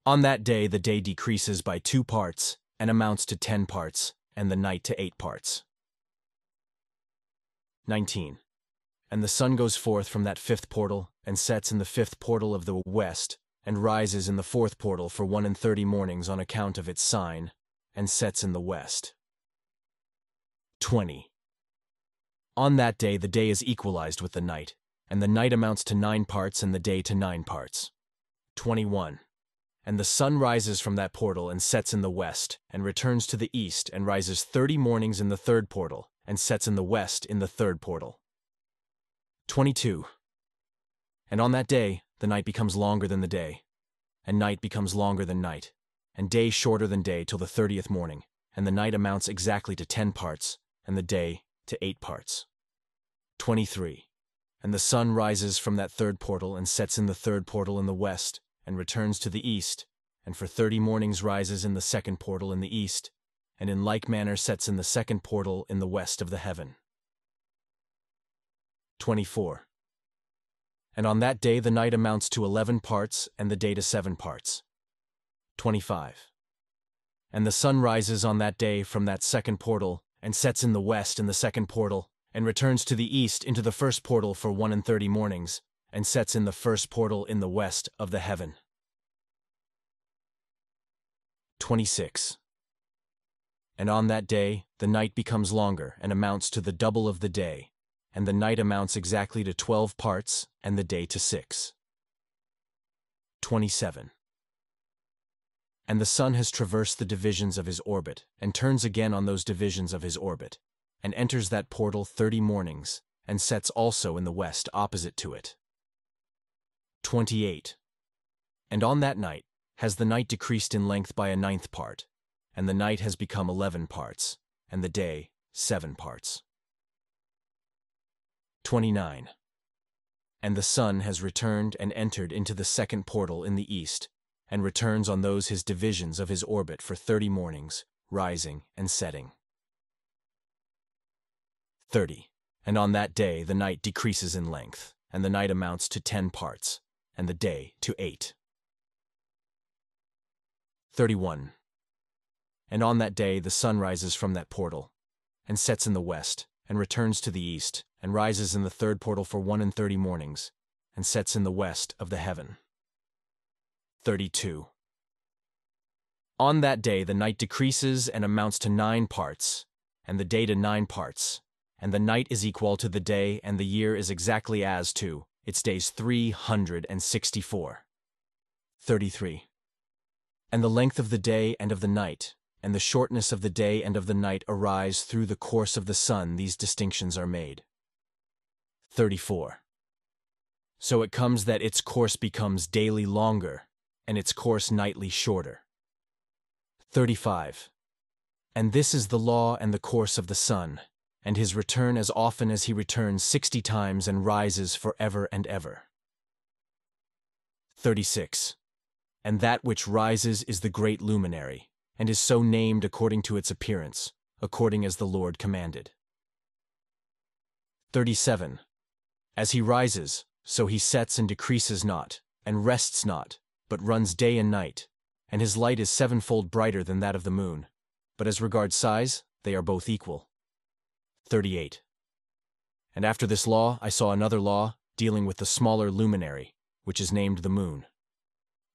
On that day the day decreases by 2 parts, and amounts to 10 parts, and the night to 8 parts. 19. And the sun goes forth from that 5th portal, and sets in the 5th portal of the west, and rises in the 4th portal for 1:30 mornings on account of its sign, and sets in the west. 20. On that day the day is equalized with the night, and the night amounts to 9 parts and the day to 9 parts. 21. And the sun rises from that portal and sets in the west, and returns to the east, and rises 30 mornings in the 3rd portal, and sets in the west in the 3rd portal. 22. And on that day the night becomes longer than the day, and night becomes longer than night, and day shorter than day till the 30th morning, and the night amounts exactly to 10 parts, and the day to 8 parts. 23. And the sun rises from that 3rd portal and sets in the 3rd portal in the west, and returns to the east, and for 30 mornings rises in the 2nd portal in the east, and in like manner sets in the 2nd portal in the west of the heaven. 24. And on that day the night amounts to 11 parts, and the day to 7 parts. 25. And the sun rises on that day from that 2nd portal, and sets in the west in the 2nd portal, and returns to the east into the 1st portal for 1:30 mornings, and sets in the 1st portal in the west of the heaven. 26. And on that day the night becomes longer and amounts to the double of the day, and the night amounts exactly to 12 parts, and the day to 6. 27. And the sun has traversed the divisions of his orbit, and turns again on those divisions of his orbit, and enters that portal 30 mornings, and sets also in the west opposite to it. 28. And on that night has the night decreased in length by a 9th part, and the night has become 11 parts, and the day 7 parts. 29. And the sun has returned and entered into the 2nd portal in the east, and returns on those his divisions of his orbit for 30 mornings, rising and setting. 30. And on that day the night decreases in length, and the night amounts to 10 parts, and the day to 8. 31. And on that day the sun rises from that portal, and sets in the west, and returns to the east, and rises in the third portal for 31 mornings, and sets in the west of the heaven. 32. On that day the night decreases and amounts to 9 parts, and the day to 9 parts, and the night is equal to the day, and the year is exactly as to its days 364. 33. And the length of the day and of the night, and the shortness of the day and of the night arise through the course of the sun, these distinctions are made. 34. So it comes that its course becomes daily longer, and its course nightly shorter. 35. And this is the law and the course of the sun, and his return as often as he returns 60 times and rises for ever and ever. 36. And that which rises is the great luminary, and is so named according to its appearance, according as the Lord commanded. 37. As he rises, so he sets and decreases not, and rests not, but runs day and night, and his light is 7-fold brighter than that of the moon, but as regards size, they are both equal. 38. And after this law I saw another law, dealing with the smaller luminary, which is named the moon.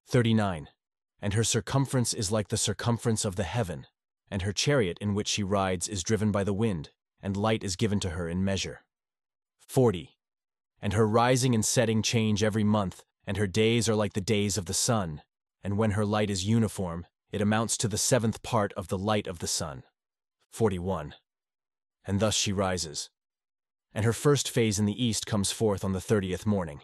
39. And her circumference is like the circumference of the heaven, and her chariot in which she rides is driven by the wind, and light is given to her in measure. 40. And her rising and setting change every month, and her days are like the days of the sun, and when her light is uniform, it amounts to the 7th part of the light of the sun. 41. And thus she rises. And her first phase in the east comes forth on the 30th morning,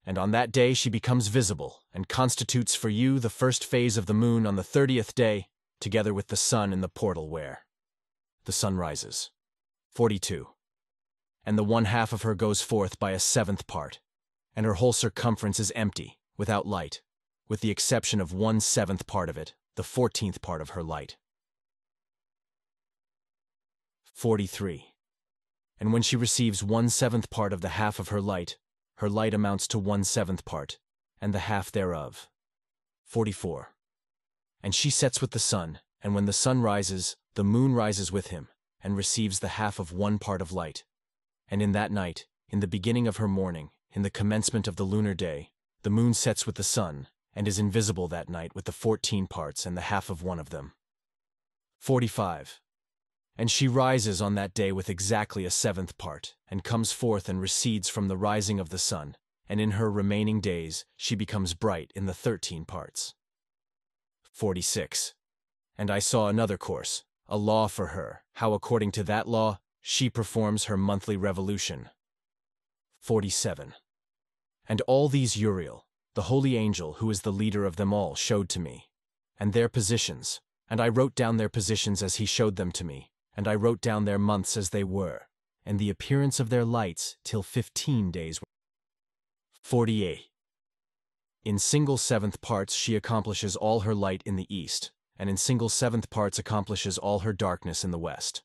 and on that day she becomes visible, and constitutes for you the first phase of the moon on the 30th day, together with the sun in the portal where the sun rises. 42. And the 1/2 of her goes forth by a 7th part, and her whole circumference is empty, without light, with the exception of 1/7 part of it, the 14th part of her light. 43. And when she receives 1/7 part of the half of her light amounts to 1/7 part, and the half thereof. 44. And she sets with the sun, and when the sun rises, the moon rises with him, and receives the half of 1 part of light. And in that night, in the beginning of her morning, in the commencement of the lunar day, the moon sets with the sun, and is invisible that night with the 14 parts and the half of 1 of them. 45. And she rises on that day with exactly a 7th part, and comes forth and recedes from the rising of the sun, and in her remaining days she becomes bright in the 13 parts. 46. And I saw another course, a law for her, how according to that law she performs her monthly revolution. 47. And all these Uriel, the holy angel who is the leader of them all, showed to me, and their positions, and I wrote down their positions as he showed them to me, and I wrote down their months as they were, and the appearance of their lights till 15 days were. 48. In single 7th parts she accomplishes all her light in the east, and in single 7th parts accomplishes all her darkness in the west.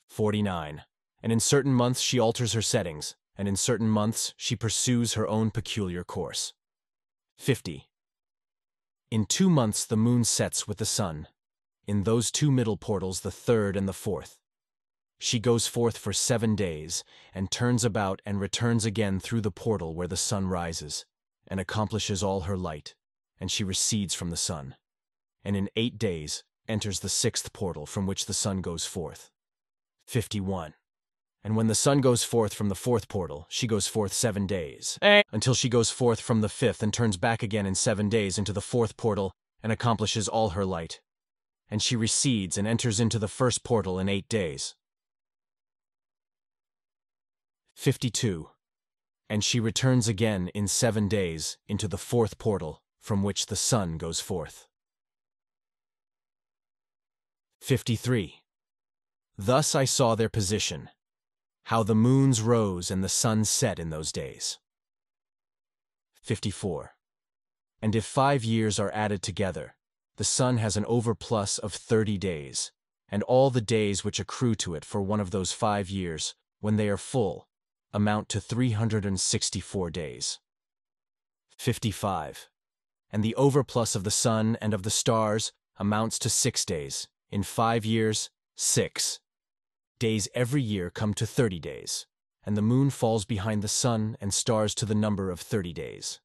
49. And in certain months she alters her settings, and in certain months she pursues her own peculiar course. 50. In 2 months the moon sets with the sun, in those 2 middle portals, the 3rd and the 4th. She goes forth for 7 days, and turns about and returns again through the portal where the sun rises, and accomplishes all her light, and she recedes from the sun, and in 8 days enters the 6th portal from which the sun goes forth. 51. And when the sun goes forth from the 4th portal, she goes forth 7 days, until she goes forth from the 5th and turns back again in 7 days into the 4th portal and accomplishes all her light. And she recedes and enters into the 1st portal in 8 days. 52. And she returns again in 7 days into the 4th portal from which the sun goes forth. 53. Thus I saw their position, how the moons rose and the sun set in those days. 54. And if 5 years are added together, the sun has an overplus of 30 days, and all the days which accrue to it for one of those 5 years, when they are full, amount to 364 days. 55. And the overplus of the sun and of the stars amounts to 6 days, in 5 years, 6. days every year come to 30 days, and the moon falls behind the sun and stars to the number of 30 days.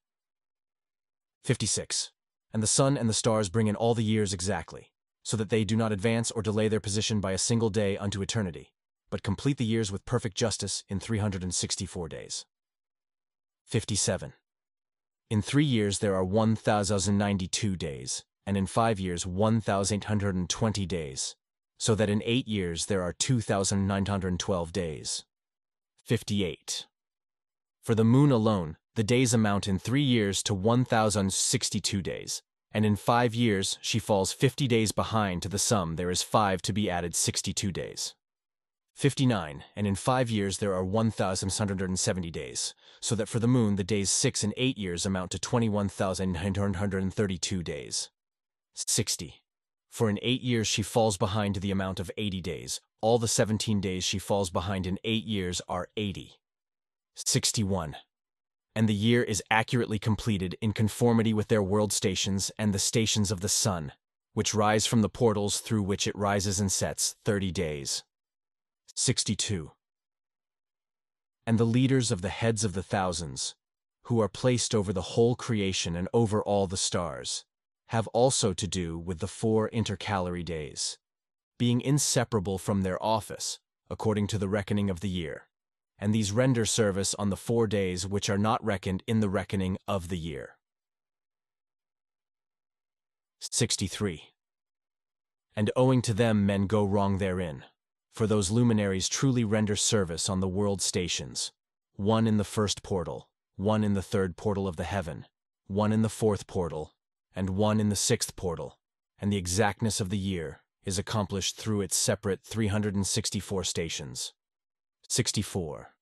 56. And the sun and the stars bring in all the years exactly, so that they do not advance or delay their position by a single day unto eternity, but complete the years with perfect justice in 364 days. 57. In 3 years there are 1,092 days, and in 5 years 1,820 days, so that in 8 years there are 2,912 days. 58. For the moon alone, the days amount in 3 years to 1,062 days, and in 5 years she falls 50 days behind. To the sum there is 5 to be added 62 days. 59. And in 5 years there are 1,670 days, so that for the moon the days 6 and 8 years amount to 21,932 days. 60. For in 8 years she falls behind to the amount of 80 days. All the 17 days she falls behind in 8 years are 80. 61. And the year is accurately completed in conformity with their world stations and the stations of the sun, which rise from the portals through which it rises and sets, 30 days. 62. And the leaders of the heads of the thousands, who are placed over the whole creation and over all the stars, have also to do with the 4 intercalary days, being inseparable from their office, according to the reckoning of the year. And these render service on the 4 days which are not reckoned in the reckoning of the year. 63. And owing to them men go wrong therein, for those luminaries truly render service on the world stations, 1 in the 1st portal, 1 in the 3rd portal of the heaven, 1 in the 4th portal, and 1 in the 6th portal, and the exactness of the year is accomplished through its separate 364 stations. 64.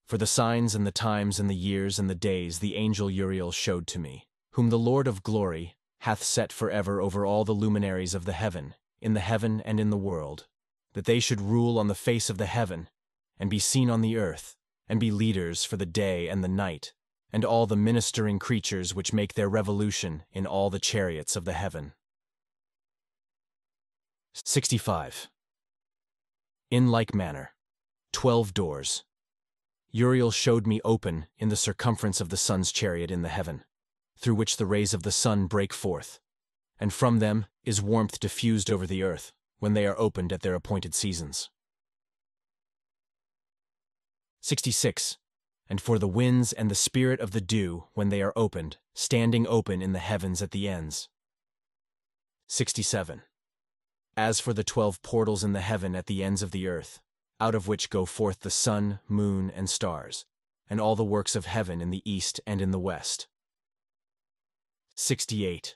For the signs and the times and the years and the days the angel Uriel showed to me, whom the Lord of glory hath set forever over all the luminaries of the heaven, in the heaven and in the world, that they should rule on the face of the heaven, and be seen on the earth, and be leaders for the day and the night, and all the ministering creatures which make their revolution in all the chariots of the heaven. 65. In like manner, 12 doors Uriel showed me open in the circumference of the sun's chariot in the heaven, through which the rays of the sun break forth, and from them is warmth diffused over the earth, when they are opened at their appointed seasons. 66. And for the winds and the spirit of the dew, when they are opened, standing open in the heavens at the ends. 67. As for the 12 portals in the heaven at the ends of the earth, out of which go forth the sun, moon, and stars, and all the works of heaven in the east and in the west. 68.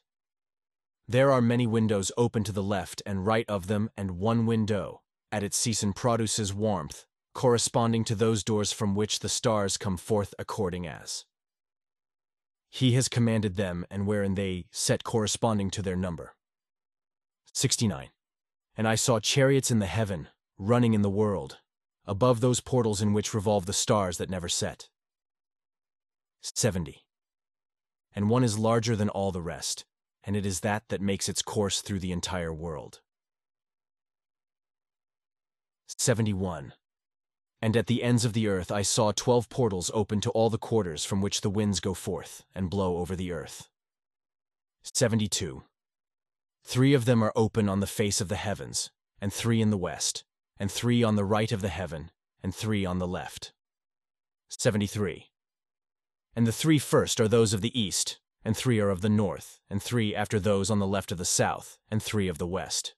There are many windows open to the left and right of them, and 1 window, at its season produces warmth, corresponding to those doors from which the stars come forth according as He has commanded them, and wherein they set corresponding to their number. 69. And I saw chariots in the heaven, running in the world, above those portals in which revolve the stars that never set. 70. And one is larger than all the rest, and it is that makes its course through the entire world. 71. And at the ends of the earth I saw 12 portals open to all the quarters from which the winds go forth and blow over the earth. 72. 3 of them are open on the face of the heavens, and 3 in the west, and 3 on the right of the heaven, and 3 on the left. 73. And the 3 first are those of the east, and 3 are of the north, and 3 after those on the left of the south, and 3 of the west.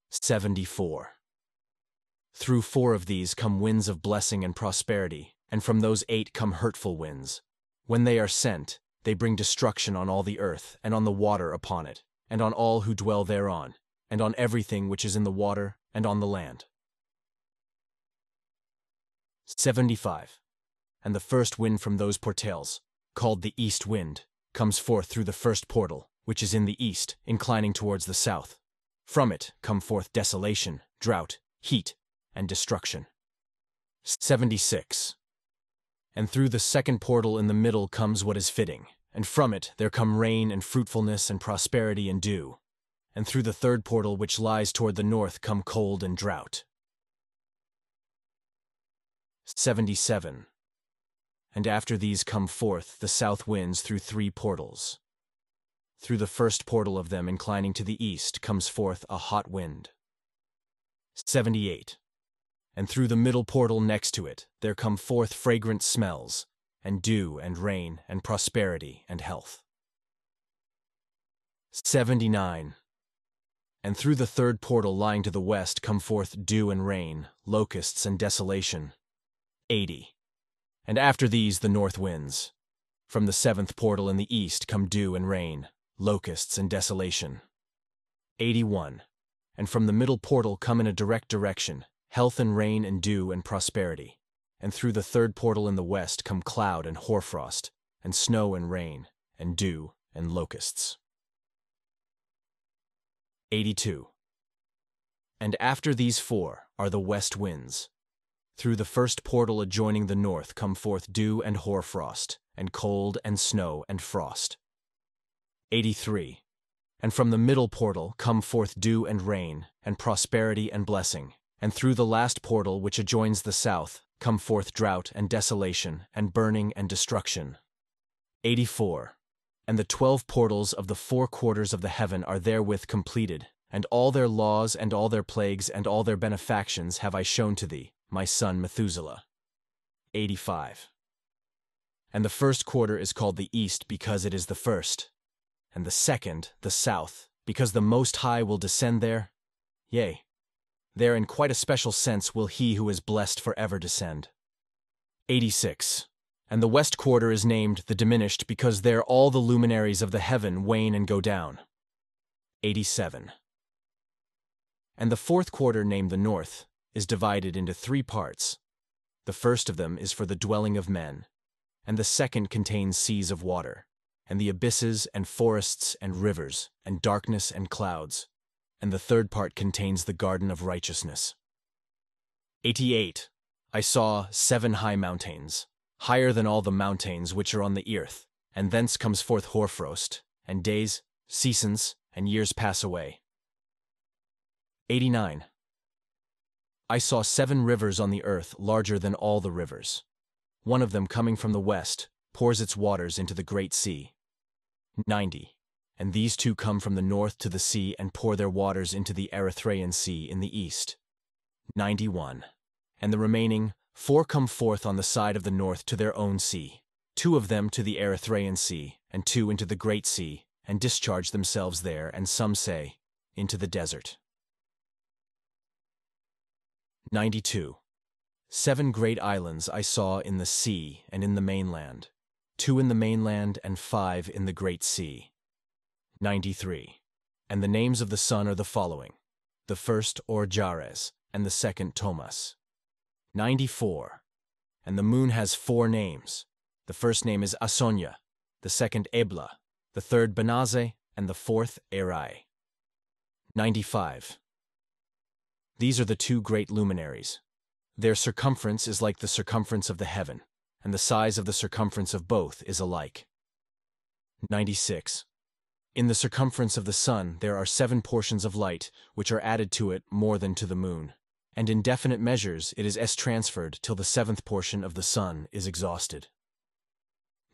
74. Through 4 of these come winds of blessing and prosperity, and from those 8 come hurtful winds. When they are sent, they bring destruction on all the earth, and on the water upon it, and on all who dwell thereon, and on everything which is in the water, and on the land. 75. And the first wind from those portals, called the east wind, comes forth through the first portal, which is in the east, inclining towards the south. From it come forth desolation, drought, heat, and destruction. 76. And through the second portal in the middle comes what is fitting, and from it there come rain and fruitfulness and prosperity and dew. And through the third portal which lies toward the north come cold and drought. 77. And after these come forth the south winds through 3 portals. Through the first portal of them inclining to the east comes forth a hot wind. 78. And through the middle portal next to it there come forth fragrant smells, and dew and rain and prosperity and health. 79. And through the third portal lying to the west come forth dew and rain, locusts and desolation. 80. And after these the north winds. From the 7th portal in the east come dew and rain, locusts and desolation. 81. And from the middle portal come in a direct direction, health and rain and dew and prosperity. And through the third portal in the west come cloud and hoarfrost, and snow and rain, and dew and locusts. 82. And after these 4 are the west winds. Through the first portal adjoining the north come forth dew and hoarfrost, and cold and snow and frost. 83. And from the middle portal come forth dew and rain, and prosperity and blessing, and through the last portal which adjoins the south come forth drought and desolation, and burning and destruction. 84. And the 12 portals of the 4 quarters of the heaven are therewith completed, and all their laws and all their plagues and all their benefactions have I shown to thee, my son Methuselah. 85. And the first quarter is called the east because it is the first, and the second the south, because the Most High will descend there. Yea, there in quite a special sense will he who is blessed forever descend. 86. And the west quarter is named the diminished because there all the luminaries of the heaven wane and go down. 87. And the 4th quarter named the north is divided into 3 parts. The first of them is for the dwelling of men, and the second contains seas of water, and the abysses and forests and rivers, and darkness and clouds, and the third part contains the garden of righteousness. 88. I saw 7 high mountains, higher than all the mountains which are on the earth, and thence comes forth hoarfrost, and days, seasons, and years pass away. 89. I saw 7 rivers on the earth larger than all the rivers. One of them coming from the west pours its waters into the great sea. 90. And these 2 come from the north to the sea and pour their waters into the Erythraean Sea in the east. 91. And the remaining 4 come forth on the side of the north to their own sea, 2 of them to the Erythraean Sea, and 2 into the great sea, and discharge themselves there, and some say, into the desert. 92. 7 great islands I saw in the sea and in the mainland, 2 in the mainland and 5 in the great sea. 93. And the names of the sun are the following: the first Orjares, and the second Tomas. 94. And the moon has 4 names. The first name is Asonia, the second Ebla, the third Benaze, and the 4th Erai. 95. These are the 2 great luminaries. Their circumference is like the circumference of the heaven, and the size of the circumference of both is alike. 96. In the circumference of the sun there are 7 portions of light, which are added to it more than to the moon, and in definite measures it is transferred till the 7th portion of the sun is exhausted.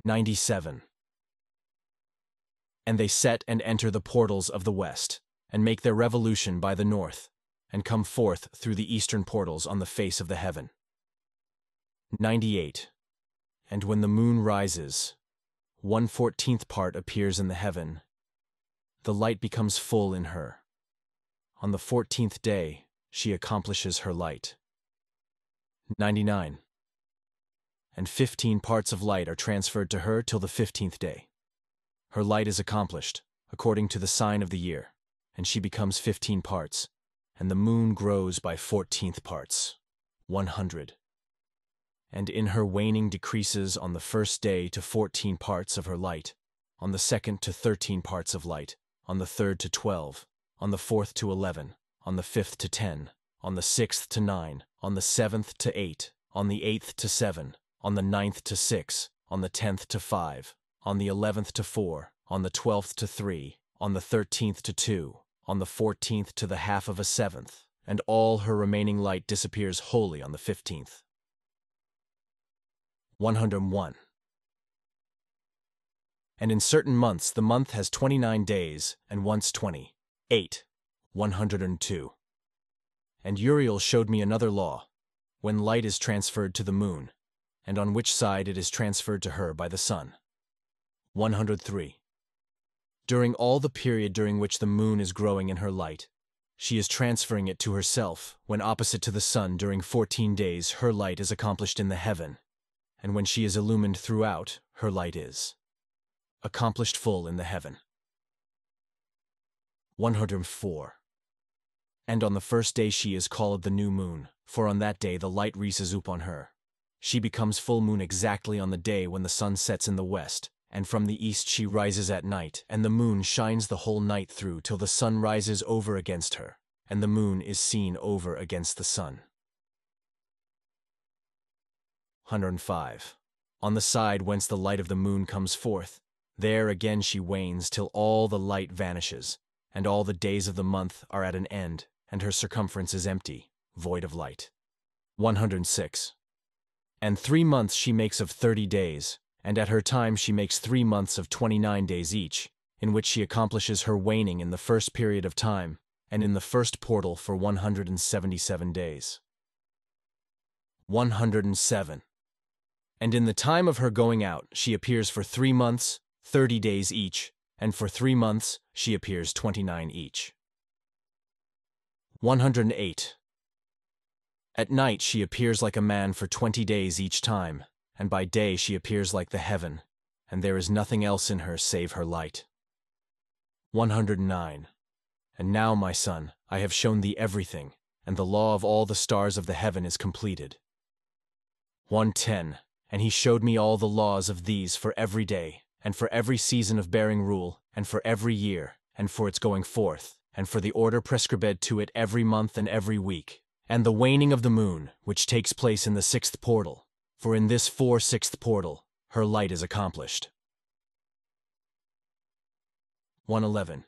97. And they set and enter the portals of the west, and make their revolution by the north, and come forth through the eastern portals on the face of the heaven. 98. And when the moon rises, 1/14th part appears in the heaven. The light becomes full in her. On the 14th day, she accomplishes her light. 99. And 15 parts of light are transferred to her till the 15th day. Her light is accomplished, according to the sign of the year, and she becomes 15 parts, and the moon grows by 14th parts, 100. And in her waning decreases on the first day to 14 parts of her light, on the second to 13 parts of light, on the third to 12, on the 4th to 11, on the 5th to 10, on the 6th to 9, on the 7th to 8, on the 8th to 7, on the 9th to 6, on the 10th to 5, on the 11th to 4, on the 12th to 3, on the 13th to 2, on the 14th to the half of a 7th, and all her remaining light disappears wholly on the 15th. 101. And in certain months the month has 29 days, and once 20. 8. 102. And Uriel showed me another law, when light is transferred to the moon, and on which side it is transferred to her by the sun. 103. During all the period during which the moon is growing in her light, she is transferring it to herself, when opposite to the sun during 14 days her light is accomplished in the heaven, and when she is illumined throughout, her light is accomplished full in the heaven. 104. And on the first day she is called the new moon, for on that day the light rises up on her. She becomes full moon exactly on the day when the sun sets in the west, and from the east she rises at night, and the moon shines the whole night through till the sun rises over against her, and the moon is seen over against the sun. 105. On the side whence the light of the moon comes forth, there again she wanes till all the light vanishes, and all the days of the month are at an end, and her circumference is empty, void of light. 106. And 3 months she makes of 30 days, and at her time she makes 3 months of 29 days each, in which she accomplishes her waning in the first period of time, and in the first portal for 177 days. 107. And in the time of her going out she appears for 3 months, 30 days each, and for 3 months she appears 29 each. 108. At night she appears like a man for 20 days each time, and by day she appears like the heaven, and there is nothing else in her save her light. 109. And now, my son, I have shown thee everything, and the law of all the stars of the heaven is completed. 110. And he showed me all the laws of these for every day, and for every season of bearing rule, and for every year, and for its going forth, and for the order prescribed to it every month and every week, and the waning of the moon, which takes place in the 6th portal, for in this 6th portal her light is accomplished. 111.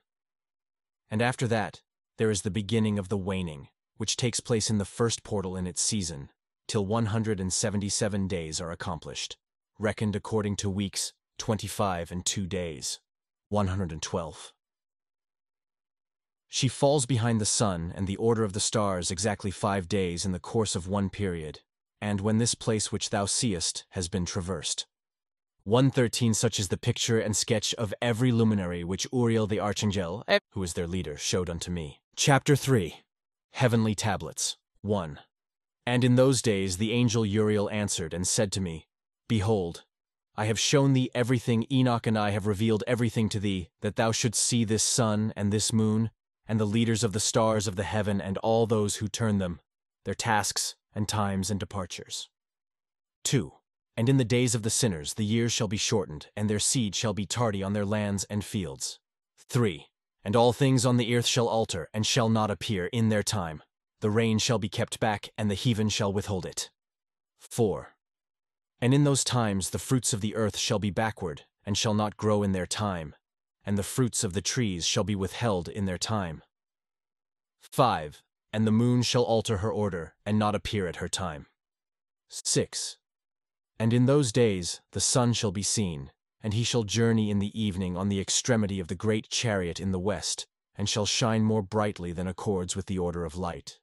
And after that, there is the beginning of the waning, which takes place in the 1st portal in its season, till 177 days are accomplished, reckoned according to weeks, 25 and 2 days. 112. She falls behind the sun and the order of the stars exactly 5 days in the course of one period, and when this place which thou seest has been traversed. 113. Such is the picture and sketch of every luminary which Uriel the archangel, who is their leader, showed unto me. Chapter 3. Heavenly Tablets. 1. And in those days the angel Uriel answered and said to me, Behold, I have shown thee everything. Enoch and I have revealed everything to thee, that thou shouldst see this sun and this moon, and the leaders of the stars of the heaven and all those who turn them, their tasks and times and departures. 2. And in the days of the sinners the years shall be shortened, and their seed shall be tardy on their lands and fields. 3. And all things on the earth shall alter, and shall not appear in their time. The rain shall be kept back, and the heaven shall withhold it. 4. And in those times the fruits of the earth shall be backward, and shall not grow in their time, and the fruits of the trees shall be withheld in their time. 5. And the moon shall alter her order, and not appear at her time. 6. And in those days the sun shall be seen, and he shall journey in the evening on the extremity of the great chariot in the west, and shall shine more brightly than accords with the order of light.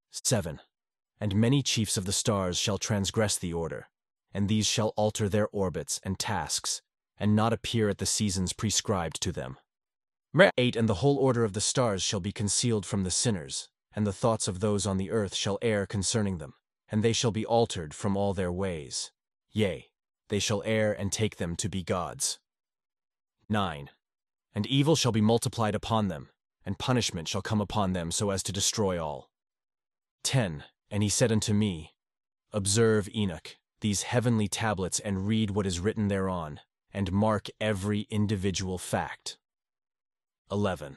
7. And many chiefs of the stars shall transgress the order, and these shall alter their orbits and tasks, and not appear at the seasons prescribed to them. 8. And the whole order of the stars shall be concealed from the sinners, and the thoughts of those on the earth shall err concerning them, and they shall be altered from all their ways. Yea, they shall err and take them to be gods. 9. And evil shall be multiplied upon them, and punishment shall come upon them so as to destroy all. 10. And he said unto me, Observe, Enoch, these heavenly tablets, and read what is written thereon, and mark every individual fact. 11.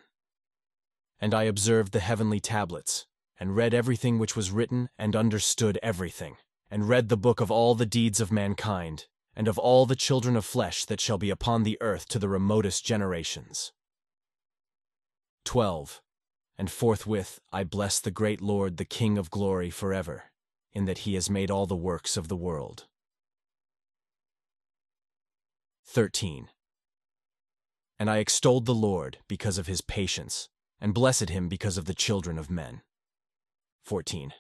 And I observed the heavenly tablets, and read everything which was written, and understood everything, and read the book of all the deeds of mankind, and of all the children of flesh that shall be upon the earth to the remotest generations. 12. And forthwith I bless the great Lord, the King of glory, forever, in that he has made all the works of the world. 13. And I extolled the Lord because of his patience, and blessed him because of the children of men. 14.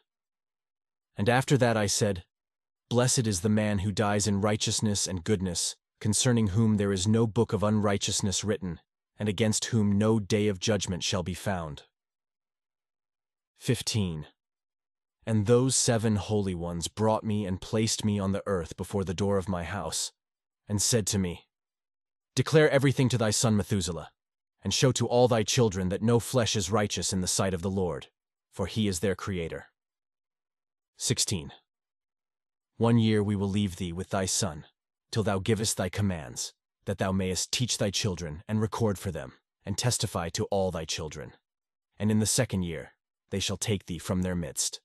And after that I said, Blessed is the man who dies in righteousness and goodness, concerning whom there is no book of unrighteousness written, and against whom no day of judgment shall be found. 15. And those 7 holy ones brought me and placed me on the earth before the door of my house, and said to me, Declare everything to thy son Methuselah, and show to all thy children that no flesh is righteous in the sight of the Lord, for he is their Creator. 16. 1 year we will leave thee with thy son, till thou givest thy commands, that thou mayest teach thy children, and record for them, and testify to all thy children. And in the 2nd year they shall take thee from their midst.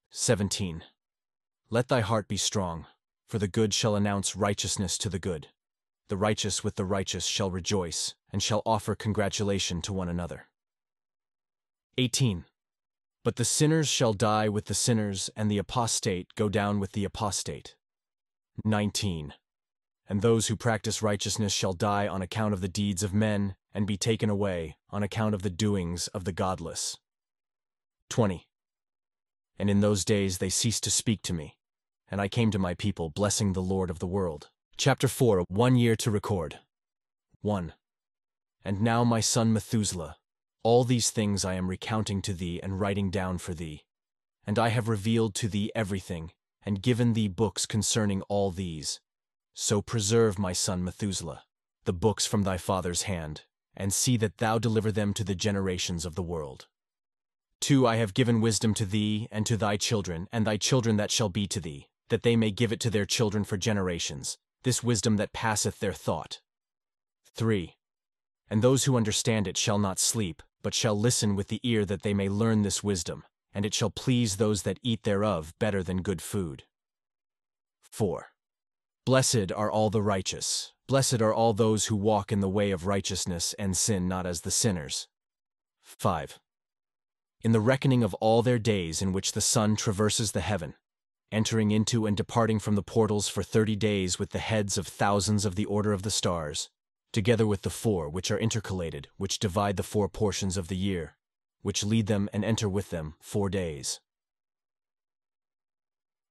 17. Let thy heart be strong, for the good shall announce righteousness to the good. The righteous with the righteous shall rejoice, and shall offer congratulation to one another. 18. But the sinners shall die with the sinners, and the apostate go down with the apostate. 19. And those who practice righteousness shall die on account of the deeds of men, and be taken away on account of the doings of the godless. 20. And in those days they ceased to speak to me, and I came to my people, blessing the Lord of the world. Chapter 4. 1 year to record. 1. And now, my son Methuselah, all these things I am recounting to thee and writing down for thee. And I have revealed to thee everything, and given thee books concerning all these. So preserve, my son Methuselah, the books from thy father's hand, and see that thou deliver them to the generations of the world. 2. I have given wisdom to thee and to thy children, and thy children that shall be to thee, that they may give it to their children for generations, this wisdom that passeth their thought. 3. And those who understand it shall not sleep, but shall listen with the ear, that they may learn this wisdom, and it shall please those that eat thereof better than good food. 4. Blessed are all the righteous, blessed are all those who walk in the way of righteousness and sin not as the sinners. 5. In the reckoning of all their days in which the sun traverses the heaven, entering into and departing from the portals for 30 days with the heads of thousands of the order of the stars, together with the 4 which are intercalated, which divide the 4 portions of the year, which lead them and enter with them 4 days.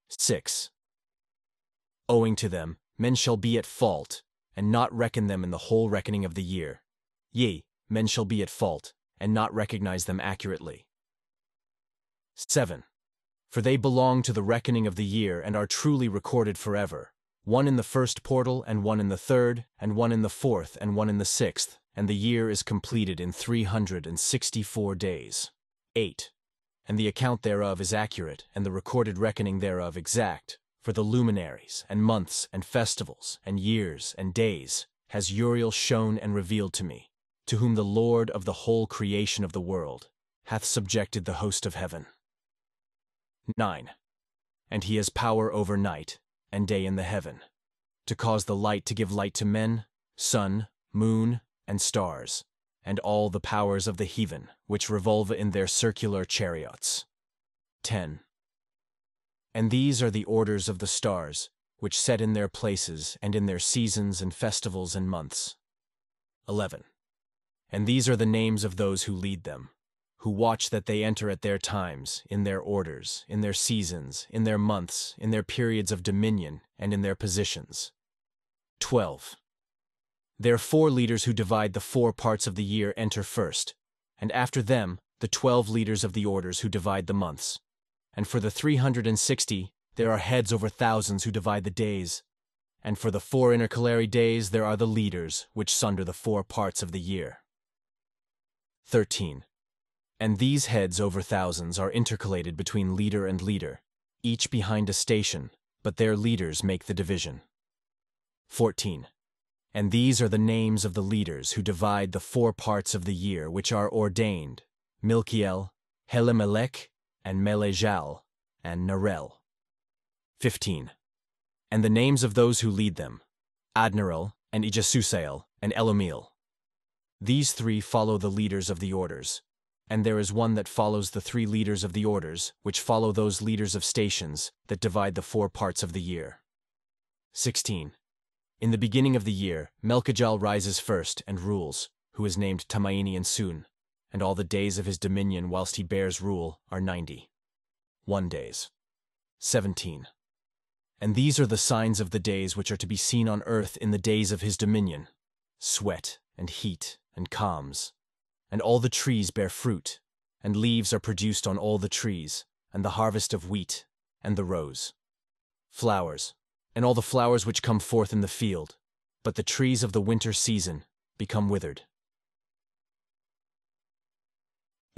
6. Owing to them, men shall be at fault, and not reckon them in the whole reckoning of the year. Yea, men shall be at fault, and not recognize them accurately. 7. For they belong to the reckoning of the year and are truly recorded forever, 1 in the 1st portal, and 1 in the 3rd, and 1 in the 4th, and 1 in the 6th, and the year is completed in 364 days. 8. And the account thereof is accurate, and the recorded reckoning thereof exact, for the luminaries, and months, and festivals, and years, and days, has Uriel shown and revealed to me, to whom the Lord of the whole creation of the world hath subjected the host of heaven. 9. And he has power over night and day in the heaven, to cause the light to give light to men, sun, moon, and stars, and all the powers of the heathen, which revolve in their circular chariots. 10. And these are the orders of the stars, which set in their places and in their seasons and festivals and months. 11. And these are the names of those who lead them, who watch that they enter at their times, in their orders, in their seasons, in their months, in their periods of dominion, and in their positions. 12. Their 4 leaders who divide the 4 parts of the year enter first, and after them the 12 leaders of the orders who divide the months. And for the 360 there are heads over thousands who divide the days, and for the 4 intercalary days there are the leaders which sunder the 4 parts of the year. 13. And these heads over thousands are intercalated between leader and leader, each behind a station, but their leaders make the division. 14. And these are the names of the leaders who divide the 4 parts of the year which are ordained: Milkiel, Helimelech, and Melejal, and Nerel. 15. And the names of those who lead them: Adnarel, and Ijasusael, and Elomiel. These 3 follow the leaders of the orders, and there is one that follows the 3 leaders of the orders, which follow those leaders of stations that divide the 4 parts of the year. 16. In the beginning of the year, Melchijal rises first and rules, who is named Tamaini and Sun, and all the days of his dominion whilst he bears rule are 91 days. 17. And these are the signs of the days which are to be seen on earth in the days of his dominion: sweat, and heat, and calms. And all the trees bear fruit, and leaves are produced on all the trees, and the harvest of wheat, and the rose. Flowers, and all the flowers which come forth in the field, but the trees of the winter season become withered.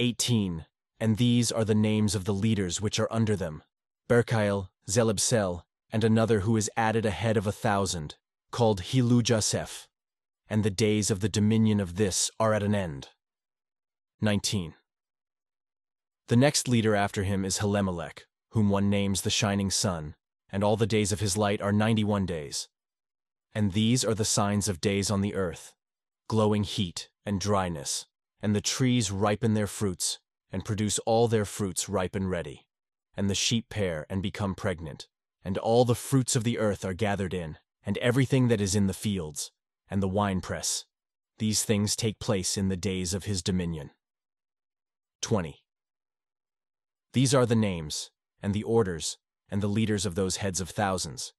18. And these are the names of the leaders which are under them: Berkail, Zelebsel, and another who is added ahead of 1,000, called Hilujaseph. And the days of the dominion of this are at an end. 19. The next leader after him is Helemelech, whom one names the Shining Sun, and all the days of his light are 91 days. And these are the signs of days on the earth: glowing heat and dryness, and the trees ripen their fruits, and produce all their fruits ripe and ready, and the sheep pair and become pregnant, and all the fruits of the earth are gathered in, and everything that is in the fields, and the winepress. These things take place in the days of his dominion. 20. These are the names, and the orders, and the leaders of those heads of thousands: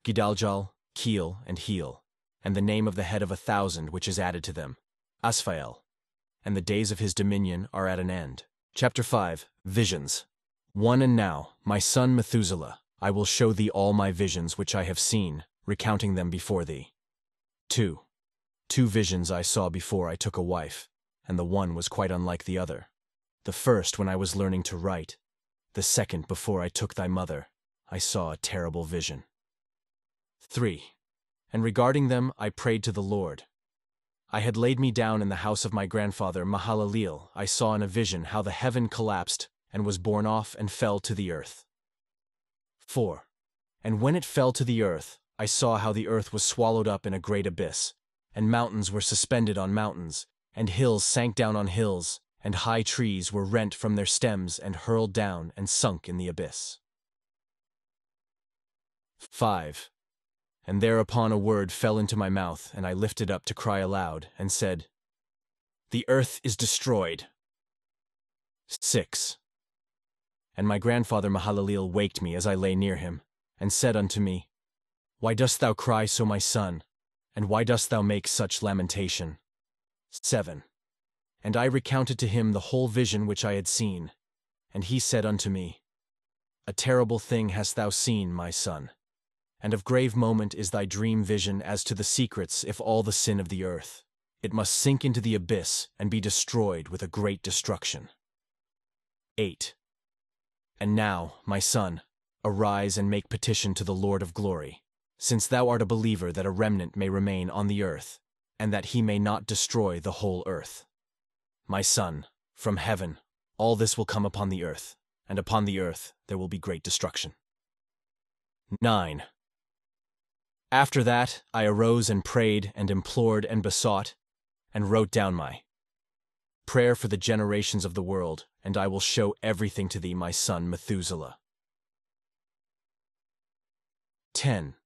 Gidaljal, Keel, and Heel, and the name of the head of 1,000 which is added to them, Asphael. And the days of his dominion are at an end. Chapter 5. Visions. 1. And now, my son Methuselah, I will show thee all my visions which I have seen, recounting them before thee. 2. 2 visions I saw before I took a wife, and the one was quite unlike the other. The first when I was learning to write, the second before I took thy mother. I saw a terrible vision. 3. And regarding them I prayed to the Lord. I had laid me down in the house of my grandfather Mahalaleel. I saw in a vision how the heaven collapsed and was borne off and fell to the earth. 4. And when it fell to the earth, I saw how the earth was swallowed up in a great abyss, and mountains were suspended on mountains, and hills sank down on hills, and high trees were rent from their stems and hurled down and sunk in the abyss. 5. And thereupon a word fell into my mouth, and I lifted up to cry aloud, and said, The earth is destroyed. 6. And my grandfather Mahalaleel waked me as I lay near him, and said unto me, Why dost thou cry so, my son? And why dost thou make such lamentation? 7. And I recounted to him the whole vision which I had seen. And he said unto me, A terrible thing hast thou seen, my son. And of grave moment is thy dream vision as to the secrets. If all the sin of the earth, it must sink into the abyss and be destroyed with a great destruction. 8. And now, my son, arise and make petition to the Lord of glory, since thou art a believer, that a remnant may remain on the earth, and that he may not destroy the whole earth. My son, from heaven, all this will come upon the earth, and upon the earth there will be great destruction. 9. After that, I arose and prayed and implored and besought, and wrote down my prayer for the generations of the world, and I will show everything to thee, my son Methuselah. 10.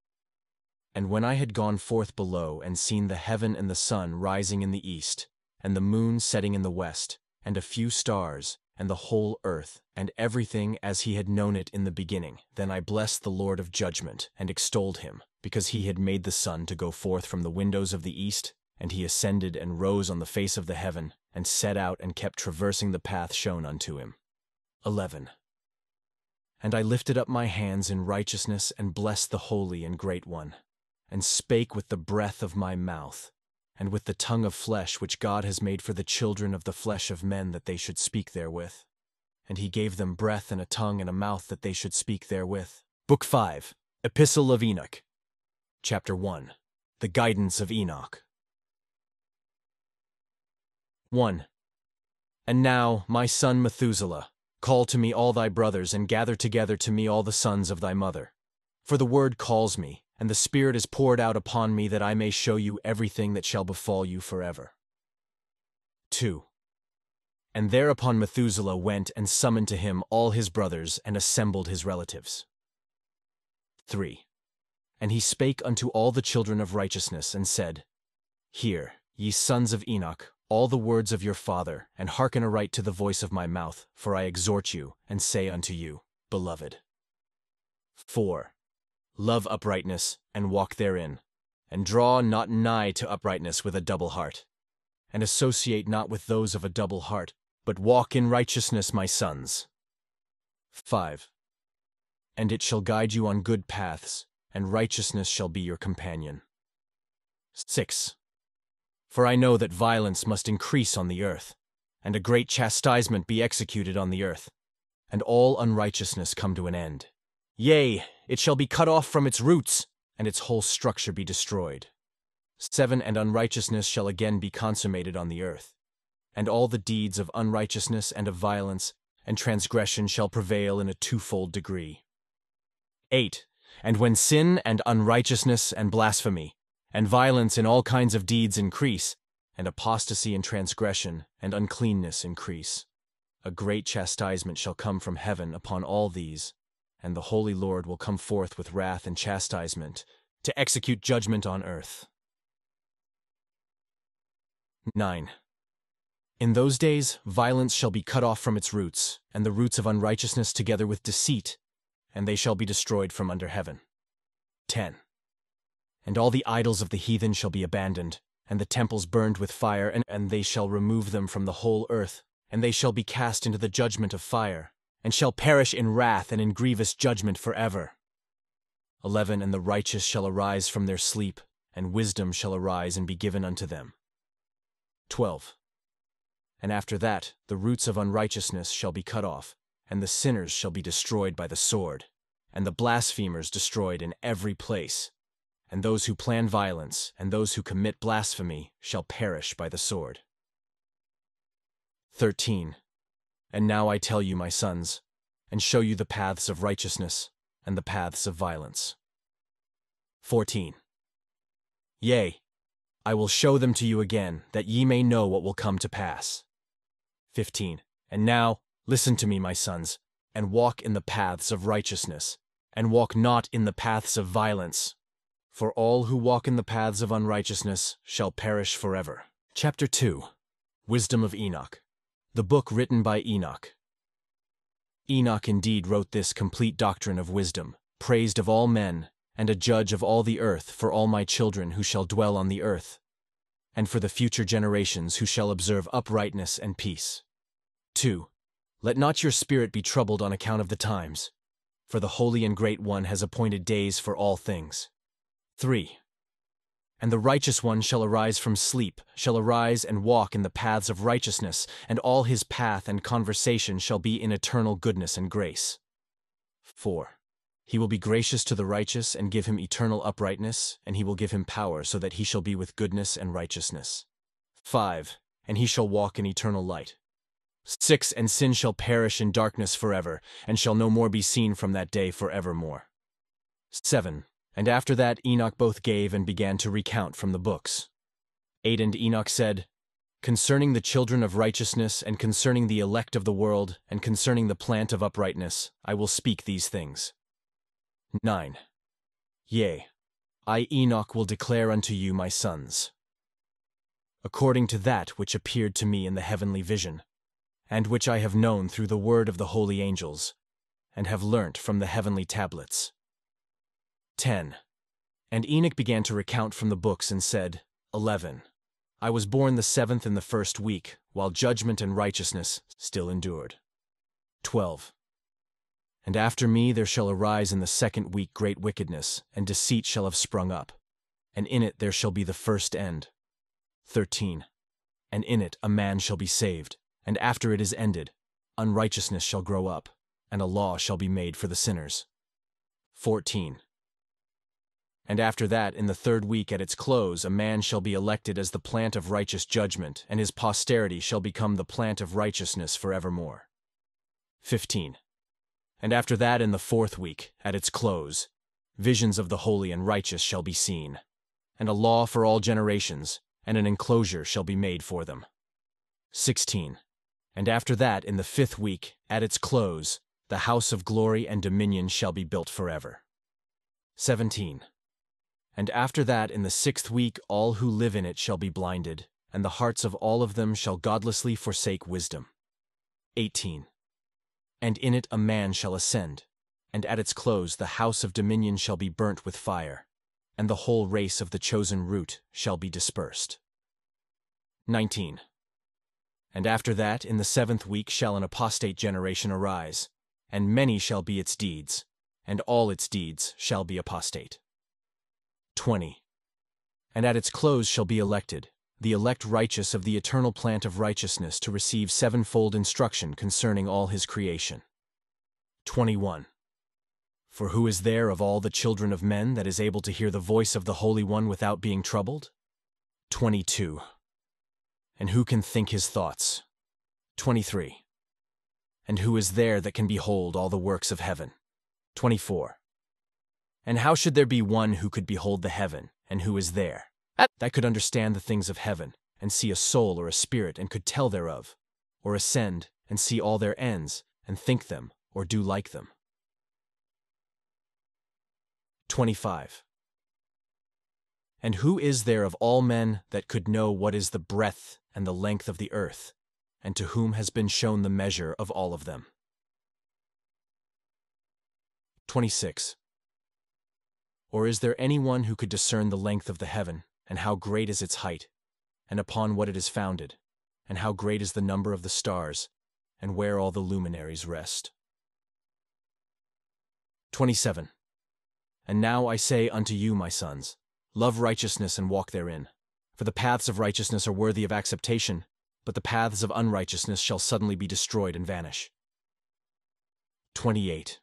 And when I had gone forth below and seen the heaven and the sun rising in the east, and the moon setting in the west, and a few stars, and the whole earth, and everything as he had known it in the beginning, then I blessed the Lord of judgment, and extolled him, because he had made the sun to go forth from the windows of the east, and he ascended and rose on the face of the heaven, and set out and kept traversing the path shown unto him. 11. And I lifted up my hands in righteousness, and blessed the Holy and Great One, and spake with the breath of my mouth, and with the tongue of flesh which God has made for the children of the flesh of men, that they should speak therewith. And he gave them breath and a tongue and a mouth, that they should speak therewith. Book 5. Epistle of Enoch. Chapter 1. The Guidance of Enoch. 1. And now, my son Methuselah, call to me all thy brothers, and gather together to me all the sons of thy mother. For the word calls me, and the Spirit is poured out upon me, that I may show you everything that shall befall you forever. 2. And thereupon Methuselah went and summoned to him all his brothers, and assembled his relatives. 3. And he spake unto all the children of righteousness, and said, Hear, ye sons of Enoch, all the words of your father, and hearken aright to the voice of my mouth, for I exhort you, and say unto you, Beloved. 4. Love uprightness, and walk therein, and draw not nigh to uprightness with a double heart, and associate not with those of a double heart, but walk in righteousness, my sons. 5. And it shall guide you on good paths, and righteousness shall be your companion. 6. For I know that violence must increase on the earth, and a great chastisement be executed on the earth, and all unrighteousness come to an end. Yea, it shall be cut off from its roots, and its whole structure be destroyed. 7. And unrighteousness shall again be consummated on the earth, and all the deeds of unrighteousness and of violence and transgression shall prevail in a twofold degree. 8. And when sin and unrighteousness and blasphemy and violence in all kinds of deeds increase, and apostasy and transgression and uncleanness increase, a great chastisement shall come from heaven upon all these, and the Holy Lord will come forth with wrath and chastisement to execute judgment on earth. 9. In those days violence shall be cut off from its roots, and the roots of unrighteousness together with deceit, and they shall be destroyed from under heaven. 10. And all the idols of the heathen shall be abandoned, and the temples burned with fire, and they shall remove them from the whole earth, and they shall be cast into the judgment of fire, and shall perish in wrath and in grievous judgment forever. 11. And the righteous shall arise from their sleep, and wisdom shall arise and be given unto them. 12. And after that the roots of unrighteousness shall be cut off, and the sinners shall be destroyed by the sword, and the blasphemers destroyed in every place, and those who plan violence and those who commit blasphemy shall perish by the sword. 13. And now I tell you, my sons, and show you the paths of righteousness and the paths of violence. 14. Yea, I will show them to you again, that ye may know what will come to pass. 15. And now listen to me, my sons, and walk in the paths of righteousness, and walk not in the paths of violence, for all who walk in the paths of unrighteousness shall perish forever. Chapter 2. Wisdom of Enoch. The book written by Enoch. Enoch indeed wrote this complete doctrine of wisdom, praised of all men, and a judge of all the earth for all my children who shall dwell on the earth, and for the future generations who shall observe uprightness and peace. 2. Let not your spirit be troubled on account of the times, for the Holy and Great One has appointed days for all things. 3. And the righteous one shall arise from sleep, shall arise and walk in the paths of righteousness, and all his path and conversation shall be in eternal goodness and grace. 4. He will be gracious to the righteous and give him eternal uprightness, and he will give him power so that he shall be with goodness and righteousness. 5. And he shall walk in eternal light. 6. And sin shall perish in darkness forever, and shall no more be seen from that day forevermore. 7. And after that Enoch both gave and began to recount from the books. 8. And Enoch said, Concerning the children of righteousness, and concerning the elect of the world, and concerning the plant of uprightness, I will speak these things. 9. Yea, I Enoch will declare unto you, my sons, according to that which appeared to me in the heavenly vision, and which I have known through the word of the holy angels, and have learnt from the heavenly tablets. 10. And Enoch began to recount from the books and said, 11. I was born the 7th in the 1st week, while judgment and righteousness still endured. 12. And after me there shall arise in the 2nd week great wickedness, and deceit shall have sprung up, and in it there shall be the first end. 13. And in it a man shall be saved, and after it is ended, unrighteousness shall grow up, and a law shall be made for the sinners. 14. And after that, in the 3rd week at its close, a man shall be elected as the plant of righteous judgment, and his posterity shall become the plant of righteousness forevermore. 15. And after that, in the 4th week, at its close, visions of the holy and righteous shall be seen, and a law for all generations, and an enclosure shall be made for them. 16. And after that, in the 5th week, at its close, the house of glory and dominion shall be built forever. 17. And after that, in the 6th week, all who live in it shall be blinded, and the hearts of all of them shall godlessly forsake wisdom. 18. And in it a man shall ascend, and at its close the house of dominion shall be burnt with fire, and the whole race of the chosen root shall be dispersed. 19. And after that, in the 7th week shall an apostate generation arise, and many shall be its deeds, and all its deeds shall be apostate. 20. And at its close shall be elected, the elect righteous of the eternal plant of righteousness, to receive 7-fold instruction concerning all his creation. 21. For who is there of all the children of men that is able to hear the voice of the Holy One without being troubled? 22. And who can think his thoughts? 23. And who is there that can behold all the works of heaven? 24. And how should there be one who could behold the heaven, and who is there, that could understand the things of heaven, and see a soul or a spirit, and could tell thereof, or ascend, and see all their ends, and think them, or do like them? 25. And who is there of all men that could know what is the breadth and the length of the earth, and to whom has been shown the measure of all of them? 26. Or is there any one who could discern the length of the heaven, and how great is its height, and upon what it is founded, and how great is the number of the stars, and where all the luminaries rest? 27. And now I say unto you, my sons, love righteousness and walk therein. For the paths of righteousness are worthy of acceptation, but the paths of unrighteousness shall suddenly be destroyed and vanish. 28.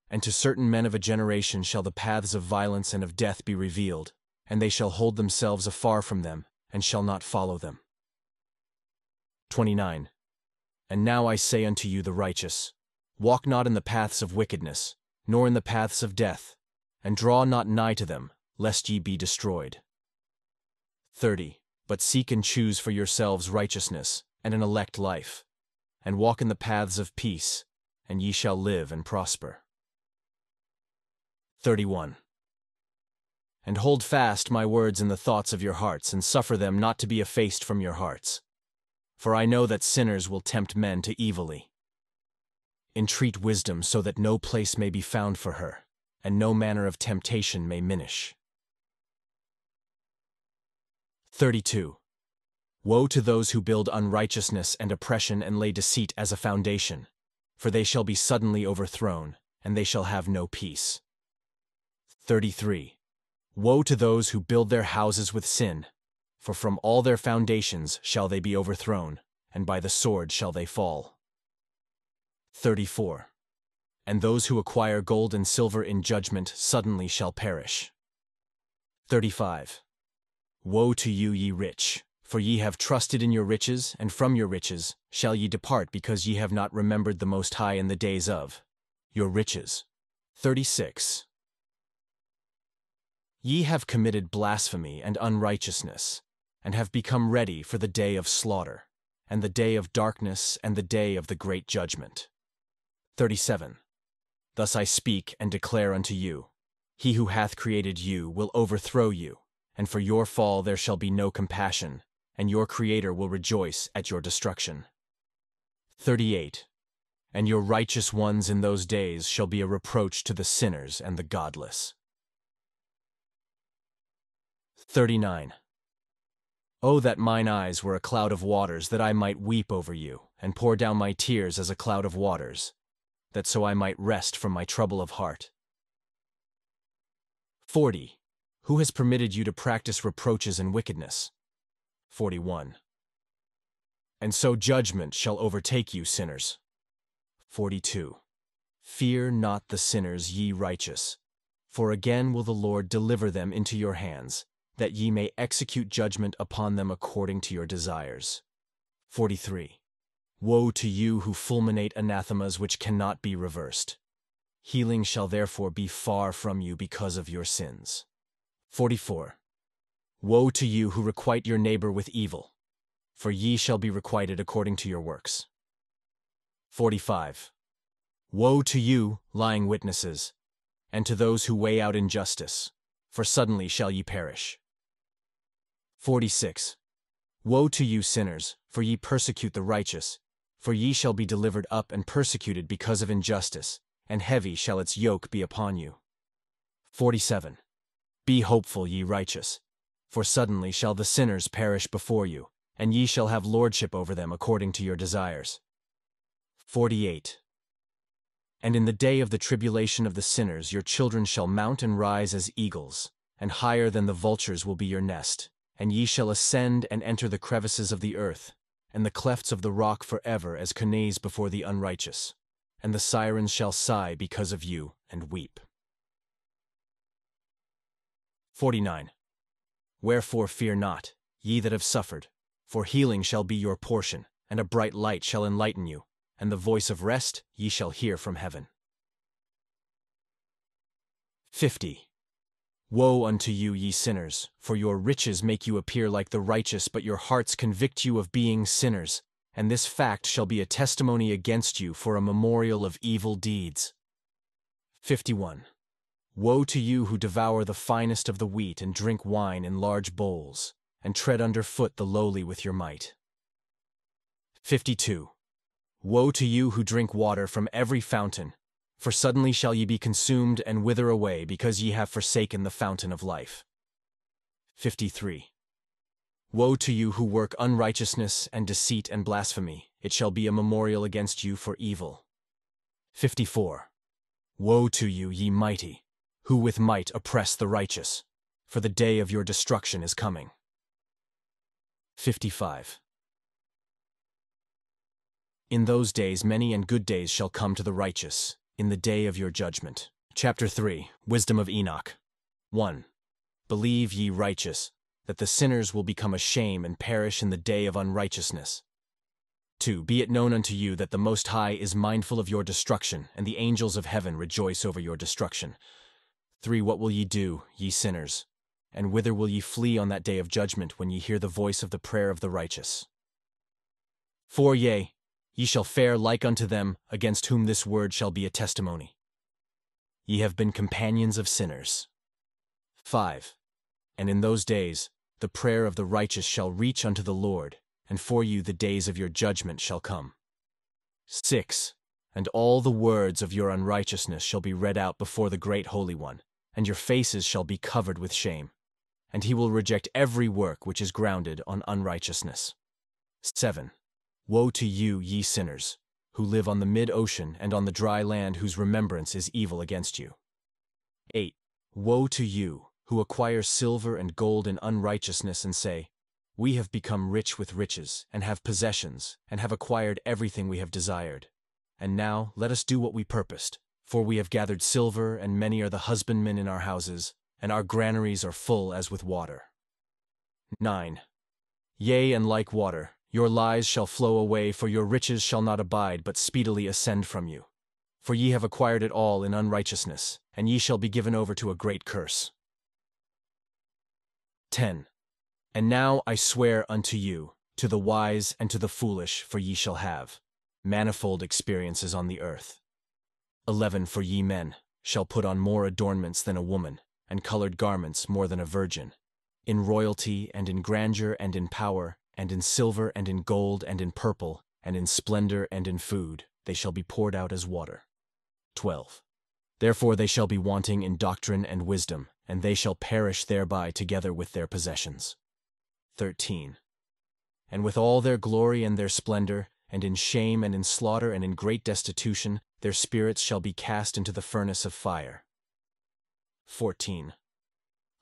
And to certain men of a generation shall the paths of violence and of death be revealed, and they shall hold themselves afar from them, and shall not follow them. 29. And now I say unto you, the righteous, walk not in the paths of wickedness, nor in the paths of death, and draw not nigh to them, lest ye be destroyed. 30. But seek and choose for yourselves righteousness, and an elect life, and walk in the paths of peace, and ye shall live and prosper. 31. And hold fast my words in the thoughts of your hearts, and suffer them not to be effaced from your hearts. For I know that sinners will tempt men to evilly. Entreat wisdom, so that no place may be found for her, and no manner of temptation may minish. 32. Woe to those who build unrighteousness and oppression and lay deceit as a foundation, for they shall be suddenly overthrown, and they shall have no peace. 33. Woe to those who build their houses with sin, for from all their foundations shall they be overthrown, and by the sword shall they fall. 34. And those who acquire gold and silver in judgment suddenly shall perish. 35. Woe to you, ye rich, for ye have trusted in your riches, and from your riches shall ye depart, because ye have not remembered the Most High in the days of your riches. 36. Ye have committed blasphemy and unrighteousness, and have become ready for the day of slaughter, and the day of darkness, and the day of the great judgment. 37. Thus I speak and declare unto you, he who hath created you will overthrow you, and for your fall there shall be no compassion, and your Creator will rejoice at your destruction. 38. And your righteous ones in those days shall be a reproach to the sinners and the godless. 39. O that mine eyes were a cloud of waters, that I might weep over you, and pour down my tears as a cloud of waters, that so I might rest from my trouble of heart. 40. Who has permitted you to practice reproaches and wickedness? 41. And so judgment shall overtake you, sinners. 42. Fear not the sinners, ye righteous, for again will the Lord deliver them into your hands, that ye may execute judgment upon them according to your desires. 43. Woe to you who fulminate anathemas which cannot be reversed. Healing shall therefore be far from you because of your sins. 44. Woe to you who requite your neighbor with evil, for ye shall be requited according to your works. 45. Woe to you, lying witnesses, and to those who weigh out injustice, for suddenly shall ye perish. 46. Woe to you, sinners, for ye persecute the righteous, for ye shall be delivered up and persecuted because of injustice, and heavy shall its yoke be upon you. 47. Be hopeful, ye righteous, for suddenly shall the sinners perish before you, and ye shall have lordship over them according to your desires. 48. And in the day of the tribulation of the sinners your children shall mount and rise as eagles, and higher than the vultures will be your nest, and ye shall ascend and enter the crevices of the earth, and the clefts of the rock forever as connays before the unrighteous, and the sirens shall sigh because of you and weep. 49. Wherefore fear not, ye that have suffered, for healing shall be your portion, and a bright light shall enlighten you, and the voice of rest ye shall hear from heaven. 50. Woe unto you, ye sinners, for your riches make you appear like the righteous, but your hearts convict you of being sinners, and this fact shall be a testimony against you for a memorial of evil deeds. 51. Woe to you who devour the finest of the wheat and drink wine in large bowls, and tread under foot the lowly with your might. 52. Woe to you who drink water from every fountain, for suddenly shall ye be consumed and wither away, because ye have forsaken the fountain of life. 53. Woe to you who work unrighteousness and deceit and blasphemy, it shall be a memorial against you for evil. 54. Woe to you, ye mighty, who with might oppress the righteous, for the day of your destruction is coming. 55. In those days many and good days shall come to the righteous, in the day of your judgment. Chapter 3. Wisdom of Enoch. 1. Believe, ye righteous, that the sinners will become a shame and perish in the day of unrighteousness. 2. Be it known unto you that the Most High is mindful of your destruction, and the angels of heaven rejoice over your destruction. 3. What will ye do, ye sinners? And whither will ye flee on that day of judgment, when ye hear the voice of the prayer of the righteous? 4. Yea, ye shall fare like unto them, against whom this word shall be a testimony. Ye have been companions of sinners. 5. And in those days the prayer of the righteous shall reach unto the Lord, and for you the days of your judgment shall come. 6. And all the words of your unrighteousness shall be read out before the great Holy One, and your faces shall be covered with shame, and he will reject every work which is grounded on unrighteousness. 7. Woe to you, ye sinners, who live on the mid-ocean and on the dry land, whose remembrance is evil against you. 8. Woe to you, who acquire silver and gold in unrighteousness, and say, We have become rich with riches, and have possessions, and have acquired everything we have desired. And now let us do what we purposed, for we have gathered silver, and many are the husbandmen in our houses, and our granaries are full as with water. 9. Yea, and like water, your lies shall flow away, for your riches shall not abide, but speedily ascend from you. For ye have acquired it all in unrighteousness, and ye shall be given over to a great curse. 10. And now I swear unto you, to the wise and to the foolish, for ye shall have manifold experiences on the earth. 11. For ye men shall put on more adornments than a woman, and colored garments more than a virgin. In royalty and in grandeur and in power, and in silver and in gold and in purple, and in splendor and in food, they shall be poured out as water. 12. Therefore they shall be wanting in doctrine and wisdom, and they shall perish thereby together with their possessions. 13. And with all their glory and their splendor, and in shame and in slaughter and in great destitution, their spirits shall be cast into the furnace of fire. 14.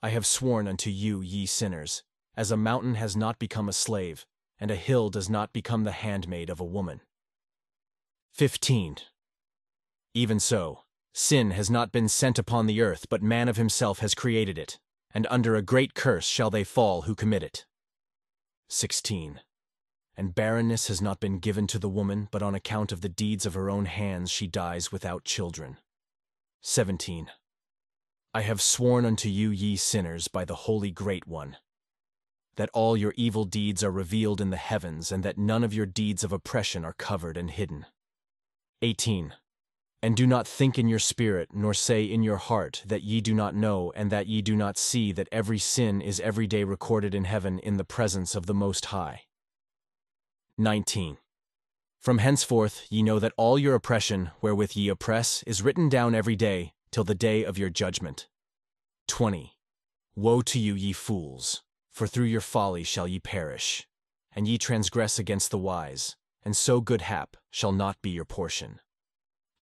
I have sworn unto you, ye sinners, as a mountain has not become a slave, and a hill does not become the handmaid of a woman. 15. Even so, sin has not been sent upon the earth, but man of himself has created it, and under a great curse shall they fall who commit it. 16. And barrenness has not been given to the woman, but on account of the deeds of her own hands she dies without children. 17. I have sworn unto you, ye sinners, by the Holy Great One, that all your evil deeds are revealed in the heavens, and that none of your deeds of oppression are covered and hidden. 18. And do not think in your spirit, nor say in your heart, that ye do not know, and that ye do not see that every sin is every day recorded in heaven in the presence of the Most High. 19. From henceforth ye know that all your oppression, wherewith ye oppress, is written down every day, till the day of your judgment. 20. Woe to you, ye fools! For through your folly shall ye perish. And ye transgress against the wise, and so good hap shall not be your portion.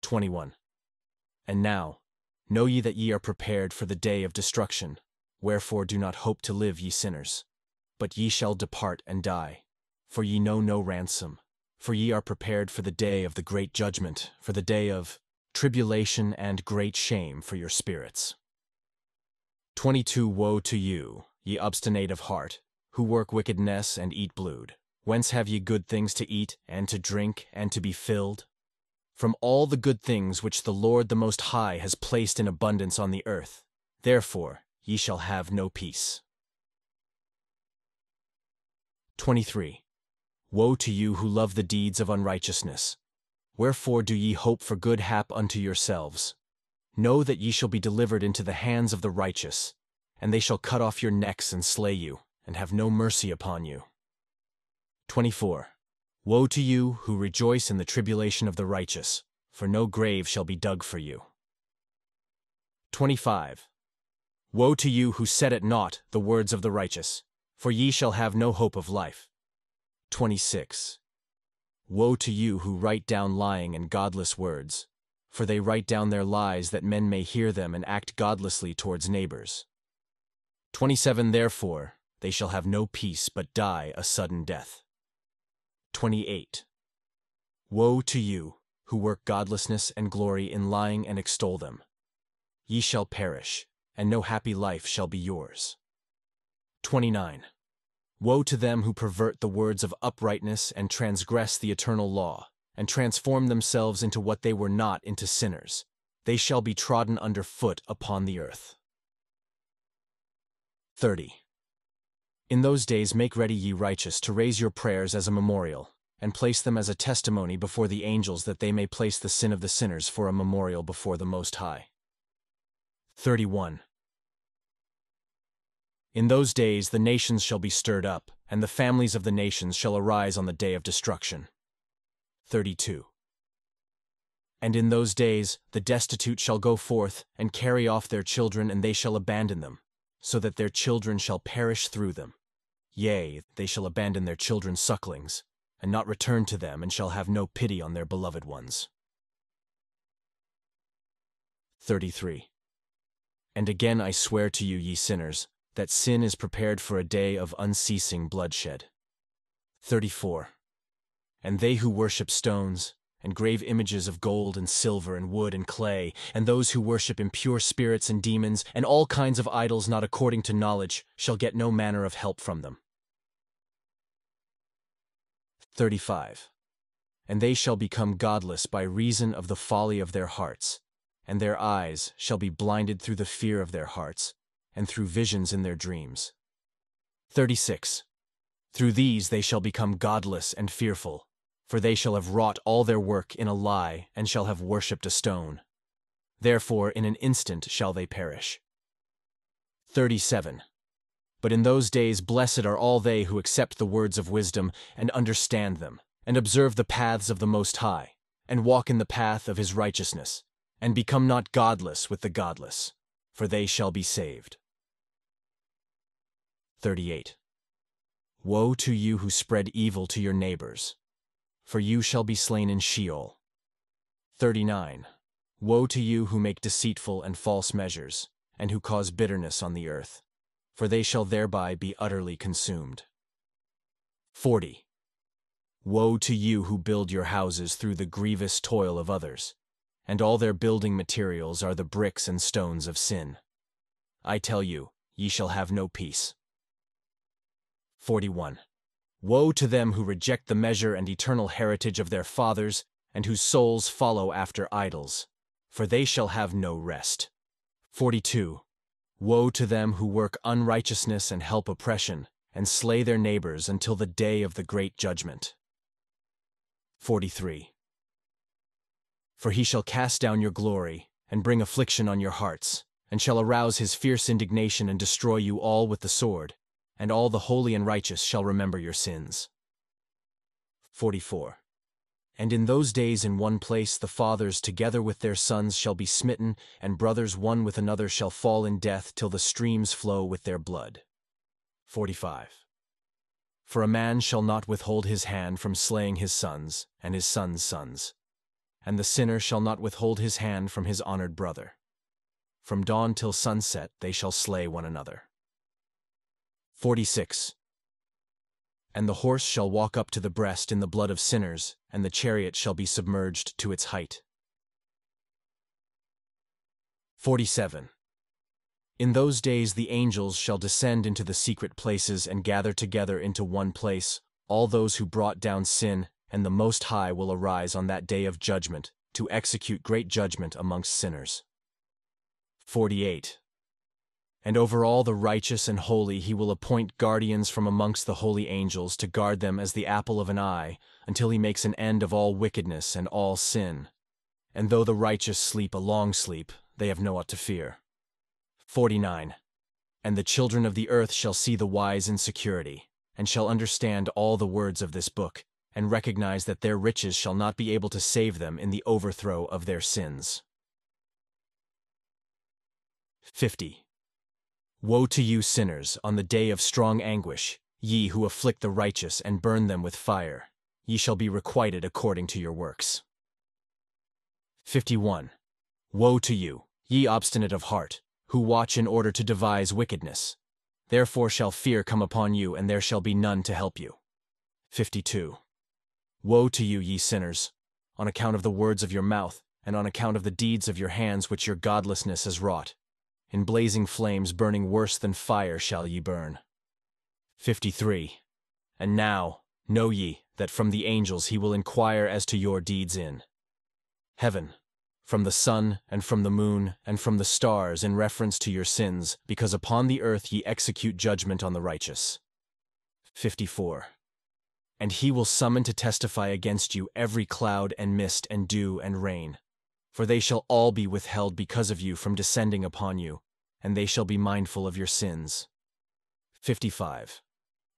21. And now, know ye that ye are prepared for the day of destruction, wherefore do not hope to live, ye sinners. But ye shall depart and die, for ye know no ransom. For ye are prepared for the day of the great judgment, for the day of tribulation and great shame for your spirits. 22. Woe to you, ye obstinate of heart, who work wickedness and eat blood. Whence have ye good things to eat, and to drink, and to be filled? From all the good things which the Lord the Most High has placed in abundance on the earth. Therefore ye shall have no peace. 23. Woe to you who love the deeds of unrighteousness! Wherefore do ye hope for good hap unto yourselves? Know that ye shall be delivered into the hands of the righteous, and they shall cut off your necks and slay you, and have no mercy upon you. 24. Woe to you who rejoice in the tribulation of the righteous, for no grave shall be dug for you. 25. Woe to you who set at naught the words of the righteous, for ye shall have no hope of life. 26. Woe to you who write down lying and godless words, for they write down their lies that men may hear them and act godlessly towards neighbors. 27. Therefore they shall have no peace but die a sudden death. 28. Woe to you who work godlessness and glory in lying and extol them. Ye shall perish, and no happy life shall be yours. 29. Woe to them who pervert the words of uprightness and transgress the eternal law, and transform themselves into what they were not, into sinners. They shall be trodden under foot upon the earth. 30. In those days make ready ye righteous to raise your prayers as a memorial, and place them as a testimony before the angels, that they may place the sin of the sinners for a memorial before the Most High. 31. In those days the nations shall be stirred up, and the families of the nations shall arise on the day of destruction. 32. And in those days the destitute shall go forth, and carry off their children, and they shall abandon them, so that their children shall perish through them. Yea, they shall abandon their children's sucklings, and not return to them, and shall have no pity on their beloved ones. 33. And again I swear to you, ye sinners, that sin is prepared for a day of unceasing bloodshed. 34. And they who worship stones, and grave images of gold and silver and wood and clay, and those who worship impure spirits and demons, and all kinds of idols not according to knowledge, shall get no manner of help from them. 35. And they shall become godless by reason of the folly of their hearts, and their eyes shall be blinded through the fear of their hearts, and through visions in their dreams. 36. Through these they shall become godless and fearful, for they shall have wrought all their work in a lie, and shall have worshipped a stone. Therefore in an instant shall they perish. 37. But in those days blessed are all they who accept the words of wisdom, and understand them, and observe the paths of the Most High, and walk in the path of his righteousness, and become not godless with the godless, for they shall be saved. 38. Woe to you who spread evil to your neighbors, for you shall be slain in Sheol. 39. Woe to you who make deceitful and false measures, and who cause bitterness on the earth, for they shall thereby be utterly consumed. 40. Woe to you who build your houses through the grievous toil of others, and all their building materials are the bricks and stones of sin. I tell you, ye shall have no peace. 41. Woe to them who reject the measure and eternal heritage of their fathers, and whose souls follow after idols, for they shall have no rest. 42. Woe to them who work unrighteousness and help oppression, and slay their neighbors until the day of the great judgment. 43. For he shall cast down your glory, and bring affliction on your hearts, and shall arouse his fierce indignation and destroy you all with the sword, and all the holy and righteous shall remember your sins. 44. And in those days in one place the fathers together with their sons shall be smitten, and brothers one with another shall fall in death till the streams flow with their blood. 45. For a man shall not withhold his hand from slaying his sons, and his sons' sons. And the sinner shall not withhold his hand from his honored brother. From dawn till sunset they shall slay one another. 46. And the horse shall walk up to the breast in the blood of sinners, and the chariot shall be submerged to its height. 47. In those days the angels shall descend into the secret places and gather together into one place all those who brought down sin, and the Most High will arise on that day of judgment to execute great judgment amongst sinners. 48. And over all the righteous and holy he will appoint guardians from amongst the holy angels to guard them as the apple of an eye, until he makes an end of all wickedness and all sin. And though the righteous sleep a long sleep, they have no aught to fear. 49. And the children of the earth shall see the wise in security, and shall understand all the words of this book, and recognize that their riches shall not be able to save them in the overthrow of their sins. 50. Woe to you sinners, on the day of strong anguish, ye who afflict the righteous and burn them with fire. Ye shall be requited according to your works. 51. Woe to you, ye obstinate of heart, who watch in order to devise wickedness. Therefore shall fear come upon you, and there shall be none to help you. 52. Woe to you, ye sinners, on account of the words of your mouth, and on account of the deeds of your hands which your godlessness has wrought. In blazing flames burning worse than fire shall ye burn. 53. And now, know ye, that from the angels he will inquire as to your deeds in heaven, from the sun, and from the moon, and from the stars in reference to your sins, because upon the earth ye execute judgment on the righteous. 54. And he will summon to testify against you every cloud and mist and dew and rain. For they shall all be withheld because of you from descending upon you, and they shall be mindful of your sins. 55.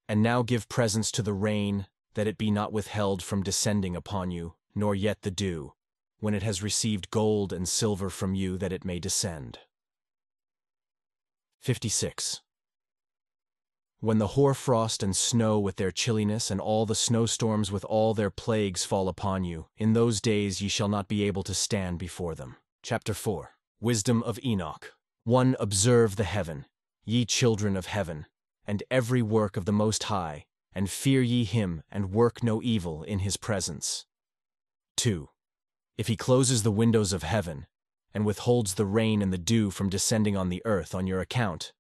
And now give presents to the rain, that it be not withheld from descending upon you, nor yet the dew, when it has received gold and silver from you, that it may descend. 56. When the hoarfrost and snow with their chilliness, and all the snowstorms with all their plagues fall upon you, in those days ye shall not be able to stand before them. Chapter 4. Wisdom of Enoch. 1. Observe the heaven, ye children of heaven, and every work of the Most High, and fear ye him, and work no evil in his presence. 2. If he closes the windows of heaven, and withholds the rain and the dew from descending on the earth on your account,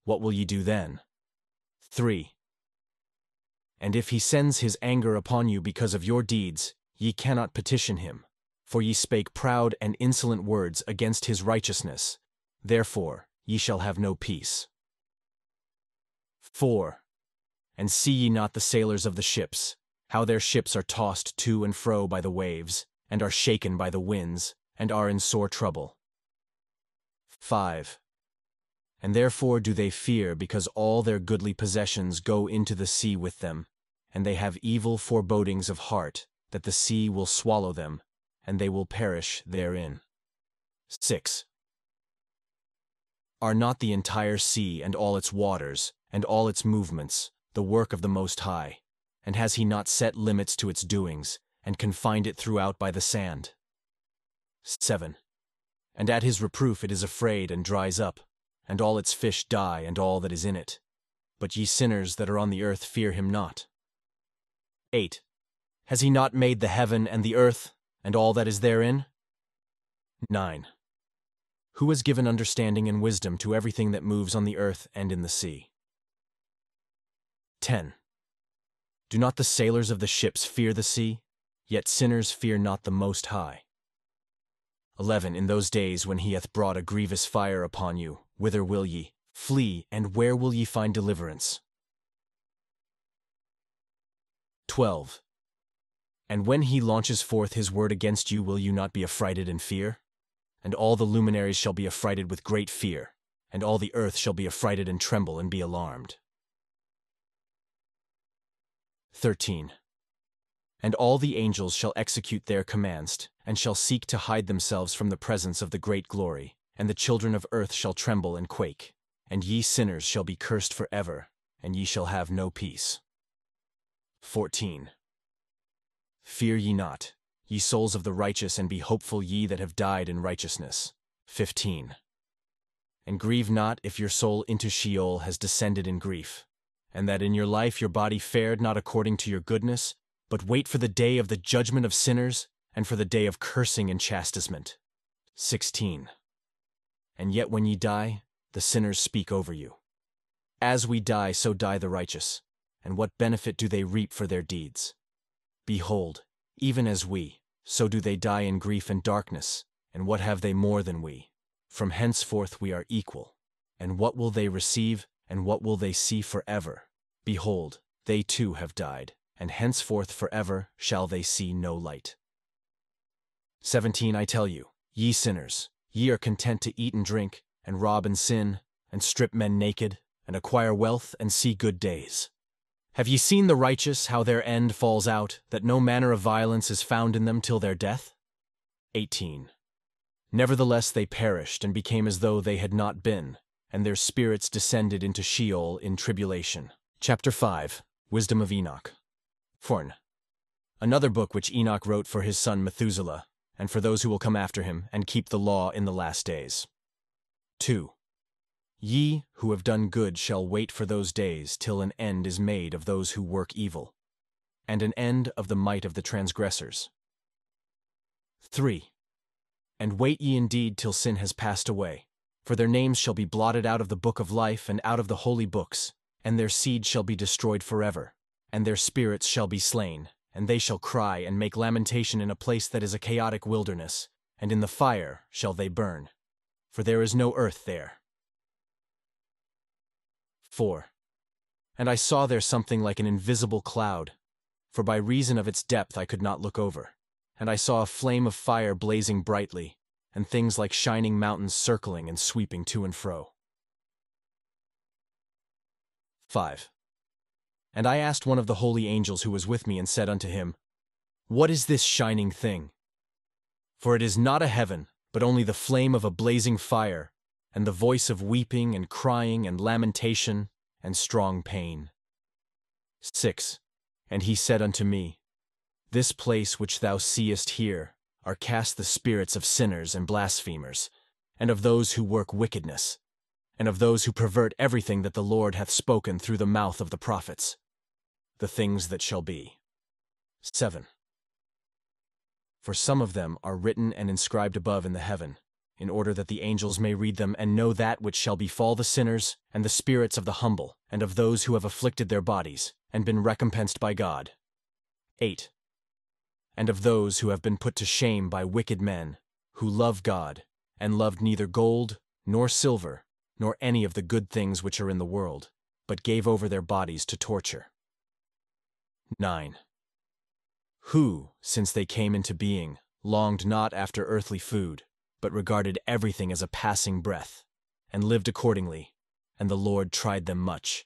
what will ye do then? 3. And if he sends his anger upon you because of your deeds, ye cannot petition him, for ye spake proud and insolent words against his righteousness. Therefore ye shall have no peace. 4. And see ye not the sailors of the ships, how their ships are tossed to and fro by the waves, and are shaken by the winds, and are in sore trouble? 5. And therefore do they fear, because all their goodly possessions go into the sea with them, and they have evil forebodings of heart, that the sea will swallow them, and they will perish therein. 6. Are not the entire sea and all its waters, and all its movements, the work of the Most High? And has he not set limits to its doings, and confined it throughout by the sand? 7. And at his reproof it is afraid and dries up, and all its fish die, and all that is in it. But ye sinners that are on the earth fear him not. 8. Has he not made the heaven and the earth, and all that is therein? 9. Who has given understanding and wisdom to everything that moves on the earth and in the sea? 10. Do not the sailors of the ships fear the sea? Yet sinners fear not the Most High. 11. In those days when he hath brought a grievous fire upon you, whither will ye flee, and where will ye find deliverance? 12. And when he launches forth his word against you, will you not be affrighted and fear? And all the luminaries shall be affrighted with great fear, and all the earth shall be affrighted and tremble and be alarmed. 13. And all the angels shall execute their commands, and shall seek to hide themselves from the presence of the great glory, and the children of earth shall tremble and quake, and ye sinners shall be cursed forever, and ye shall have no peace. 14. Fear ye not, ye souls of the righteous, and be hopeful, ye that have died in righteousness. 15. And grieve not if your soul into Sheol has descended in grief, and that in your life your body fared not according to your goodness, but wait for the day of the judgment of sinners, and for the day of cursing and chastisement. 16. And yet when ye die, the sinners speak over you. As we die, so die the righteous, and what benefit do they reap for their deeds? Behold, even as we, so do they die in grief and darkness, and what have they more than we? From henceforth we are equal. And what will they receive, and what will they see forever? Behold, they too have died, and henceforth forever shall they see no light. 17. I tell you, ye sinners, ye are content to eat and drink, and rob and sin, and strip men naked, and acquire wealth, and see good days. Have ye seen the righteous, how their end falls out, that no manner of violence is found in them till their death? 18. Nevertheless they perished, and became as though they had not been, and their spirits descended into Sheol in tribulation. Chapter 5. Wisdom of Enoch. 4. Another book which Enoch wrote for his son Methuselah, and for those who will come after him, and keep the law in the last days. 2. Ye, who have done good, shall wait for those days till an end is made of those who work evil, and an end of the might of the transgressors. 3. And wait ye indeed till sin has passed away, for their names shall be blotted out of the book of life and out of the holy books, and their seed shall be destroyed forever, and their spirits shall be slain, and they shall cry and make lamentation in a place that is a chaotic wilderness, and in the fire shall they burn, for there is no earth there. 4. And I saw there something like an invisible cloud, for by reason of its depth I could not look over. And I saw a flame of fire blazing brightly, and things like shining mountains circling and sweeping to and fro. 5. And I asked one of the holy angels who was with me, and said unto him, What is this shining thing? For it is not a heaven, but only the flame of a blazing fire, and the voice of weeping and crying and lamentation and strong pain. 6. And he said unto me, This place which thou seest here are cast the spirits of sinners and blasphemers, and of those who work wickedness, and of those who pervert everything that the Lord hath spoken through the mouth of the prophets, the things that shall be. 7. For some of them are written and inscribed above in the heaven, in order that the angels may read them and know that which shall befall the sinners and the spirits of the humble, and of those who have afflicted their bodies, and been recompensed by God. 8. And of those who have been put to shame by wicked men, who love God, and loved neither gold, nor silver, nor any of the good things which are in the world, but gave over their bodies to torture. 9. Who, since they came into being, longed not after earthly food, but regarded everything as a passing breath, and lived accordingly, and the Lord tried them much,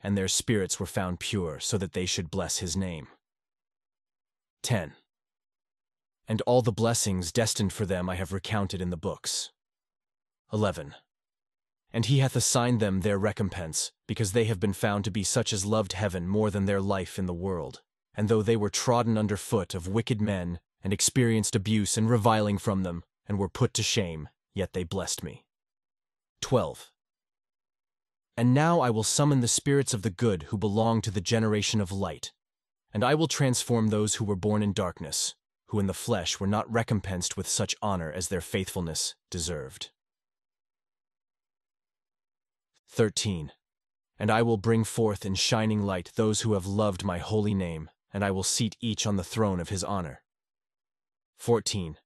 and their spirits were found pure, so that they should bless his name. 10. And all the blessings destined for them I have recounted in the books. 11. And he hath assigned them their recompense, because they have been found to be such as loved heaven more than their life in the world, and though they were trodden under foot of wicked men, and experienced abuse and reviling from them, and were put to shame, yet they blessed me. 12. And now I will summon the spirits of the good who belong to the generation of light, and I will transform those who were born in darkness, who in the flesh were not recompensed with such honor as their faithfulness deserved. 13. And I will bring forth in shining light those who have loved my holy name, and I will seat each on the throne of his honor. 14.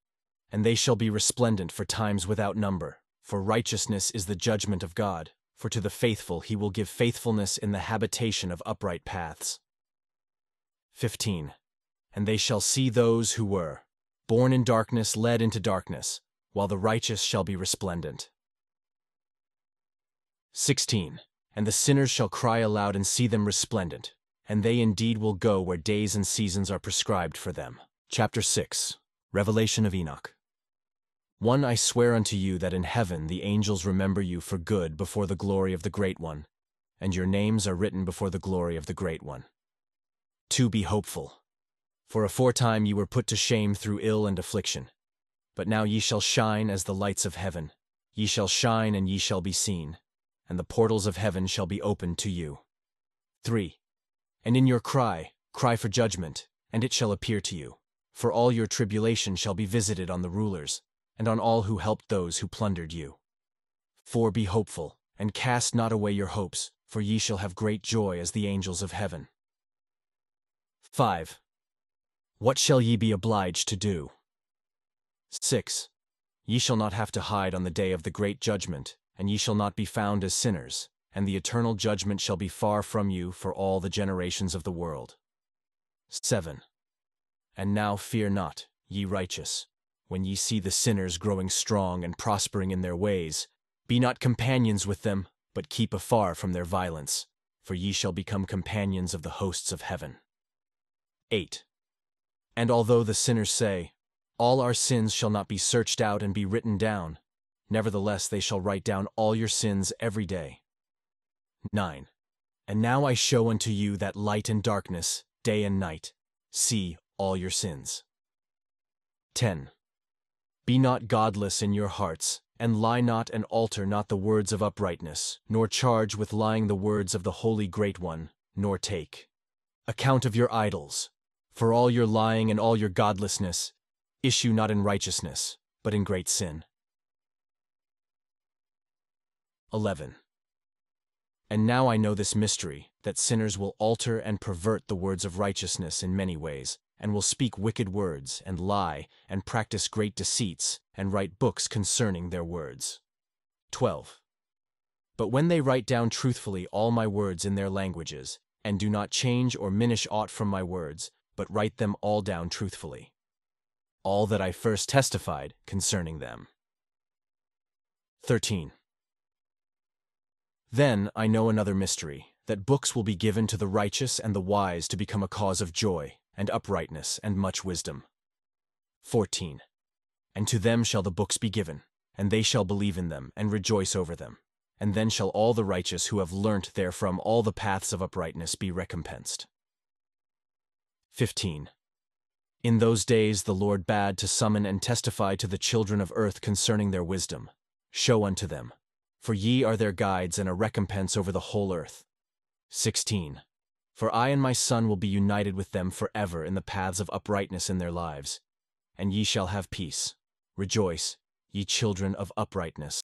And they shall be resplendent for times without number, for righteousness is the judgment of God, for to the faithful he will give faithfulness in the habitation of upright paths. 15. and they shall see those who were born in darkness led into darkness, while the righteous shall be resplendent. 16. And the sinners shall cry aloud and see them resplendent, and they indeed will go where days and seasons are prescribed for them. Chapter 6. Revelation of Enoch. 1. I swear unto you that in heaven the angels remember you for good before the glory of the Great One, and your names are written before the glory of the Great One. 2. Be hopeful. For aforetime ye were put to shame through ill and affliction. But now ye shall shine as the lights of heaven. Ye shall shine, and ye shall be seen, and the portals of heaven shall be opened to you. 3. And in your cry for judgment, and it shall appear to you. For all your tribulation shall be visited on the rulers, and on all who helped those who plundered you. 4. Be hopeful, and cast not away your hopes, for ye shall have great joy as the angels of heaven. 5. What shall ye be obliged to do? 6. Ye shall not have to hide on the day of the great judgment, and ye shall not be found as sinners, and the eternal judgment shall be far from you for all the generations of the world. 7. And now fear not, ye righteous, when ye see the sinners growing strong and prospering in their ways. Be not companions with them, but keep afar from their violence, for ye shall become companions of the hosts of heaven. 8. And although the sinners say, all our sins shall not be searched out and be written down, nevertheless they shall write down all your sins every day. 9. And now I show unto you that light and darkness, day and night. See all your sins. 10. Be not godless in your hearts, and lie not and alter not the words of uprightness, nor charge with lying the words of the Holy Great One, nor take account of your idols. For all your lying and all your godlessness, issue not in righteousness, but in great sin. 11. And now I know this mystery, that sinners will alter and pervert the words of righteousness in many ways, and will speak wicked words, and lie, and practice great deceits, and write books concerning their words. 12. But when they write down truthfully all my words in their languages, and do not change or minish aught from my words, but write them all down truthfully, all that I first testified concerning them. 13. Then I know another mystery, that books will be given to the righteous and the wise to become a cause of joy, and uprightness, and much wisdom. 14. And to them shall the books be given, and they shall believe in them, and rejoice over them. And then shall all the righteous who have learnt therefrom all the paths of uprightness be recompensed. 15. In those days the Lord bade to summon and testify to the children of earth concerning their wisdom. Show unto them, for ye are their guides and a recompense over the whole earth. 16. For I and my Son will be united with them forever in the paths of uprightness in their lives. And ye shall have peace. Rejoice, ye children of uprightness.